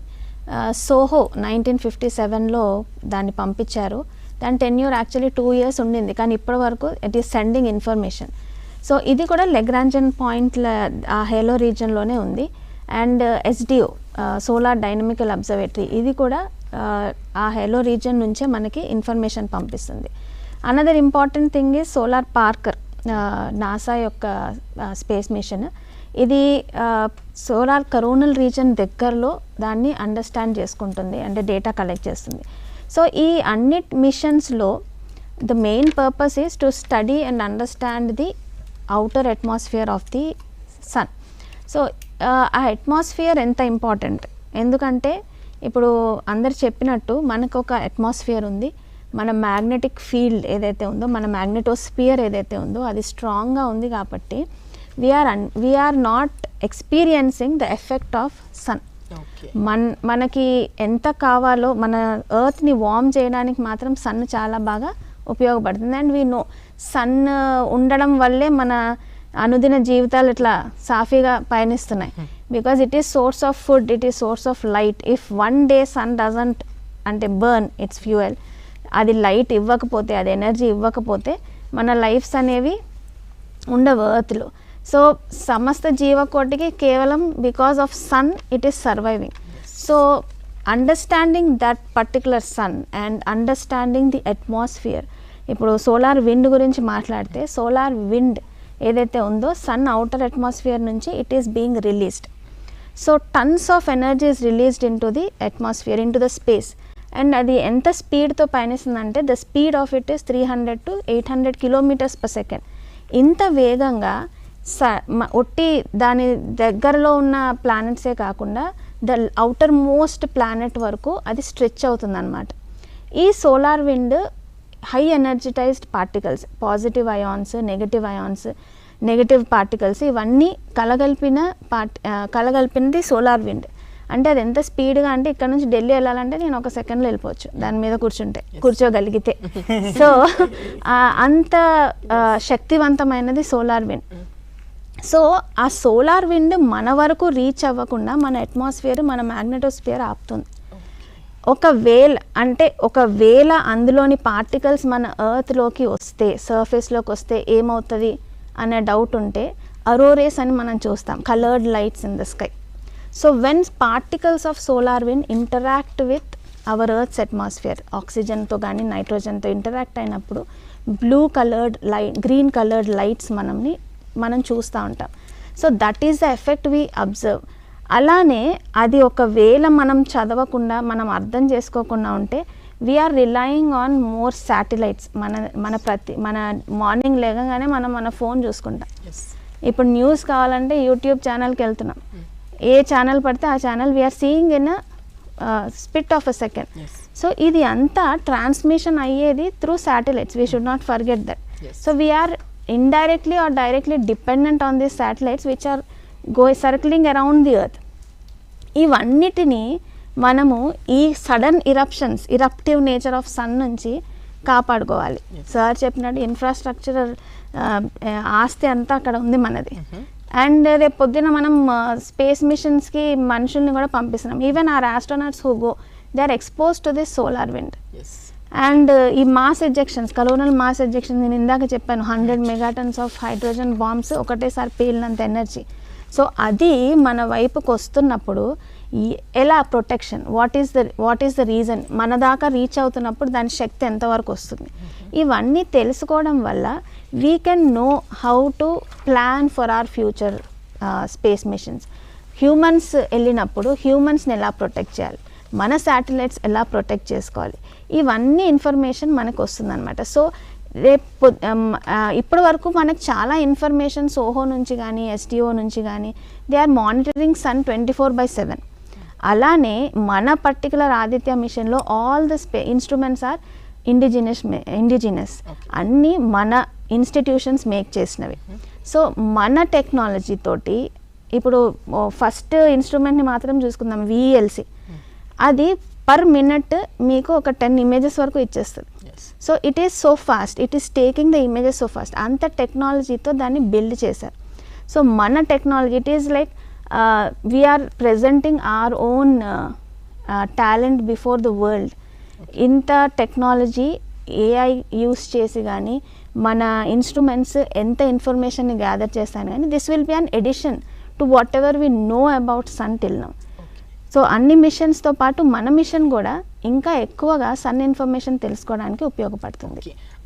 సోహో 1957లో దాన్ని పంపించారు. దాని టెన్యూర్ యాక్చువల్లీ 2 years ఉండింది, కానీ ఇప్పటి వరకు it is sending information. So ఇది కూడా లెగ్రాంజన్ పాయింట్ల ఆ హేలో రీజన్లోనే ఉంది. And SDO solar dynamical observatory, ఇది కూడా ఆ హేలో రీజన్ నుంచే మనకి ఇన్ఫర్మేషన్ పంపిస్తుంది. Another important thing is solar Parker, NASA యొక్క స్పేస్ మిషన్. ఇది సోలార్ కరోనల్ రీజన్ దగ్గరలో దాన్ని అండర్స్టాండ్ చేసుకుంటుంది, అంటే డేటా కలెక్ట్ చేస్తుంది. సో ఈ అన్ని మిషన్స్లో the main purpose is to study and understand the outer atmosphere of the sun. So ఆ అట్మాస్ఫియర్ ఎంత ఇంపార్టెంట్, ఎందుకంటే ఇప్పుడు అందరు చెప్పినట్టు మనకు ఒక అట్మాస్ఫియర్ ఉంది, మన మ్యాగ్నెటిక్ ఫీల్డ్ ఏదైతే ఉందో, మన మ్యాగ్నెటోస్ఫియర్ ఏదైతే ఉందో అది స్ట్రాంగ్గా ఉంది. కాబట్టి we're not experiencing the effect of sun. మనకి ఎంత కావాలో మన ఎర్త్ని వార్మ్ చేయడానికి మాత్రం సన్ చాలా బాగా ఉపయోగపడుతుంది. అండ్ వీ నో సన్ ఉండడం వల్లే మన అనుదిన జీవితాలు ఇట్లా సాఫీగా పయనిస్తున్నాయి. Because it is source of food, it is source of light. If one day sun doesn't అంటే బర్న్ ఇట్స్ ఫ్యూయల్, అది లైట్ ఇవ్వకపోతే, అది ఎనర్జీ ఇవ్వకపోతే మన లైఫ్స్ అనేవి ఉండవు ఎర్త్లో. సో సమస్త జీవకోటికి కేవలం because of sun it is surviving. So understanding that particular sun and understanding the atmosphere. ఇప్పుడు సోలార్ విండ్ గురించి మాట్లాడితే, సోలార్ విండ్ ఏదైతే ఉందో సన్ అవుటర్ అట్మాస్ఫియర్ నుంచి it is being released. So tons of energy is released into the atmosphere, into the space. And అది ఎంత స్పీడ్తో పయనిస్తుందంటే the speed of it is 300 to 800 km/s. ఇంత వేగంగా ఒట్టి దాని దగ్గరలో ఉన్న ప్లానెట్సే కాకుండా ద అవుటర్ మోస్ట్ ప్లానెట్ వరకు అది స్ట్రెచ్ అవుతుందన్నమాట. ఈ solar wind high energized particles, positive ions, negative ions, negative particles ఇవన్నీ కలగలిపినది సోలార్ విండ్. అంటే అది ఎంత స్పీడ్గా అంటే ఇక్కడ నుంచి ఢిల్లీ వెళ్ళాలంటే నేను ఒక సెకండ్లో వెళ్ళిపోవచ్చు దాని మీద కూర్చోగలిగితే. సో అంత శక్తివంతమైనది సోలార్ విండ్. సో ఆ సోలార్ విండ్ మన వరకు రీచ్ అవ్వకుండా మన అట్మాస్ఫియర్, మన మ్యాగ్నెటోస్ఫియర్ ఆపుతుంది. ఒకవేళ అందులోని పార్టికల్స్ మన ఎర్త్లోకి వస్తే, సర్ఫేస్లోకి వస్తే ఏమవుతుంది అనే డౌట్ ఉంటే అరోరేస్ అని మనం చూస్తాం, coloured lights in the sky. So when particles of solar wind interact with our earth's atmosphere, ఆక్సిజన్తో కానీ నైట్రోజన్తో ఇంటరాక్ట్ అయినప్పుడు blue coloured light, green coloured lights మనం చూస్తూ ఉంటాం. So that is the effect we observe. అలానే అది ఒకవేళ మనం చదవకుండా, మనం అర్థం చేసుకోకుండా ఉంటే we're relying on more satellites. మన మార్నింగ్ లేవగానే మనం మన ఫోన్ చూసుకుంటాం. ఇప్పుడు న్యూస్ కావాలంటే యూట్యూబ్ ఛానల్కి వెళ్తున్నాం, ఏ ఛానల్ పడితే ఆ channel we're seeing in split of a second. So ఇది అంతా ట్రాన్స్మిషన్ అయ్యేది through satellites. We should not forget that. So we're indirectly or directly dependent on these satellites which are circling around the earth. ఇవన్నిటిని మనము ఈ sudden ఇరప్టివ్ nature of sun నుంచి కాపాడుకోవాలి. Sir చెప్పినట్టు infrastructure ఆస్తి అంతా అక్కడ ఉంది మనది. అండ్ రేపు పొద్దున మనం స్పేస్ మిషన్స్కి మనుషుల్ని కూడా పంపిస్తున్నాం. Even are astronauts who go they are expose to this solar wind. And ఈ mass ejections, coronal mass ejection నేను ఇందాక చెప్పాను, 100 మెగాటన్స్ ఆఫ్ హైడ్రోజన్ బాంబ్స్ ఒకటేసారి పేలినంత ఎనర్జీ. సో అది మన వైపుకి వస్తున్నప్పుడు ఎలా protection, what is the reason, మన దాకా రీచ్ అవుతున్నప్పుడు దాని శక్తి ఎంతవరకు వస్తుంది, ఇవన్నీ తెలుసుకోవడం వల్ల we can know how to plan for our future space missions. Humans వెళ్ళినప్పుడు హ్యూమన్స్ని ఎలా ప్రొటెక్ట్ చేయాలి, మన శాటిలైట్స్ ఎలా ప్రొటెక్ట్ చేసుకోవాలి, ఇవన్నీ ఇన్ఫర్మేషన్ మనకు వస్తుందన్నమాట. సో రేపు ఇప్పటి వరకు మనకు చాలా ఇన్ఫర్మేషన్ సోహో నుంచి కానీ ఎస్డిఓ నుంచి కానీ దే ఆర్ మానిటరింగ్ సన్ 24/7. అలానే మన పర్టికులర్ ఆదిత్య మిషన్లో all the instruments are indigenous అన్నీ మన ఇన్స్టిట్యూషన్స్ మేక్ చేసినవి. సో మన టెక్నాలజీ తోటి ఇప్పుడు ఫస్ట్ ఇన్స్ట్రుమెంట్ని మాత్రం చూసుకుందాం, VLC. అది పర్ మినిట్ మీకు ఒక 10 ఇమేజెస్ వరకు ఇచ్చేస్తుంది. So it is so fast, it is taking the images so fast. అంత టెక్నాలజీతో దాన్ని బిల్డ్ చేశారు. సో మన technology it is like we're presenting our own talent before the world. ఇంత టెక్నాలజీ AI యూస్ చేసి కానీ మన ఇన్స్ట్రుమెంట్స్ ఎంత ఇన్ఫర్మేషన్ని గ్యాదర్ చేస్తాను కానీ this will be an addition to whatever we know about sun till now. So అన్ని మిషన్స్తో పాటు మన మిషన్ కూడా ఇంకా ఎక్కువగా సన్ ఇన్ఫర్మేషన్ తెలుసుకోవడానికి ఉపయోగపడుతుంది.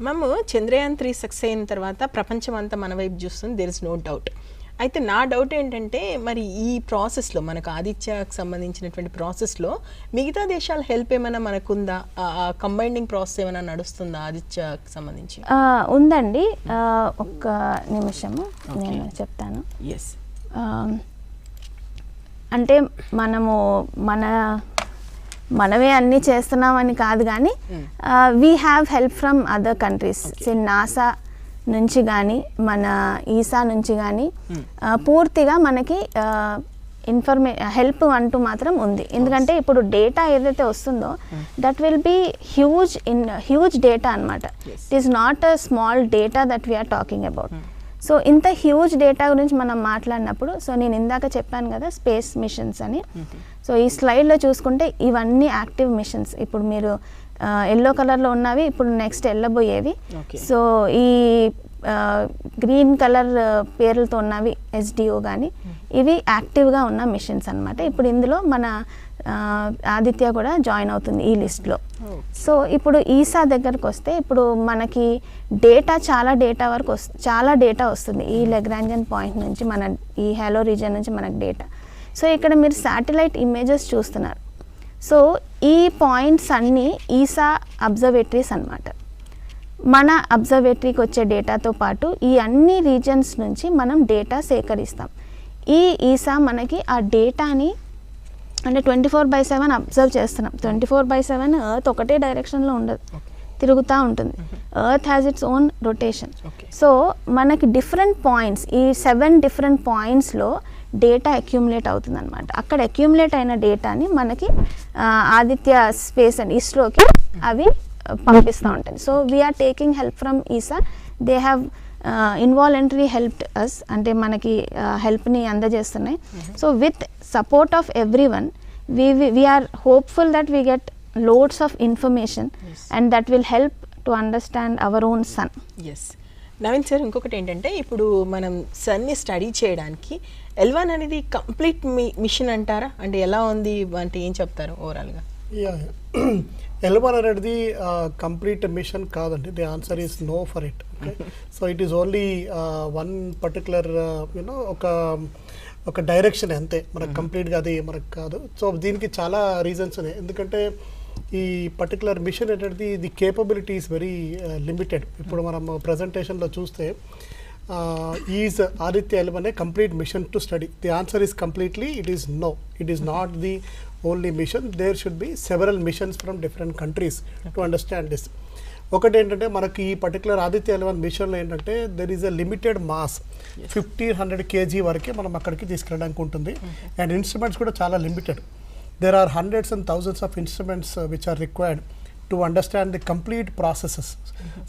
మేము చంద్రయాన్ 3 సక్సెస్ అయిన తర్వాత ప్రపంచం అంతా మన వైపు చూస్తుంది, దేర్ ఇస్ నో డౌట్. అయితే నా డౌట్ ఏంటంటే మరి ఈ ప్రాసెస్లో మనకు ఆదిత్యకు సంబంధించినటువంటి ప్రాసెస్లో మిగతా దేశాల హెల్ప్ ఏమైనా మనకుందా, కంబైనింగ్ ప్రాసెస్ ఏమైనా నడుస్తుందా ఆదిత్యకు సంబంధించి? ఉందండి, ఒక్క నిమిషము నేను చెప్తాను. ఎస్, అంటే మనమే అన్నీ చేస్తున్నామని కాదు కానీ we have help from other countries. NASA నుంచి కానీ మన ఈసా నుంచి కానీ పూర్తిగా మనకి హెల్ప్ అంటూ మాత్రం ఉంది. ఎందుకంటే ఇప్పుడు డేటా ఏదైతే వస్తుందో that will be huge data అనమాట. It is not a small data that we're talking about. So ఇంత హ్యూజ్ డేటా గురించి మనం మాట్లాడినప్పుడు, సో నేను ఇందాక చెప్పాను కదా స్పేస్ మిషన్స్ అని. సో ఈ స్లైడ్లో చూసుకుంటే ఇవన్నీ యాక్టివ్ మిషన్స్. ఇప్పుడు మీరు ఎల్లో కలర్లో ఉన్నవి ఇప్పుడు నెక్స్ట్ వెళ్ళబోయేవి. సో ఈ గ్రీన్ కలర్ పేర్లతో ఉన్నవి SDO కానీ ఇవి యాక్టివ్గా ఉన్న మిషన్స్ అనమాట. ఇప్పుడు ఇందులో మన ఆదిత్య కూడా జాయిన్ అవుతుంది ఈ లిస్ట్లో. సో ఇప్పుడు ఈసా దగ్గరకు వస్తే ఇప్పుడు మనకి డేటా చాలా డేటా వస్తుంది ఈ లెగ్రాంజియన్ పాయింట్ నుంచి, మన ఈ హేలో రీజియన్ నుంచి మనకు డేటా. సో ఇక్కడ మీరు శాటిలైట్ ఇమేజెస్ చూస్తున్నారు. సో ఈ పాయింట్స్ అన్నీ ఈసా అబ్జర్వేటరీస్ అన్నమాట. మన అబ్జర్వేటరీకి వచ్చే డేటాతో పాటు ఈ అన్ని రీజన్స్ నుంచి మనం డేటా సేకరిస్తాం. ఈ ఈసా మనకి ఆ డేటాని అంటే 24/7 అబ్జర్వ్ చేస్తున్నాం. 24/7 ఎర్త్ ఒకటే డైరెక్షన్లో ఉండదు, తిరుగుతూ ఉంటుంది. Earth has its own rotation. So మనకి డిఫరెంట్ పాయింట్స్, ఈ 7 డిఫరెంట్ పాయింట్స్లో డేటా అక్యూములేట్ అవుతుంది అనమాట. అక్కడ అక్యూములేట్ అయిన డేటాని మనకి ఆదిత్య స్పేస్ అండ్ ఇస్రోకి అవి పంపిస్తూ ఉంటుంది. So we're taking help from ESA. They have involuntary helped us, అంటే మనకి హెల్ప్ని అందజేస్తున్నాయి. So with support of every one we're hopeful that we get loads of information and that will help to understand our own sun. Yes. Naveen sir, ఇంకొకటి ఏంటంటే ఇప్పుడు మనం సన్ని study చేయడానికి L1 అనేది కంప్లీట్ మిషన్ అంటారా? అంటే ఎలా ఉంది అంటే ఏం చెప్తారు ఓవరాల్గా? L1 అనేది కంప్లీట్ మిషన్ కాదండి. The answer is no for it. Okay, so it is only one particular you know ఒక డైరెక్షన్ అంతే, మనకు కంప్లీట్గా అది మనకు కాదు. సో దీనికి చాలా రీజన్స్ ఉన్నాయి. ఎందుకంటే ఈ పర్టికులర్ మిషన్ అనేది the capability is very limited. ఇప్పుడు మనం ప్రజెంటేషన్లో చూస్తే is Aditya L1 a complete mission to study? The answer is completely it is no. It is not the only mission. There should be several missions from different countries to understand this. ఒకటి ఏంటంటే మనకి ఈ particular Aditya L1 మిషన్లో ఏంటంటే there is a limited mass, 1500 kg వరకే మనం అక్కడికి తీసుకెళ్ళడానికి ఉంటుంది. అండ్ ఇన్స్ట్రుమెంట్స్ కూడా చాలా limited. There are hundreds and thousands of instruments which are required to understand the complete processes.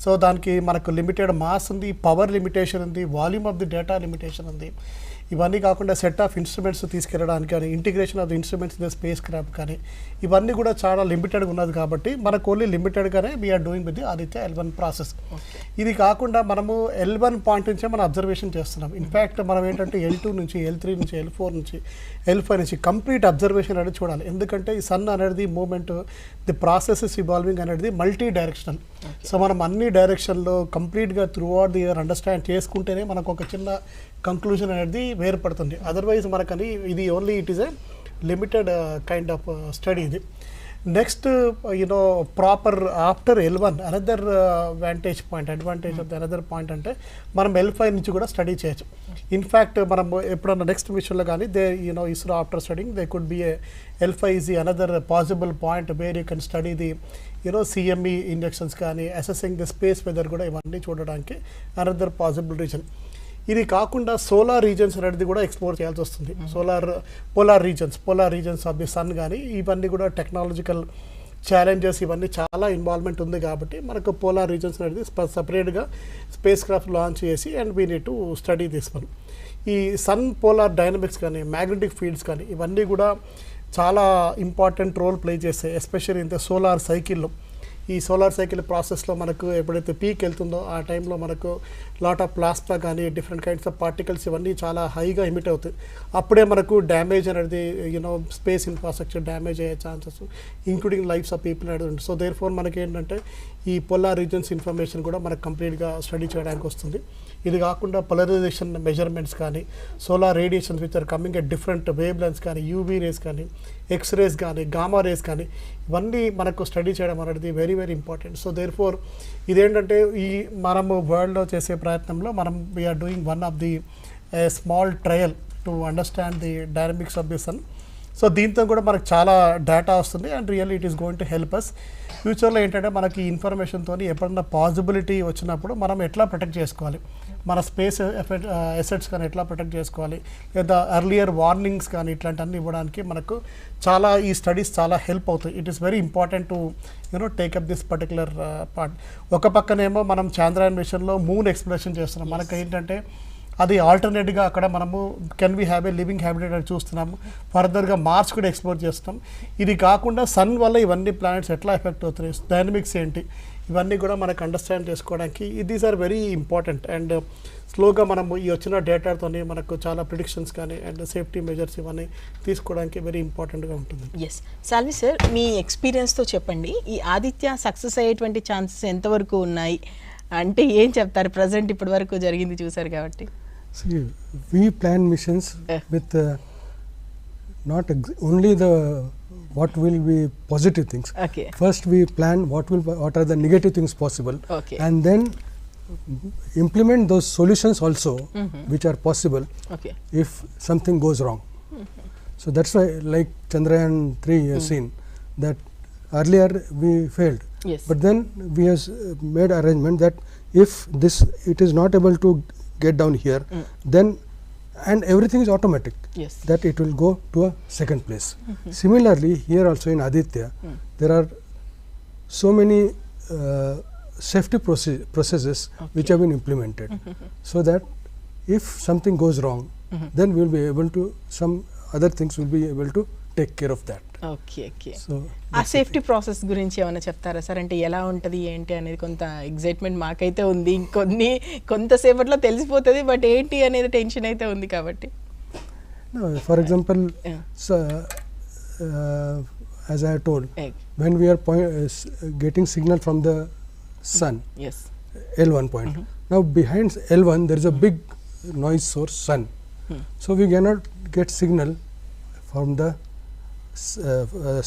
So దానికి మనకు లిమిటెడ్ మాస్ ఉంది, పవర్ లిమిటేషన్ ఉంది, volume of the data limitation ఉంది. ఇవన్నీ కాకుండా సెట్ ఆఫ్ ఇన్స్ట్రుమెంట్స్ తీసుకెళ్ళడానికి కానీ, integration of the instruments in the spacecraft కానీ, ఇవన్నీ కూడా చాలా లిమిటెడ్గా ఉన్నది కాబట్టి మనకు ఓన్లీ లిమిటెడ్గానే we're doing with the Aditya L1 process. ఇది కాకుండా మనము L1 పాయింట్ నుంచే మనం అబ్జర్వేషన్ చేస్తున్నాం. ఇన్ఫ్యాక్ట్ మనం ఏంటంటే L2 నుంచి, L3 నుంచి, L4 నుంచి, L5 నుంచి కంప్లీట్ అబ్జర్వేషన్ అనేది చూడాలి. ఎందుకంటే ఈ సన్ అనేది మూమెంట్, ది ప్రాసెస్ ఇవాల్వింగ్ అనేది మల్టీ డైరెక్షనల్. సో మనం అన్ని డైరెక్షన్లో కంప్లీట్గా through out the year understand చేసుకుంటేనే మనకు ఒక చిన్న కంక్లూజన్ అనేది వేరుపడుతుంది. అదర్వైజ్ మనకని ఇది only it is a limited kind of study ఇది. Next you know proper after L1 another advantage of the another point అంటే మనం L5 నుంచి కూడా స్టడీ చేయొచ్చు. ఇన్ఫ్యాక్ట్ మనం ఎప్పుడన్నా నెక్స్ట్ మిషన్లో కానీ they you know ISRO after studying they could be A L5 is the another possible point where you can study the you know CME injections కానీ, అసెసింగ్ ది స్పేస్ వెదర్ కూడా ఇవన్నీ చూడడానికి అనదర్ పాసిబుల్ రీజన్. ఇది కాకుండా సోలార్ రీజన్స్ అనేది కూడా explore చేయాల్సి వస్తుంది. Polar regions of the sun కానీ ఇవన్నీ కూడా టెక్నాలజికల్ ఛాలెంజెస్ ఇవన్నీ చాలా ఇన్వాల్వ్మెంట్ ఉంది కాబట్టి మనకు పోలార్ రీజన్స్ అనేది సపరేట్గా స్పేస్ క్రాఫ్ట్ లాంచ్ చేసి and we need to study this one. ఈ సన్ పోలార్ డైనమిక్స్ కానీ, మ్యాగ్నెటిక్ ఫీల్డ్స్ కానీ ఇవన్నీ కూడా చాలా ఇంపార్టెంట్ రోల్ ప్లే చేస్తాయి, ఎస్పెషల్లీ ఇన్ ద సోలార్ సైకిల్లో. ఈ సోలార్ సైకిల్ ప్రాసెస్లో మనకు ఎప్పుడైతే పీక్ వెళ్తుందో ఆ టైంలో మనకు లాట్ ఆఫ్ ప్లాస్మా కానీ, డిఫరెంట్ కైండ్స్ ఆఫ్ పార్టికల్స్ ఇవన్నీ చాలా హైగా ఎమిట్ అవుతాయి. అప్పుడే మనకు డ్యామేజ్ అనేది యూనో స్పేస్ ఇన్ఫ్రాస్ట్రక్చర్ డ్యామేజ్ అయ్యే chances, including lifes of people అనేది ఉంటుంది. సో దేర్ ఫోర్ మనకి ఏంటంటే ఈ పోలార్ రీజన్స్ ఇన్ఫర్మేషన్ కూడా మనకు కంప్లీట్గా స్టడీ చేయడానికి వస్తుంది. ఇది కాకుండా పోలరైజేషన్ మెజర్మెంట్స్ కానీ, solar radiations which are coming at different wavelengths కానీ, యూవీ రేస్ కానీ, ఎక్స్రేస్ కానీ, గామా రేస్ కానీ ఇవన్నీ మనకు స్టడీ చేయడం అనేది very very important. So therefore ఇదేంటంటే ఈ మనము వరల్డ్లో చేసే ప్రయత్నంలో మనం we're doing one of the small trial to understand the dynamics of the sun. So దీంతో కూడా మనకు చాలా డేటా వస్తుంది and really it is going to help us. ఫ్యూచర్లో ఏంటంటే మనకి ఇన్ఫర్మేషన్తో ఎప్పుడన్నా పాసిబిలిటీ వచ్చినప్పుడు మనం ఎట్లా ప్రొటెక్ట్ చేసుకోవాలి, మన స్పేస్ ఎసెట్స్ కానీ ఎట్లా ప్రొటెక్ట్ చేసుకోవాలి, లేదా ఎర్లియర్ వార్నింగ్స్ కానీ ఇట్లాంటివన్నీ ఇవ్వడానికి మనకు చాలా ఈ స్టడీస్ చాలా హెల్ప్ అవుతాయి. It is very important to you know take up this particular part. ఒక పక్కనేమో మనం చంద్రయాన్ మిషన్లో మూన్ ఎక్స్ప్లోరేషన్ చేస్తున్నాం. మనకు ఏంటంటే అది ఆల్టర్నేట్గా అక్కడ మనము can we have a living habitat అని చూస్తున్నాము. ఫర్దర్గా మార్స్ కూడా ఎక్స్ప్లోర్ చేస్తున్నాం. ఇది కాకుండా సన్ వల్ల ఇవన్నీ ప్లానెట్స్ ఎట్లా ఎఫెక్ట్ అవుతున్నాయి, డైనమిక్స్ ఏంటి, ఇవన్నీ కూడా మనకు అండర్స్టాండ్ చేసుకోవడానికి these are very important. And స్లోగా మనము ఈ వచ్చిన డేటాతో మనకు చాలా ప్రిడిక్షన్స్ కానీ అండ్ సేఫ్టీ మెజర్స్ ఇవన్నీ తీసుకోవడానికి వెరీ ఇంపార్టెంట్గా ఉంటుంది. ఎస్ సాల్వి సార్, మీ ఎక్స్పీరియన్స్తో చెప్పండి, ఈ ఆదిత్య సక్సెస్ అయ్యేటువంటి ఛాన్సెస్ ఎంతవరకు ఉన్నాయి అంటే ఏం చెప్తారు? ప్రజెంట్ ఇప్పటి వరకు జరిగింది చూసారు కాబట్టి. See, we plan missions with not only the what will be positive things. Okay. First we plan what are the negative things possible, Okay. and then implement those solutions also which are possible Okay. if something goes wrong. So that's why, like Chandrayaan 3 has seen that earlier we failed, Yes. But then we have made arrangement that if it is not able to get down here, then and everything is automatic. Yes. That it will go to a second place. Similarly, here also in ADITYA, there are so many safety processes which have been implemented, so that if something goes wrong, then we will be able to, some other things will be able to take care of that. Okay. So ఆ safety process గురించి ఏమైనా చెప్తారా sir? అంటే ఎలా ఉంటుంది ఏంటి అనేది కొంత ఎగ్జైట్మెంట్ మాకైతే ఉంది, కొంతసేపట్లో తెలిసిపోతుంది, బట్ ఏంటి అనేది టెన్షన్ అయితే ఉంది కాబట్టి. no, for example, so, as I have told, when we are getting signal from the sun, yes, L1 point. Now behind L1 there is a big noise source, sun. So we cannot get signal from the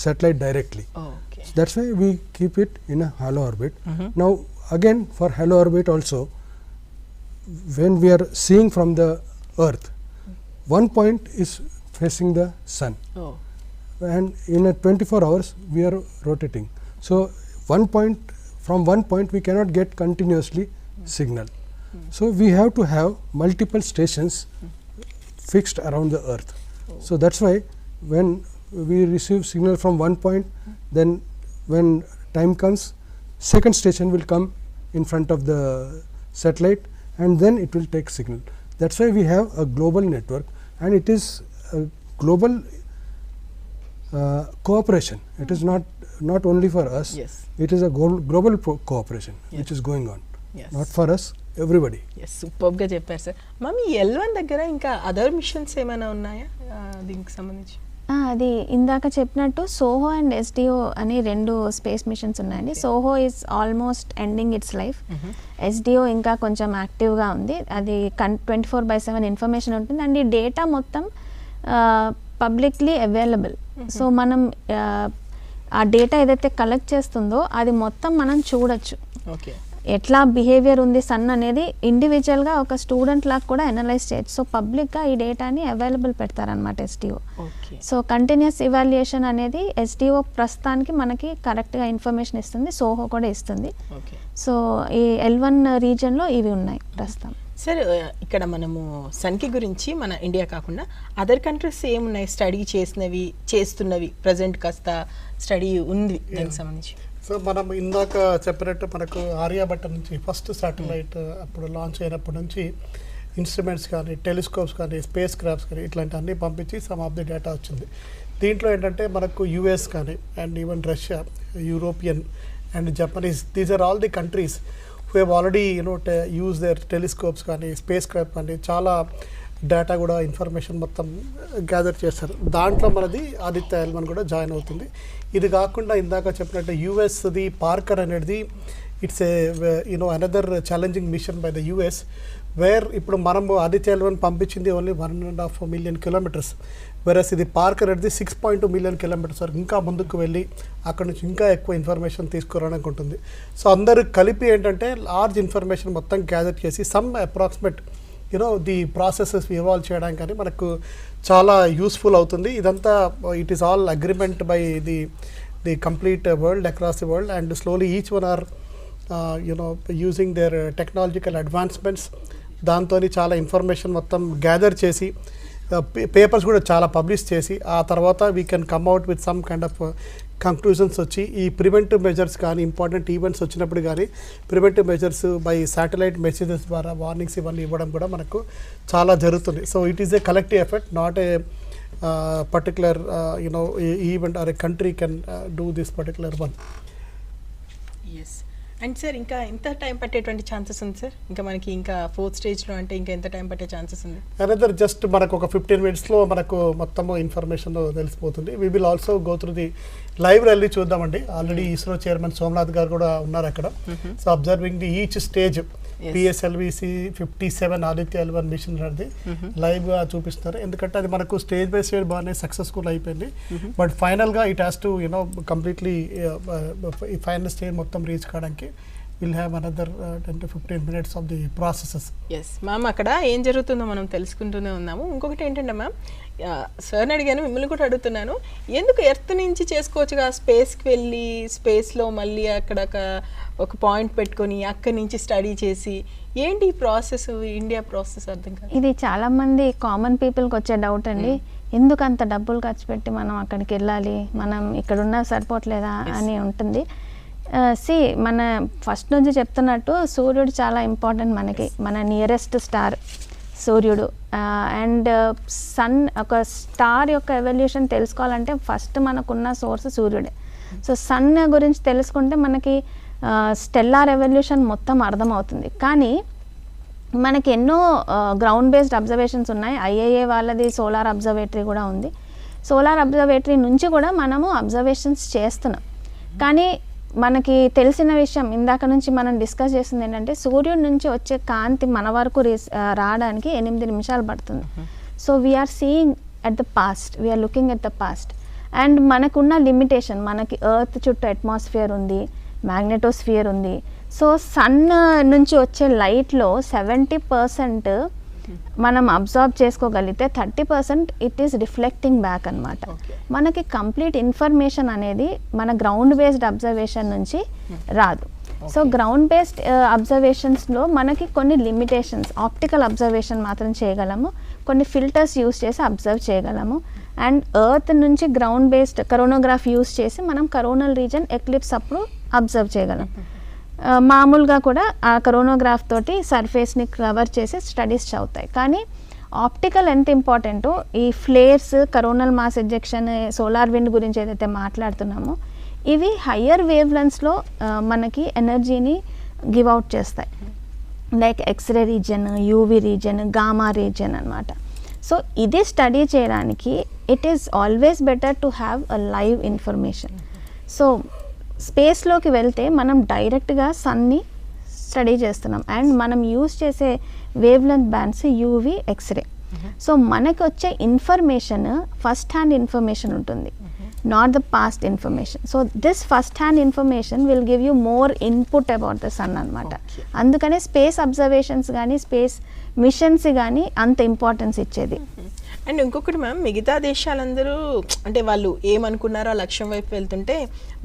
satellite directly. Okay. So that's why we keep it in a hollow orbit. Now again, for hollow orbit also, when we are seeing from the earth, one point is facing the sun, and in a 24 hours we are rotating. So from one point we cannot get continuously signal. So we have to have multiple stations fixed around the earth. So that's why when we receive signal from one point, then when time comes, second station will come in front of the satellite, and then it will take signal. That's why we have a global network, and it is a global cooperation. It is not only for us. Yes. It is a global cooperation which is going on. Yes. Not for us, everybody. Yes, సూపర్గా చెప్పారు sir. Mummy, L1 దగ్గర ఇంకా other machines ఏమైనా ఉన్నాయా దీనికి సంబంధించి? అది ఇందాక చెప్పినట్టు సోహో అండ్ ఎస్డిఓ అని 2 స్పేస్ మిషన్స్ ఉన్నాయండి. SOHO is almost ending it's life. SDO ఇంకా కొంచెం యాక్టివ్గా ఉంది. అది 24/7 ఇన్ఫర్మేషన్ ఉంటుంది, అండ్ ఈ డేటా మొత్తం పబ్లిక్లీ అవైలబుల్. సో మనం ఆ డేటా ఏదైతే కలెక్ట్ చేస్తుందో అది మొత్తం మనం చూడొచ్చు. ఓకే. ఎట్లా బిహేవియర్ ఉంది సన్ అనేది ఇండివిజువల్గా ఒక స్టూడెంట్ లాగా కూడా అనలైజ్ చేయొచ్చు. సో పబ్లిక్గా ఈ డేటాని అవైలబుల్ పెడతారనమాట ఎస్డిఓ. సో కంటిన్యూస్ ఇవాల్యుయేషన్ అనేది ఎస్డిఓ ప్రస్తుతానికి మనకి కరెక్ట్గా ఇన్ఫర్మేషన్ ఇస్తుంది, సోహో కూడా ఇస్తుంది. సో ఈ L1 రీజన్లో ఇవి ఉన్నాయి ప్రస్తుతం. సార్, ఇక్కడ మనము సన్కి గురించి మన ఇండియా కాకుండా అదర్ కంట్రీస్ ఏమున్నాయి స్టడీ చేస్తున్నవి ప్రజెంట్ కాస్త స్టడీ ఉంది దానికి సంబంధించి? సో మనం ఇందాక చెప్పినట్టు మనకు ఆర్యాభట్ట నుంచి ఫస్ట్ శాటిలైట్ అప్పుడు లాంచ్ అయినప్పటి నుంచి ఇన్స్ట్రుమెంట్స్ కానీ, టెలిస్కోప్స్ కానీ, స్పేస్ క్రాఫ్ట్స్ కానీ ఇట్లాంటి అన్నీ పంపించి సమ్ ఆఫ్ ది డేటా వచ్చింది. దీంట్లో ఏంటంటే మనకు యుఎస్ కానీ, and even Russia, European and Japanese, these are all the countries who have already use their telescopes కానీ, స్పేస్ క్రాఫ్ట్ కానీ, చాలా డేటా కూడా ఇన్ఫర్మేషన్ మొత్తం గ్యాదర్ చేస్తారు. దాంట్లో మనది ఆదిత్య L1 కూడా జాయిన్ అవుతుంది. ఇది కాకుండా ఇందాక చెప్పినట్టు యుఎస్ది పార్కర్ అనేది it's a another challenging mission by the US, where ఇప్పుడు మనము ఆదిత్య L1 పంపించింది ఓన్లీ 1.5 million kilometers, వెరస్ ఇది పార్కర్ అనేది 6.2 million kilometers వరకు ఇంకా ముందుకు వెళ్ళి అక్కడ నుంచి ఇంకా ఎక్కువ ఇన్ఫర్మేషన్ తీసుకురావడానికి ఉంటుంది. సో అందరూ కలిపి ఏంటంటే లార్జ్ ఇన్ఫర్మేషన్ మొత్తం గ్యాదర్ చేసి some approximate the processes evolve చేయడానికి కానీ మనకు చాలా యూస్ఫుల్ అవుతుంది. ఇదంతా it is all agreement by the complete world across the world, and slowly each one or using there technological advancements. దాంతో చాలా ఇన్ఫర్మేషన్ మొత్తం గ్యాదర్ చేసి పేపర్స్ కూడా చాలా పబ్లిష్ చేసి ఆ తర్వాత we can come out with some kind of conclusions వచ్చి ఈ ప్రివెంటివ్ మెజర్స్ కానీ, ఇంపార్టెంట్ ఈవెంట్స్ వచ్చినప్పుడు కానీ preventive measures by satellite messages ద్వారా వార్నింగ్స్ ఇవన్నీ ఇవ్వడం కూడా మనకు చాలా జరుగుతుంది. So it is a collective effort, not a particular event or a country can do this particular one. Yes. And sir, ఇంకా ఎంత టైం పట్టేటువంటి ఛాన్సెస్ ఉంది సార్? ఇంకా మనకి ఇంకా 4th స్టేజ్లో అంటే ఇంకా ఎంత టైం పట్టే ఛాన్సెస్ ఉంది? అనదర్ జస్ట్ మనకు ఒక 15 minutesలో మనకు మొత్తము ఇన్ఫర్మేషన్ తెలిసిపోతుంది. We will also go through the live rally చూద్దామండి. ఆల్రెడీ ఇస్రో చైర్మన్ సోమనాథ్ గారు కూడా ఉన్నారు అక్కడ. So observing the each stage PSLV-57 Aditya L1 mission అనేది లైవ్గా చూపిస్తారు. ఎందుకంటే అది మనకు స్టేజ్ బై స్టేజ్ బాగానే సక్సెస్ఫుల్ అయిపోయింది. బట్ ఫైనల్గా it has to completely final stage మొత్తం రీచ్ కావడానికి we'll have another 10 to 15 minutes of the processes. Yes ma'am, అక్కడ ఏం జరుగుతుందో మనం తెలుసుకుంటూనే ఉన్నాము. ఇంకొకటి ఏంటంటే మ్యామ్, సార్ని అడిగాను, మిమ్మల్ని కూడా అడుగుతున్నాను, ఎందుకు ఎర్త్ నుంచి చేసుకోవచ్చుగా, స్పేస్కి వెళ్ళి స్పేస్లో మళ్ళీ అక్కడ ఒక పాయింట్ పెట్టుకొని అక్కడి నుంచి స్టడీ చేసి, ఏంటి ఈ ప్రాసెస్, ఇండియా ప్రాసెస్ అర్థం కాదు. ఇది చాలా మంది కామన్ పీపుల్కి వచ్చే డౌట్ అండి. ఎందుకు అంత డబ్బులు ఖర్చు పెట్టి మనం అక్కడికి వెళ్ళాలి, మనం ఇక్కడున్నా సరిపోవట్లేదా అని ఉంటుంది. మన ఫస్ట్ నుంచి చెప్తున్నట్టు సూర్యుడు చాలా ఇంపార్టెంట్ మనకి, మన నియరెస్ట్ స్టార్ సూర్యుడు. అండ్ సన్, ఒక స్టార్ యొక్క ఎవల్యూషన్ తెలుసుకోవాలంటే ఫస్ట్ మనకున్న సోర్స్ సూర్యుడే. సో సన్ గురించి తెలుసుకుంటే మనకి స్టెల్లార్ ఎవల్యూషన్ మొత్తం అర్థమవుతుంది. కానీ మనకి ఎన్నో గ్రౌండ్ బేస్డ్ అబ్జర్వేషన్స్ ఉన్నాయి. ఐఏఏ వాళ్ళది సోలార్ అబ్జర్వేటరీ కూడా ఉంది. సోలార్ అబ్జర్వేటరీ నుంచి కూడా మనము అబ్జర్వేషన్స్ చేస్తున్నాం. కానీ మనకి తెలిసిన విషయం ఇందాక నుంచి మనం డిస్కస్ చేస్తుంది ఏంటంటే, సూర్యుడి నుంచి వచ్చే కాంతి మన వరకు రావడానికి 8 నిమిషాలు పడుతుంది. So we're seeing at the past, we're looking at the past. And మనకున్న లిమిటేషన్, మనకి ఎర్త్ చుట్టూ అట్మాస్ఫియర్ ఉంది, మ్యాగ్నెటోస్ఫియర్ ఉంది. సో సన్ నుంచి వచ్చే లైట్లో 70% మనం అబ్జర్వ్ చేసుకోగలిగితే 30% ఇట్ ఈస్ రిఫ్లెక్టింగ్ బ్యాక్ అనమాట. మనకి కంప్లీట్ ఇన్ఫర్మేషన్ అనేది మన గ్రౌండ్ బేస్డ్ అబ్జర్వేషన్ నుంచి రాదు. సో గ్రౌండ్ బేస్డ్ అబ్జర్వేషన్స్లో మనకి కొన్ని లిమిటేషన్స్, ఆప్టికల్ అబ్జర్వేషన్ మాత్రం చేయగలము, కొన్ని ఫిల్టర్స్ యూస్ చేసి అబ్జర్వ్ చేయగలము. అండ్ ఎర్త్ నుంచి గ్రౌండ్ బేస్డ్ కరోనోగ్రాఫ్ యూస్ చేసి మనం కరోనల్ రీజన్ ఎక్లిప్స్ అప్పుడు అబ్జర్వ్ చేయగలం. మామూలుగా కూడా ఆ కరోనోగ్రాఫ్ తోటి సర్ఫేస్ని కవర్ చేసి స్టడీస్ చదువుతాయి. కానీ ఆప్టికల్ ఎంత ఇంపార్టెంటో, ఈ flares, coronal mass ejection, solar wind గురించి ఏదైతే మాట్లాడుతున్నామో, ఇవి హయ్యర్ వేవ్ లెన్స్లో మనకి ఎనర్జీని గివ్ అవుట్ చేస్తాయి. Like X ray region, UV region, gamma region అనమాట. సో ఇది స్టడీ చేయడానికి it is always better to have a live information. So స్పేస్లోకి వెళ్తే మనం డైరెక్ట్గా సన్ని స్టడీ చేస్తున్నాం. అండ్ మనం యూస్ చేసే wave length bands UV, X ray. So మనకు వచ్చే ఇన్ఫర్మేషన్ ఫస్ట్ హ్యాండ్ ఇన్ఫర్మేషన్ ఉంటుంది, not the past information. So this first hand information will give you more input about the sun అనమాట. అందుకనే స్పేస్ అబ్జర్వేషన్స్ కానీ space missions కానీ అంత importance ఇచ్చేది. And ఇంకొకటి మ్యామ్, మిగతా దేశాలందరూ అంటే వాళ్ళు ఏమనుకున్నారో ఆ లక్ష్యం వైపు వెళ్తుంటే,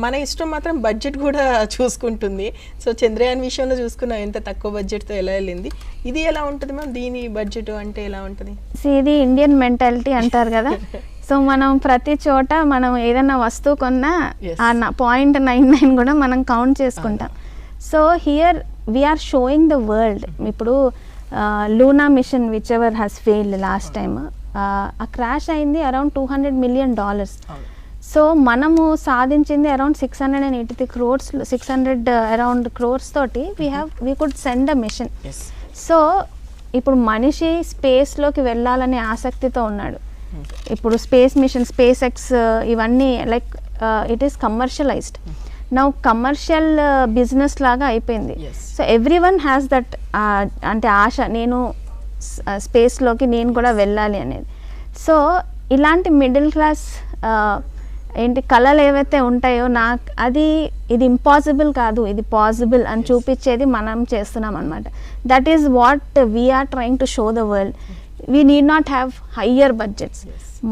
మన ఇష్టం మాత్రం బడ్జెట్ కూడా చూసుకుంటుంది. సో చంద్రయాన్ విషయంలో చూసుకున్నాం ఎంత తక్కువ బడ్జెట్తో ఎలా వెళ్ళింది. ఇది ఎలా ఉంటుంది మ్యామ్, దీని బడ్జెట్ అంటే ఎలా ఉంటుంది? ఇది ఇండియన్ మెంటాలిటీ అంటారు కదా. సో మనం ప్రతి చోట మనం ఏదైనా వస్తువు కొన్నా ఆ 0.99 కూడా మనం కౌంట్ చేసుకుంటాం. So here we're showing the world. ఇప్పుడు Luna mission which ever has failed last time, ఆ క్రాష్ అయింది అరౌండ్ $200 million. సో మనము సాధించింది అరౌండ్ 683 crores, 600 అరౌండ్ crores తోటి we could send a mission. So ఇప్పుడు మనిషి స్పేస్లోకి వెళ్ళాలనే ఆసక్తితో ఉన్నాడు. ఇప్పుడు స్పేస్ మిషన్, స్పేస్ ఎక్స్, ఇవన్నీ like it is commercialized now, commercial business లాగా అయిపోయింది. So every one has that అంటే ఆశ, నేను స్పేస్లోకి నేను కూడా వెళ్ళాలి అనేది. సో ఇలాంటి మిడిల్ క్లాస్ కళలు ఏవైతే ఉంటాయో ఇది ఇంపాసిబుల్ కాదు, ఇది పాసిబుల్ అని చూపించేది మనం చేస్తున్నాం అనమాట. That is what we're trying to show the world. We need not have higher budgets.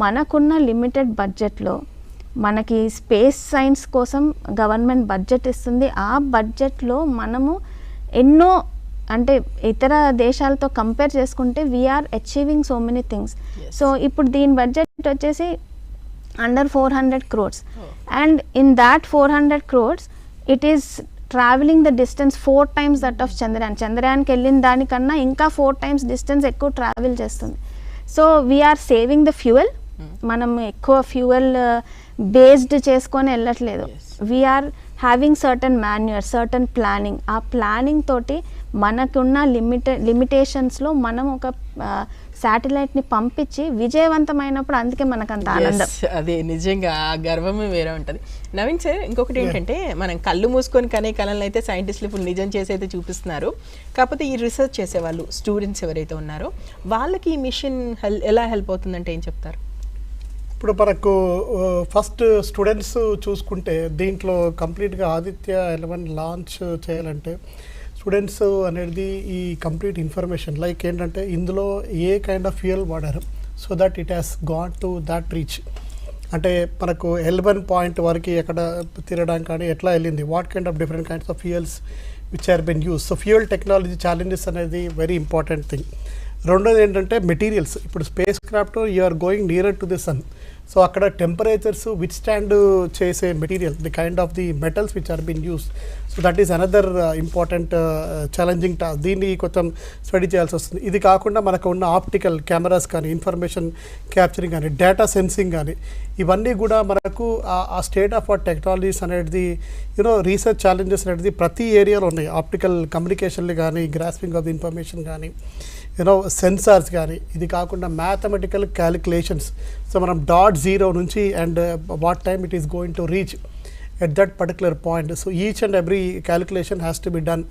మనకున్న లిమిటెడ్ బడ్జెట్లో మనకి స్పేస్ సైన్స్ కోసం గవర్నమెంట్ బడ్జెట్ ఇస్తుంది. ఆ బడ్జెట్లో మనము ఎన్నో అంటే ఇతర దేశాలతో కంపేర్ చేసుకుంటే we're achieving so many things. So ఇప్పుడు దీని బడ్జెట్ వచ్చేసి under 400 crores. And in that 400 crores it is traveling the distance 4 times that of Chandrayaan కి వెళ్ళిన దానికన్నా ఇంకా 4 times distance ఎక్కువ ట్రావెల్ చేస్తుంది. So we're saving the fuel. మనం ఎక్కువ ఫ్యూయల్ బేస్డ్ చేసుకొని వెళ్ళట్లేదు. We're having certain manoeuvre, certain planning. ఆ ప్లానింగ్ తోటి మనకున్న లిమిటేషన్స్లో మనం ఒక శాటిలైట్ని పంపించి విజయవంతమైనప్పుడు అందుకే మనకు అంత ఆనందం. అదే నిజంగా ఆ గర్వమే వేరే ఉంటుంది. నవీన్ సార్, ఇంకొకటి ఏంటంటే మనం కళ్ళు మూసుకొని కనే కళలను అయితే సైంటిస్టులు ఇప్పుడు నిజం చేసి అయితే చూపిస్తున్నారు. కాకపోతే ఈ రీసెర్చ్ చేసేవాళ్ళు స్టూడెంట్స్ ఎవరైతే ఉన్నారో వాళ్ళకి ఈ మిషన్ ఎలా హెల్ప్ అవుతుందంటే ఏం చెప్తారు? ఇప్పుడు మనకు ఫస్ట్ స్టూడెంట్స్ చూసుకుంటే దీంట్లో కంప్లీట్గా ఆదిత్య 11 లాంచ్ చేయాలంటే స్టూడెంట్స్ అనేది ఈ కంప్లీట్ ఇన్ఫర్మేషన్ లైక్ ఏంటంటే ఇందులో ఏ కైండ్ ఆఫ్ ఫ్యూయల్ వాడారు so that it has gone to that reach. అంటే మనకు L1 పాయింట్ వరకు ఎక్కడ తిరగడానికి కానీ ఎట్లా వెళ్ళింది, what kind of different kinds of fuels which are been use. So fuel technology challenges అనేది వెరీ ఇంపార్టెంట్ థింగ్. రెండోది ఏంటంటే మెటీరియల్స్. ఇప్పుడు spacecraft you are going nearer to the sun, so అక్కడ టెంపరేచర్స్ విచ్ స్టాండ్ చేసే material, the kind of the metals which are been use. So that is another important challenging task. దీన్ని కొంచెం study చేయాల్సి వస్తుంది. ఇది కాకుండా మనకు ఉన్న ఆప్టికల్ కెమెరాస్ కానీ, ఇన్ఫర్మేషన్ క్యాప్చరింగ్ కానీ, డేటా సెన్సింగ్ కానీ, ఇవన్నీ కూడా మనకు ఆ స్టేట్ ఆఫ్ ఆర్ట్ టెక్నాలజీస్ అనేది రీసెర్చ్ ఛాలెంజెస్ అనేది ప్రతి ఏరియాలో ఉన్నాయి. ఆప్టికల్ కమ్యూనికేషన్లు కానీ, గ్రాస్పింగ్ ఆఫ్ ది ఇన్ఫర్మేషన్ కానీ, సెన్సార్స్ కానీ, ఇది కాకుండా మ్యాథమెటికల్ క్యాలిక్యులేషన్స్. సో మనం డాట్ జీరో నుంచి and what time it is going to reach at that particular point. So each and every calculation has to be done.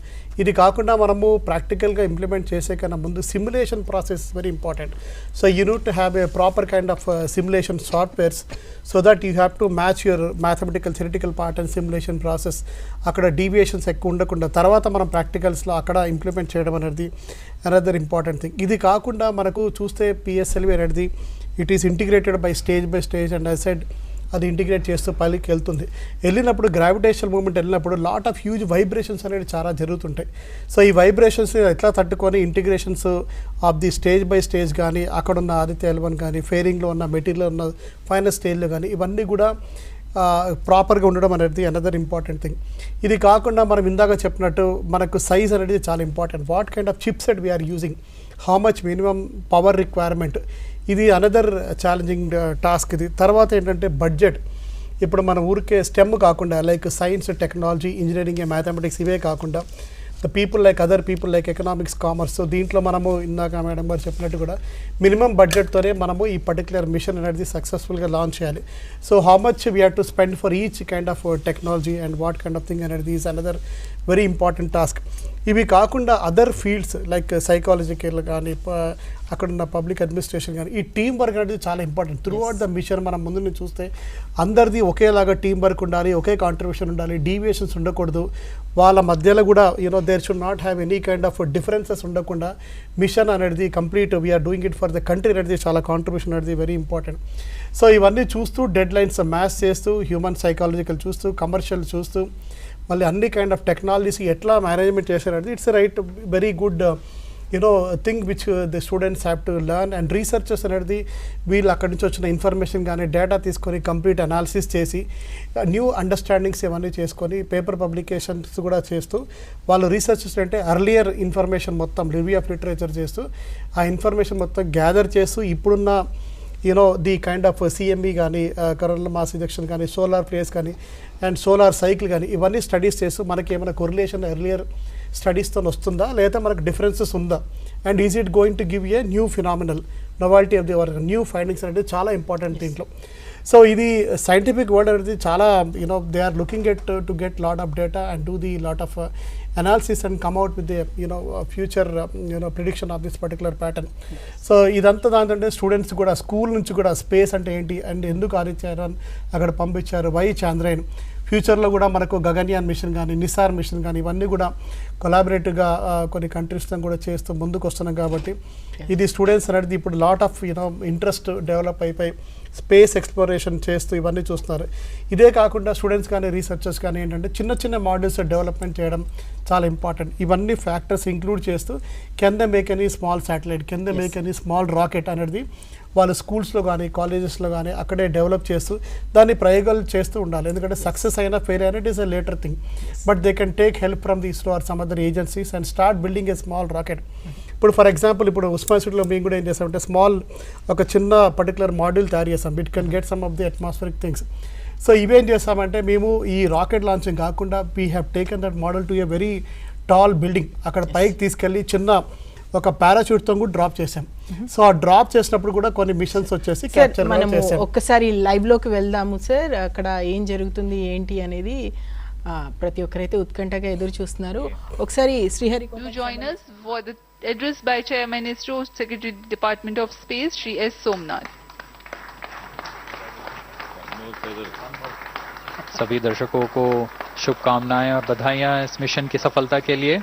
ఇది కాకుండా మనము ప్రాక్టికల్గా ఇంప్లిమెంట్ చేసే కన్నా ముందు simulation process very important. So you need to have a proper kind of simulation softwares so that you have to match your mathematical theoretical part and simulation process. అక్కడ deviations ఎక్కువ ఉండకుండా తర్వాత మనం ప్రాక్టికల్స్లో అక్కడ ఇంప్లిమెంట్ చేయడం అనేది అనదర్ ఇంపార్టెంట్ థింగ్. ఇది కాకుండా మనకు చూస్తే PSLV అనేది it is integrated by stage and I said అది ఇంటిగ్రేట్ చేస్తూ పైకి వెళ్తుంది. వెళ్ళినప్పుడు గ్రావిటేషనల్ మూమెంట్ వెళ్ళినప్పుడు లాట్ ఆఫ్ హ్యూజ్ వైబ్రేషన్స్ అనేవి చాలా జరుగుతుంటాయి. సో ఈ వైబ్రేషన్స్ ఎట్లా తట్టుకొని integrations of the stage by stage కానీ, అక్కడ ఉన్న ఆదిత్య 11 కానీ, ఫేరింగ్లో ఉన్న మెటీరియల్ ఉన్న ఫైనల్ స్టేజ్లో కానీ, ఇవన్నీ కూడా ప్రాపర్గా ఉండడం అనేది అనదర్ ఇంపార్టెంట్ థింగ్. ఇది కాకుండా మనం ఇందాక చెప్పినట్టు మనకు సైజ్ అనేది చాలా important. What kind of chipset we're using, how much minimum power requirement, ఇది అనదర్ ఛాలెంజింగ్ టాస్క్. ఇది తర్వాత ఏంటంటే బడ్జెట్. ఇప్పుడు మన ఊరికే స్టెమ్ కాకుండా like science, technology, engineering, mathematics ఇవే కాకుండా the people like other people like economics, commerce. So దీంట్లో మనము ఇందాక మేడం గారు చెప్పినట్టు కూడా మినిమం బడ్జెట్తోనే మనము ఈ పర్టికులర్ మిషన్ అనేది సక్సెస్ఫుల్గా లాంచ్ చేయాలి. So how much we have to spend for each kind of technology and what kind of thing అనేది is another very important task. ఇవి కాకుండా అదర్ ఫీల్డ్స్ లైక్ సైకాలజికల్ కానీ, అక్కడున్న పబ్లిక్ అడ్మినిస్ట్రేషన్ కానీ, ఈ టీం వర్క్ అనేది చాలా important. Throughout the mission మనం ముందు నుంచి చూస్తే అందరిది ఒకేలాగా టీం వర్క్ ఉండాలి, ఒకే కాంట్రిబ్యూషన్ ఉండాలి, డీవియేషన్స్ ఉండకూడదు. వాళ్ళ మధ్యలో కూడా there should not have any kind of differences ఉండకుండా మిషన్ అనేది complete we're doing it for the country అనేది చాలా కాంట్రిబ్యూషన్ అనేది వెరీ ఇంపార్టెంట్. సో ఇవన్నీ చూస్తూ డెడ్ లైన్స్ మ్యాథ్స్ చేస్తూ, హ్యూమన్ సైకాలజికల్ చూస్తూ, కమర్షియల్ చూస్తూ, మళ్ళీ అన్ని కైండ్ ఆఫ్ టెక్నాలజీస్ ఎట్లా మేనేజ్మెంట్ చేశారనేది it's right very good thing which the students have to learn. And researchers అనేది వీళ్ళు అక్కడి నుంచి వచ్చిన ఇన్ఫర్మేషన్ కానీ డేటా తీసుకొని కంప్లీట్ అనాలిసిస్ చేసి న్యూ అండర్స్టాండింగ్స్ ఇవన్నీ చేసుకొని పేపర్ పబ్లికేషన్స్ కూడా చేస్తూ, వాళ్ళు రీసెర్చర్స్ అంటే అర్లియర్ ఇన్ఫర్మేషన్ మొత్తం రివ్యూ ఆఫ్ లిటరేచర్ చేస్తూ ఆ ఇన్ఫర్మేషన్ మొత్తం గ్యాదర్ చేస్తూ ఇప్పుడున్న ది కైండ్ ఆఫ్ CME కానీ, కరోనల్ మాస్ ఇంజెక్షన్ కానీ, సోలార్ ఫ్లేస్ కానీ అండ్ సోలార్ సైకిల్ కానీ, ఇవన్నీ స్టడీస్ చేస్తూ మనకి ఏమైనా కొరిలేషన్ ఎర్లియర్ స్టడీస్తో వస్తుందా, లేదా మనకు డిఫరెన్సెస్ ఉందా, and is it going to give a new phenomenal novelty of the work, new findings అనేది చాలా ఇంపార్టెంట్ దీంట్లో. సో ఇది సైంటిఫిక్ వరల్డ్ అనేది చాలా they are looking at to get lot of data and do the lot of analysis and come out with the future prediction of this particular pattern. So ఇదంతా దాంట్లో students కూడా school నుంచి కూడా space అంటే ఏంటి and ఎందుకు ఆదిత్య అక్కడ పంపించారు, వై చంద్రయాన్, ఫ్యూచర్లో కూడా మనకు గగన్యాన్ మిషన్ కానీ, నిసార్ మిషన్ కానీ, ఇవన్నీ కూడా కొలాబరేటివ్గా కొన్ని కంట్రీస్తో కూడా చేస్తూ ముందుకు వస్తున్నాం. కాబట్టి ఇది స్టూడెంట్స్ అనేది ఇప్పుడు లాట్ ఆఫ్ ఇంట్రెస్ట్ డెవలప్ అయిపోయి స్పేస్ ఎక్స్ప్లోరేషన్ చేస్తూ ఇవన్నీ చూస్తున్నారు. ఇదే కాకుండా స్టూడెంట్స్ కానీ రీసెర్చర్స్ కానీ ఏంటంటే చిన్న చిన్న మోడల్స్ డెవలప్మెంట్ చేయడం చాలా ఇంపార్టెంట్. ఇవన్నీ ఫ్యాక్టర్స్ ఇంక్లూడ్ చేస్తూ can they make any small satellite, can they make any small rocket అనేది వాళ్ళ స్కూల్స్లో కానీ కాలేజెస్లో కానీ అక్కడే డెవలప్ చేస్తూ దాన్ని ప్రయోగాలు చేస్తూ ఉండాలి. ఎందుకంటే సక్సెస్ అయినా ఫెయిల్ అయినా it is a later thing, but they can take help from the ISRO are some other agencies and start building a small rocket. ఇప్పుడు ఫర్ ఎగ్జాంపుల్ ఇప్పుడు ఉస్మానియా యూనివర్సిటీలో మేము కూడా ఏం చేస్తామంటే స్మాల్ ఒక చిన్న పర్టికులర్ మాడ్యూల్ తయారు చేస్తాం, it can get some of the atmospheric things. So ఇవేం చేస్తామంటే మేము ఈ రాకెట్ లాంచింగ్ కాకుండా we have taken that model to a very tall building, అక్కడ పైకి తీసుకెళ్ళి చిన్న ఒక పారాషూట్తో కూడా డ్రాప్ చేసాం. సో ఆ డ్రాప్ చేసినప్పుడు కూడా కొన్ని మిషన్స్ వచ్చేసి క్యాప్చర్ చేసాం. ఒక్కసారి లైవ్లోకి వెళ్దాము సార్, అక్కడ ఏం జరుగుతుంది ఏంటి అనేది ప్రతి ఒక్కరైతే ఉత్కంఠగా ఎదురు చూస్తున్నారు. ఒకసారి Srihari join us for the address by Chairman ISRO Secretary Department of Space Shri S. Somnath. सभी दर्शकों को शुभकामनाएं और बधाइयां इस मिशन की सफलता के लिए।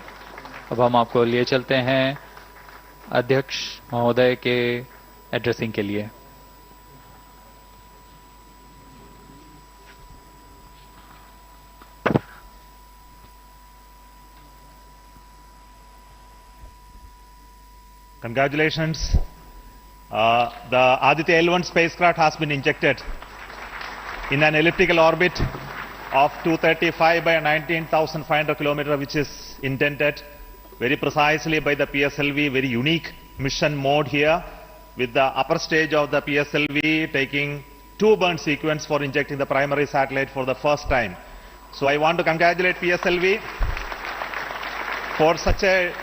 अब हम आपको लिए चलते हैं अध्यक्ष महोदय के एड्रेसिंग के लिए। Congratulations. The ADITYA L1 spacecraft has been injected in an elliptical orbit of 235 by 19,500 kilometers, which is intended very precisely by the PSLV. Very unique mission mode here, with the upper stage of the PSLV taking two-burn sequence for injecting the primary satellite for the first time. So I want to congratulate PSLV for such a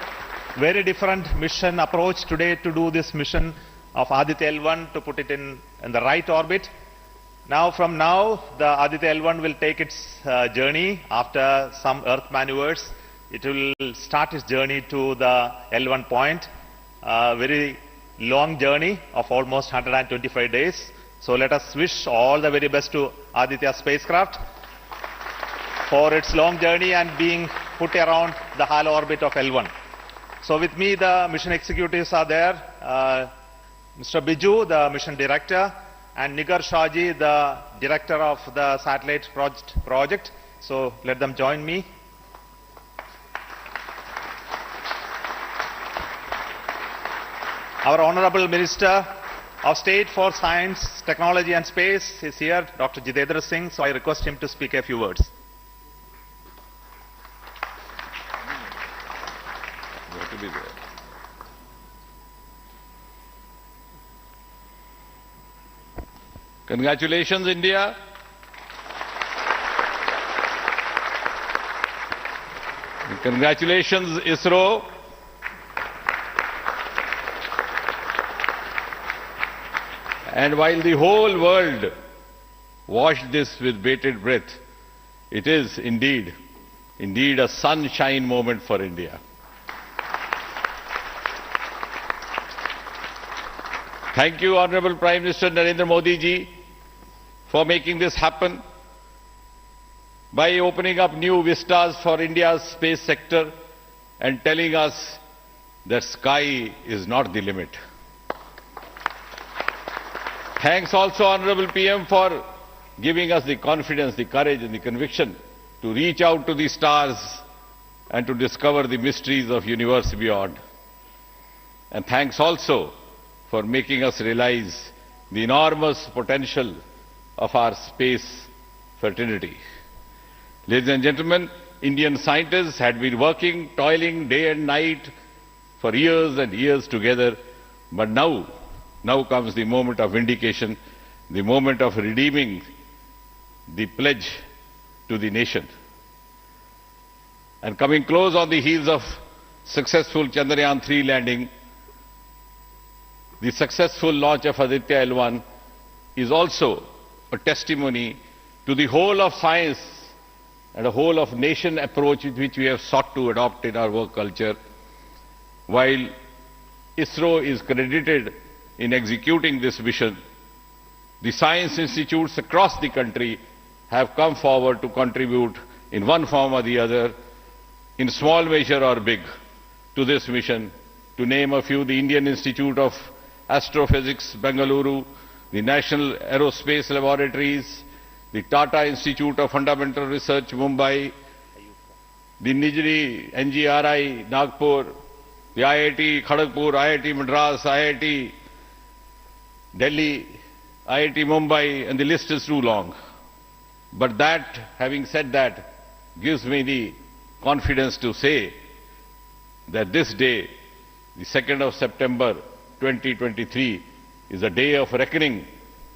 very different mission approach today to do this mission of ADITYA L1 to put it in the right orbit. From now, the ADITYA L1 will take its journey after some Earth maneuvers. It will start its journey to the L1 point, a very long journey of almost 125 days. So let us wish all the very best to ADITYA spacecraft for its long journey and being put around the halo orbit of L1. So with me, the mission executives are there. Mr. Biju, the mission director, and Nigar Shahji, the director of the satellite project. So let them join me. Our Honorable Minister of State for Science, Technology and Space is here, Dr. Jitendra Singh. So I request him to speak a few words. Congratulations, India. And congratulations, ISRO. And while the whole world watched this with bated breath, it is indeed a sunshine moment for India. Thank you, Honorable Prime Minister Narendra Modi ji, for making this happen by opening up new vistas for India's space sector and telling us that sky is not the limit. Thanks also, Honorable PM, for giving us the confidence, the courage and the conviction to reach out to the stars and to discover the mysteries of universe beyond. And thanks also for making us realize the enormous potential of our space fraternity. Ladies and gentlemen, Indian scientists had been working, toiling day and night for years and years together, but now comes the moment of vindication, the moment of redeeming the pledge to the nation. And coming close on the heels of successful Chandrayaan-3 landing, the successful launch of ADITYA L1 is also a testimony to the whole of science and a whole of nation approach which we have sought to adopt in our work culture. While ISRO is credited in executing this mission, the science institutes across the country have come forward to contribute in one form or the other, in small measure or big, to this mission. To name a few, the Indian Institute of Astrophysics, Bengaluru, the National Aerospace Laboratories, the Tata Institute of Fundamental Research, Mumbai, the Nijri NGRI, Nagpur, the IIT Kharagpur, IIT Madras, IIT Delhi, IIT Mumbai, and the list is too long. But that, having said that, gives me the confidence to say that this day, the 2nd of September 2023, is a day of reckoning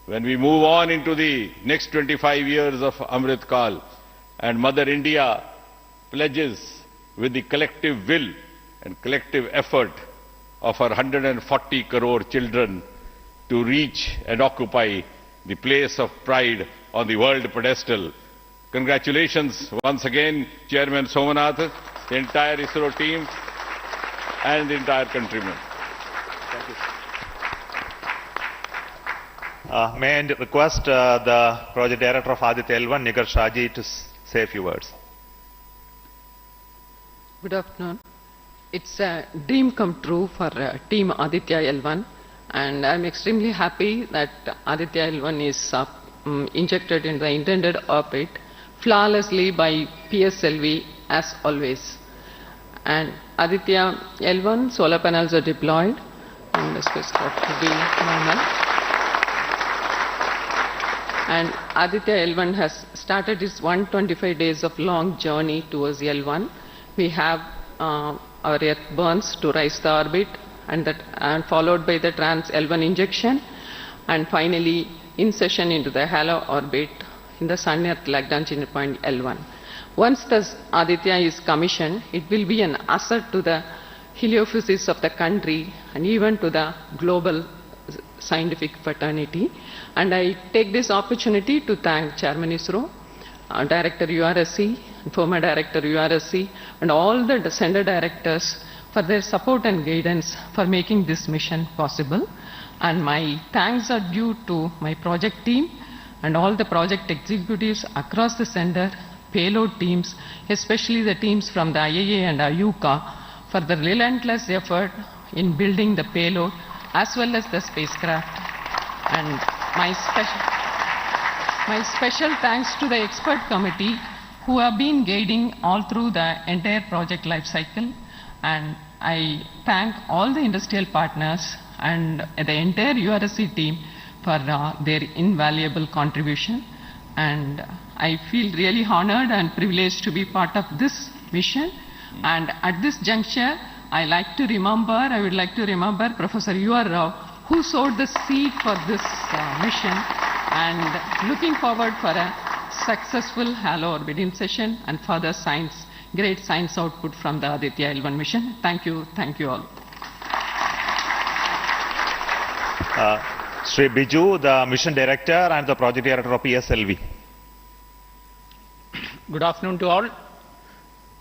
when we move on into the next 25 years of Amrit Kal, and Mother India pledges with the collective will and collective effort of our 140 crore children to reach and occupy the place of pride on the world pedestal. Congratulations once again, Chairman Somanath, the entire ISRO team, and the entire countrymen. Thank you. May I request the project director of ADITYA L1, Nigar Shaji, to say a few words. Good afternoon. It's a dream come true for team ADITYA L1, and I'm extremely happy that ADITYA L1 is injected in the intended orbit flawlessly by PSLV as always. And ADITYA L1 solar panels are deployed and the spacecraft to be normal. And ADITYA L1 has started its 125 days of long journey towards L1. We have our Earth burns to rise the orbit, and followed by the trans L1 injection, and finally insertion into the halo orbit in the Sun-Earth Lagrange point L1. Once the ADITYA is commissioned, it will be an asset to the heliophysics of the country and even to the global scientific fraternity. And I take this opportunity to thank Chairman ISRO, Director URSC, former Director URSC, and all the center directors for their support and guidance for making this mission possible. And my thanks are due to my project team and all the project executives across the center, payload teams, especially the teams from the IAA and IUCA, for the relentless effort in building the payload as well as the spacecraft. And my special thanks to the expert committee who have been guiding all through the entire project life cycle. And I thank all the industrial partners and the entire URSC team for their invaluable contribution. And I feel really honored and privileged to be part of this mission. And at this juncture, I would like to remember Professor U.R. Rao, who sowed the seed for this mission, and looking forward for a successful halo orbit insertion and further great science output from the ADITYA L1 mission. Thank you all. Sri Biju, the mission director and the project director of PSLV. Good afternoon to all.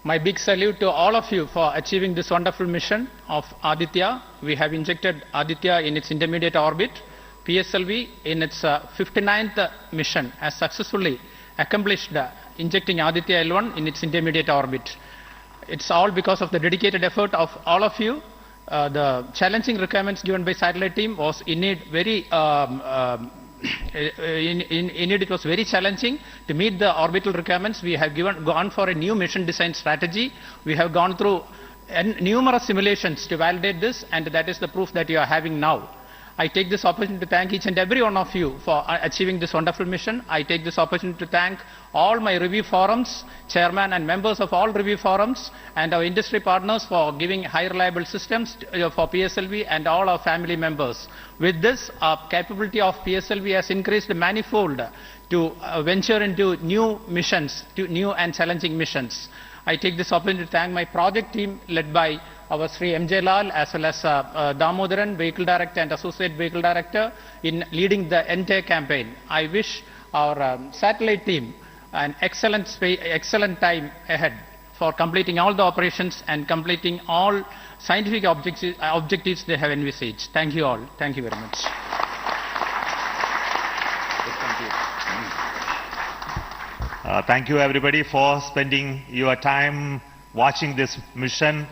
My big salute to all of you for achieving this wonderful mission of ADITYA. We have injected ADITYA in its intermediate orbit. PSLV in its 59th mission has successfully accomplished injecting ADITYA L1 in its intermediate orbit. It's all because of the dedicated effort of all of you. The challenging requirements given by satellite team was indeed very it was very challenging to meet the orbital requirements. We have gone for a new mission design strategy. We have gone through numerous simulations to validate this, and that is the proof that you are having now. I take this opportunity to thank each and every one of you for achieving this wonderful mission. I take this opportunity to thank all my review forums, chairman and members of all review forums, and our industry partners for giving high reliable systems for PSLV, and all our family members. With this, our capability of PSLV has increased manifold to venture into new missions, to new and challenging missions. I take this opportunity to thank my project team led by our Sri M.J. Lal as well as Damodaran, Vehicle Director and Associate Vehicle Director, in leading the entire campaign. I wish our satellite team an excellent time ahead for completing all the operations and completing all scientific objectives they have envisaged. Thank you all. Thank you very much. Thank you everybody for spending your time watching this mission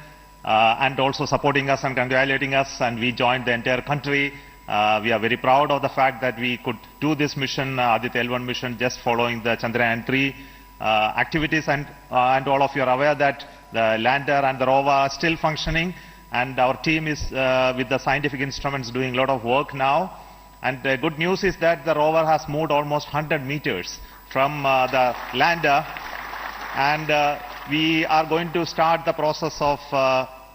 and also supporting us and congratulating us, and we joined the entire country. We are very proud of the fact that we could do this mission, ADITYA L1 mission, just following the Chandrayaan 3 activities, and all of you are aware that the lander and the rover are still functioning, and our team is with the scientific instruments doing a lot of work now. And the good news is that the rover has moved almost 100 meters from the lander, and we are going to start the process of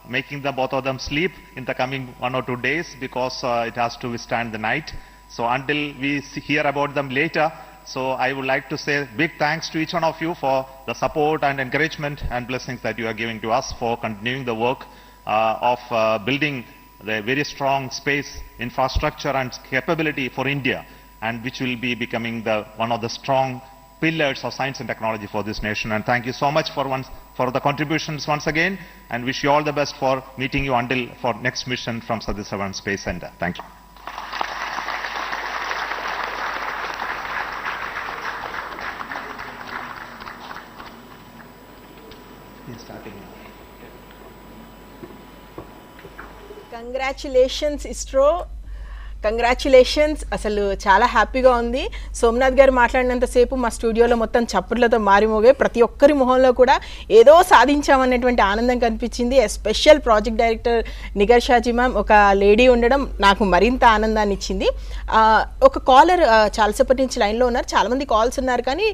making both of them sleep in the coming 1 or 2 days, because it has to withstand the night. So until we hear about them later, so I would like to say big thanks to each one of you for the support and encouragement and blessings that you are giving to us for continuing the work of building the very strong space infrastructure and capability for India, and which will be becoming one of the strong pillars of science and technology for this nation. And thank you so much for the contributions once again, and wish you all the best for meeting you for next mission from Satish Dhawan Space Center. Thank you. Congratulations ISRO, congratulations. అసలు చాలా హ్యాపీగా ఉంది. సోమనాథ్ గారు మాట్లాడినంతసేపు మా స్టూడియోలో మొత్తం చప్పట్లతో మారిమోగే, ప్రతి ఒక్కరి మొహంలో కూడా ఏదో సాధించామన్నటువంటి ఆనందం కనిపించింది. Special project director Niger Shaji ma'am ఒక లేడీ ఉండడం నాకు మరింత ఆనందాన్ని ఇచ్చింది. ఒక కాలర్ చాలాసేపటి నుంచి లైన్లో ఉన్నారు, చాలామంది కాల్స్ ఉన్నారు, కానీ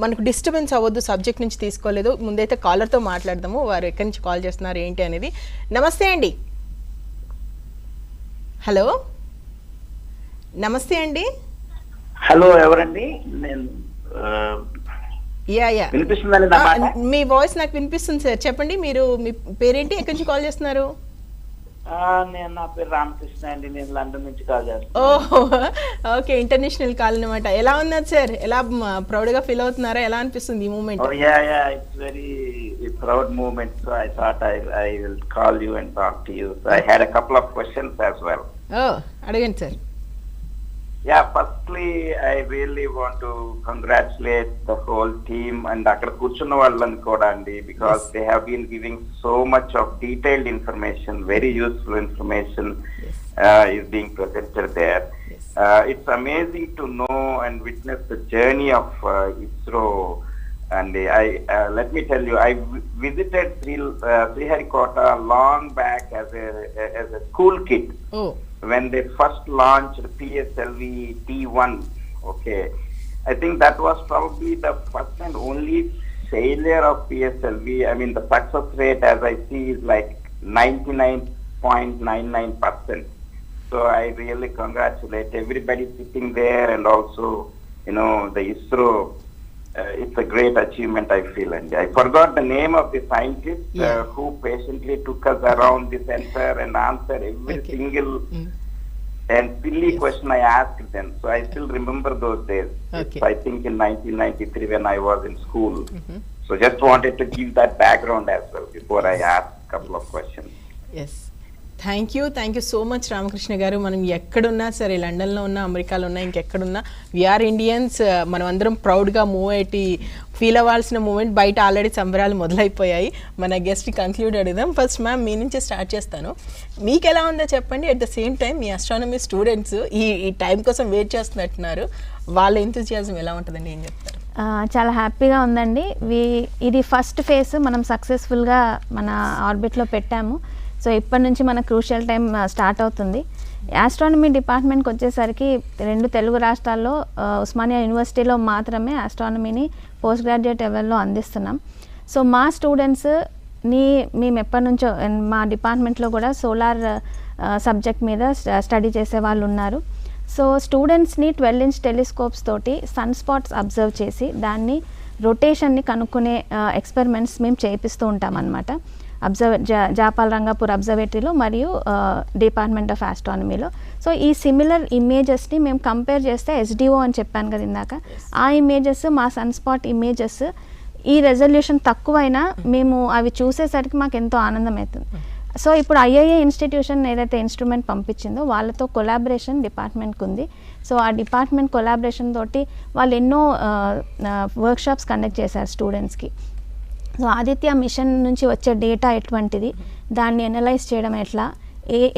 మనకు డిస్టర్బెన్స్ అవ్వద్దు, సబ్జెక్ట్ నుంచి తీసుకోలేదు. ముందైతే కాలర్తో మాట్లాడదాము, వారు ఎక్కడి నుంచి కాల్ చేస్తున్నారు ఏంటి అనేది. నమస్తే అండి. హలో, నమస్తే అండి. హలో, ఎవరండి? నేను వినిపిస్తుందండి నా మాట? మీ వాయిస్ నాకు వినిపిస్తుంది సార్, చెప్పండి. మీరు మీ పేరేంటి, ఎక్కడి నుంచి కాల్ చేస్తున్నారు? నేను, నా పేరు రామకృష్ణ అండి, నేను లండన్ నుంచి కాల్ చేస్తాను. ఓహో, ఓకే, ఇంటర్నేషనల్ కాల్ అనమాట. ఎలా ఉన్నారు సార్? ఎలా ప్రౌడ్ గా ఫీల్ అవుతున్నారా? ఎలా అనిపిస్తుంది ఈ moment? It's very proud moment. So I thought I will call you and talk to you. So I had a couple of questions as well. అడగండి sir. Yeah, firstly, I really want to congratulate the whole team and అక్కడ కూర్చున్న వాళ్ళని కూడా అండి, because they have been giving so much of detailed information, very useful information is being presented there. It's amazing to know and witness the journey of ISRO. And let me tell you, I visited Sriharikota long back as a school kid. When they first launched PSLV T1, okay, I think that was probably the first and only failure of PSLV. I mean, the success rate, as I see, is like 99.99%. So I really congratulate everybody sitting there, and also, the ISRO. It's a great achievement, I feel. And I forgot the name of the scientist who patiently took us around the center and answered every single and silly question I asked them. So I still remember those days. I think in 1993 when I was in school. So just wanted to give that background as well before I ask a couple of questions. Yes. Thank you so much Ramakrishna గారు. మనం ఎక్కడున్నా సరే, లండన్లో ఉన్నా, అమెరికాలో ఉన్నా, ఇంకెక్కడున్నా, we are Indians. మనం అందరం ప్రౌడ్గా మూవ్ అయ్యి ఫీల్ అవ్వాల్సిన మూమెంట్. బయట ఆల్రెడీ సంబరాలు మొదలైపోయాయి. మన గెస్ట్ కంక్లూడ్ అడుగుదాం. ఫస్ట్ మ్యామ్, మీ నుంచే స్టార్ట్ చేస్తాను. మీకు ఎలా ఉందో చెప్పండి. At the same time me astronomy students ఈ టైం కోసం వెయిట్ చేస్తున్నట్టున్నారు. వాళ్ళ ఎంతూజియాజం ఎలా ఉంటుందండి, ఏం చెప్తారు? చాలా హ్యాపీగా ఉందండి. ఇది ఫస్ట్ ఫేజ్ మనం సక్సెస్ఫుల్గా మన ఆర్బిట్లో పెట్టాము. సో ఇప్పటి నుంచి మన క్రూషియల్ టైం స్టార్ట్ అవుతుంది. ఆస్ట్రానమీ డిపార్ట్మెంట్కి వచ్చేసరికి 2 తెలుగు రాష్ట్రాల్లో ఉస్మానియా యూనివర్సిటీలో మాత్రమే ఆస్ట్రానమీని పోస్ట్ గ్రాడ్యుయేట్ లెవెల్లో అందిస్తున్నాం. సో మా స్టూడెంట్స్ని మేము ఎప్పటి నుంచో మా డిపార్ట్మెంట్లో కూడా సోలార్ సబ్జెక్ట్ మీద స్టడీ చేసే వాళ్ళు ఉన్నారు. సో స్టూడెంట్స్ని 12 ఇంచ్ టెలిస్కోప్స్ తోటి సన్ స్పాట్స్ అబ్జర్వ్ చేసి దాన్ని రొటేషన్ని కనుక్కునే ఎక్స్పెరిమెంట్స్ మేము చేపిస్తూ ఉంటాం అన్నమాట. జాపాల్ రంగాపూర్ అబ్జర్వేటరీలో మరియు డిపార్ట్మెంట్ ఆఫ్ ఆస్ట్రానమీలో. సో ఈ సిమిలర్ ఇమేజెస్ని మేము కంపేర్ చేస్తే SDO అని చెప్పాను కదా ఇందాక, ఆ ఇమేజెస్ మా సన్ స్పాట్ ఇమేజెస్ ఈ రెజల్యూషన్ తక్కువైనా మేము అవి చూసేసరికి మాకు ఎంతో ఆనందం అవుతుంది. సో ఇప్పుడు IIA ఇన్స్టిట్యూషన్ ఏదైతే ఇన్స్ట్రుమెంట్ పంపించిందో వాళ్ళతో కొలాబరేషన్ డిపార్ట్మెంట్కి ఉంది. సో ఆ డిపార్ట్మెంట్ కొలాబరేషన్ తోటి వాళ్ళు ఎన్నో వర్క్షాప్స్ కండక్ట్ చేశారు స్టూడెంట్స్కి. సో ఆదిత్య మిషన్ నుంచి వచ్చే డేటా ఎటువంటిది, దాన్ని ఎనలైజ్ చేయడం ఎట్లా,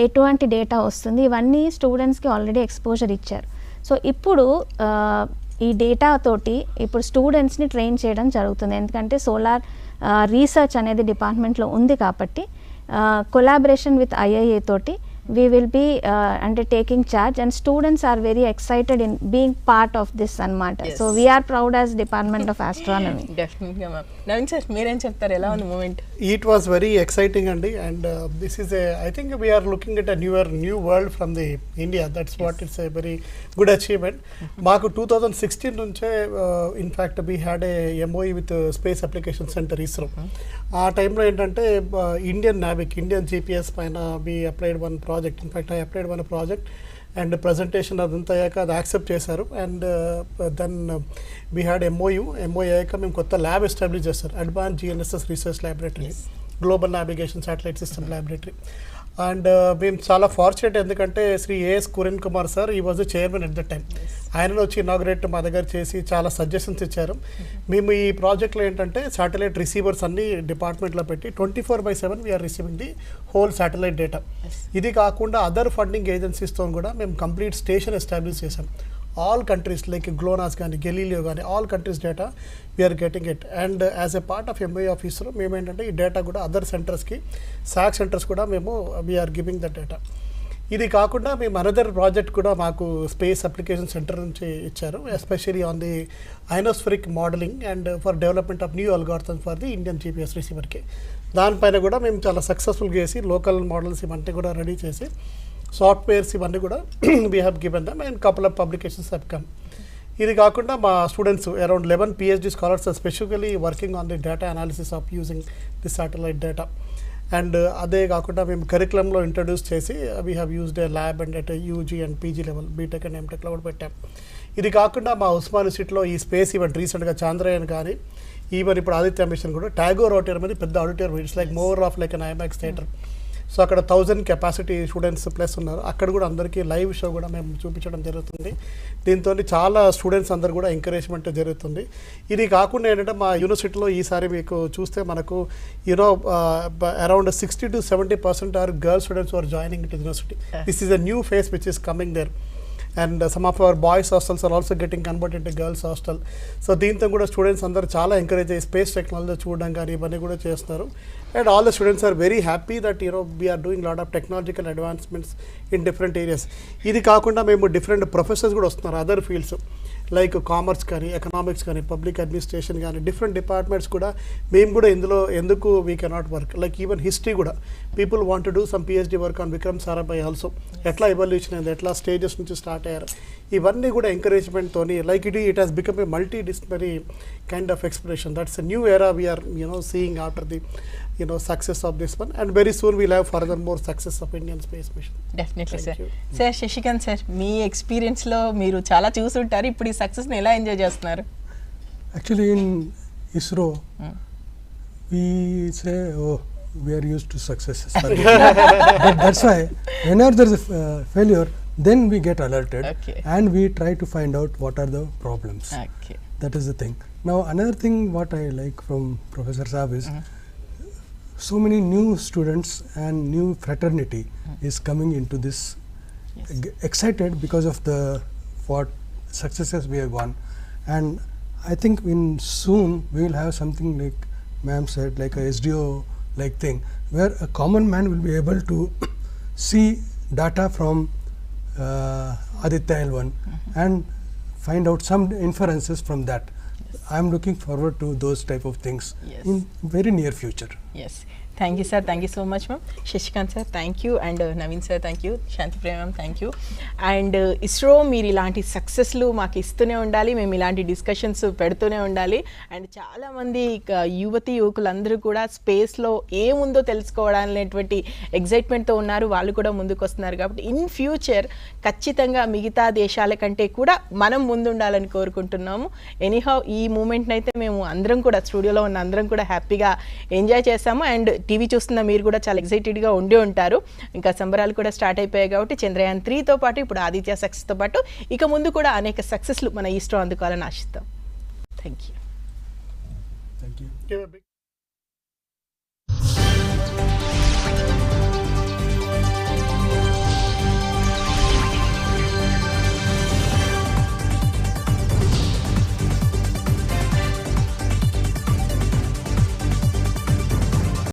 ఎటువంటి డేటా వస్తుంది, ఇవన్నీ స్టూడెంట్స్కి ఆల్రెడీ ఎక్స్పోజర్ ఇచ్చారు. సో ఇప్పుడు ఈ డేటా తోటి ఇప్పుడు స్టూడెంట్స్ని ట్రైన్ చేయడం జరుగుతుంది. ఎందుకంటే సోలార్ రీసెర్చ్ అనేది డిపార్ట్మెంట్లో ఉంది కాబట్టి కొలాబరేషన్ విత్ IIA తోటి we will be undertaking charge, and students are very excited in being part of this anamata. So we are proud as Department of Astronomy. Definitely ma'am. Naveen sir, meer em cheptaru, ela undi moment? It was very exciting andi, and this is I think we are looking at a new world from the India. That's what it's a very good achievement. Maaku 2016 nunche in fact we had a MOE with Space Application Center ISRO. Aa time lo entante Indian GPS paina we applied one project. In fact I applied one project and presentation adanతా అయ్యాక అది accept చేశారు. And then we had MOU అయ్యాక మేము కొత్త lab establish చేస్తారు, advance GNSS research laboratory, global navigation satellite system laboratory. And మేము చాలా ఫార్చునేట్, ఎందుకంటే శ్రీ ఏఎస్ కురెన్ కుమార్ సార్ ఈ was chairman at the time. ఆయన వచ్చి ఇనాగ్రేట్ మా దగ్గర చేసి చాలా సజెషన్స్ ఇచ్చారు. మేము ఈ ప్రాజెక్ట్లో ఏంటంటే శాటిలైట్ రిసీవర్స్ అన్ని డిపార్ట్మెంట్లో పెట్టి 24/7 we're receiving the whole satellite data. ఇది కాకుండా అదర్ ఫండింగ్ ఏజెన్సీస్తో కూడా మేము కంప్లీట్ స్టేషన్ ఎస్టాబ్లిష్ చేసాం. all countries like GLONASS కానీ Galileo కానీ all countries data we are getting it. And as a part of MOU of ISRO మేము ఏంటంటే ఈ డేటా కూడా అదర్ సెంటర్స్కి సాక్ సెంటర్స్ కూడా మేము వీఆర్ గివింగ్ ద డేటా. ఇది కాకుండా మేము అనదర్ ప్రాజెక్ట్ కూడా మాకు స్పేస్ అప్లికేషన్ సెంటర్ నుంచి ఇచ్చారు, especially on the ionospheric modelling and for development of new algorithms for the Indian GPS రిసీవర్కి. దానిపైన కూడా మేము చాలా సక్సెస్ఫుల్గా చేసి లోకల్ మోడల్స్ ఇవన్నీ కూడా రెడీ చేసి సాఫ్ట్వేర్స్ ఇవన్నీ కూడా we have given them and couple of publications have come. ఇది కాకుండా మా students around 11 PhD scholars are specifically working on the data analysis of using the satellite data. And అదే కాకుండా మేము కరికులంలో ఇంట్రడ్యూస్ చేసి we have used a lab and at UG and PG level B Tech and ఎంటెక్లో కూడా పెట్టాం. ఇది కాకుండా మా ఉస్మానియా యూనివర్సిటీలో ఈ స్పేస్ ఈవెంట్ రీసెంట్గా చాంద్రయాన్ కానీ ఈవెన్ ఇప్పుడు ఆదిత్య మిషన్ కూడా టాగోర్ ఆడిటోరియం అనేది పెద్ద auditorium, it's like more of like an IMAX theatre. So అక్కడ 1000 కెపాసిటీ స్టూడెంట్స్ ప్లస్ ఉన్నారు. అక్కడ కూడా అందరికీ లైవ్ షో కూడా మేము చూపించడం జరుగుతుంది. దీంతో చాలా స్టూడెంట్స్ అందరు కూడా ఎంకరేజ్మెంట్ జరుగుతుంది. ఇది కాకుండా ఏంటంటే మా యూనివర్సిటీలో ఈసారి మీకు చూస్తే మనకు around 60 to 70% are girl students are joining it university. This is a new phase which is coming there. And some of our boys hostels are also getting converted to girls hostel. So దీంతో కూడా students అందరూ చాలా encourage అయ్యి space technology చూడడం కానీ ఇవన్నీ కూడా చేస్తున్నారు. And all the students are very happy that we're doing lot of technological advancements in different areas. ఇది కాకుండా మేము డిఫరెంట్ ప్రొఫెసర్స్ కూడా వస్తున్నారు అదర్ ఫీల్డ్స్ లైక్ కామర్స్ కానీ ఎకనామిక్స్ కానీ పబ్లిక్ అడ్మినిస్ట్రేషన్ కానీ డిఫరెంట్ డిపార్ట్మెంట్స్ కూడా మేము కూడా ఇందులో ఎందుకు we cannot work. Like even history కూడా people want to do some PhD work on Vikram Sarabhai also. ఎట్లా ఎవల్యూషన్ అయింది, ఎట్లా స్టేజెస్ నుంచి స్టార్ట్ అయ్యారు, ఇవన్నీ కూడా ఎంకరేజ్మెంట్తోని like it has become a multi disciplinary kind of expression. That's a new era we're seeing after the success of this one, and very soon we'll have further more success of Indian space mission. Definitely sir. Sir Shashikant sir, me experience లో మీరు చాలా చూసుంటారు, ఇప్పుడు ఈ success ని ఎలా enjoy చేస్తున్నారు? Actually in ISRO we say we are used to success. But that's why whenever there is a failure, then we get alerted and we try to find out what are the problems. That is the thing. Now another thing what I like from Professor Saab is so many new students and new fraternity is coming into this. Excited because of the what successes we have won, and I think in soon we will have something like ma'am said, like a SDO like thing where a common man will be able to see data from ADITYA L1 and find out some inferences from that. I am looking forward to those type of things in very near future. Yes. Thank you sir, thank you so much ma'am. Shashikant sir, thank you, and Naveen sir, thank you. Shanti Priya ma'am, thank you. And ISRO మీరు ఇలాంటి సక్సెస్లు మాకు ఇస్తూనే ఉండాలి, మేము ఇలాంటి discussions పెడుతూనే ఉండాలి. And చాలామంది యువతి యువకులందరూ కూడా స్పేస్లో ఏముందో తెలుసుకోవడాలనేటువంటి ఎగ్జైట్మెంట్తో ఉన్నారు, వాళ్ళు కూడా ముందుకు వస్తున్నారు. కాబట్టి ఇన్ ఫ్యూచర్ ఖచ్చితంగా మిగతా దేశాల కంటే కూడా మనం ముందుండాలని కోరుకుంటున్నాము. ఎనీహౌ ఈ మూమెంట్ని అయితే మేము అందరం కూడా స్టూడియోలో ఉన్న అందరం కూడా హ్యాపీగా ఎంజాయ్ చేస్తాము. అండ్ టీవీ చూస్తున్న మీరు కూడా చాలా ఎక్సైటెడ్గా ఉండి ఉంటారు. ఇంకా సంబరాలు కూడా స్టార్ట్ అయిపోయాయి కాబట్టి చంద్రయాన్ 3తో పాటు ఇప్పుడు ఆదిత్య సక్సెస్తో పాటు ఇక ముందు కూడా అనేక సక్సెస్లు మన ISRO అందుకోవాలని ఆశిస్తాం. Thank you.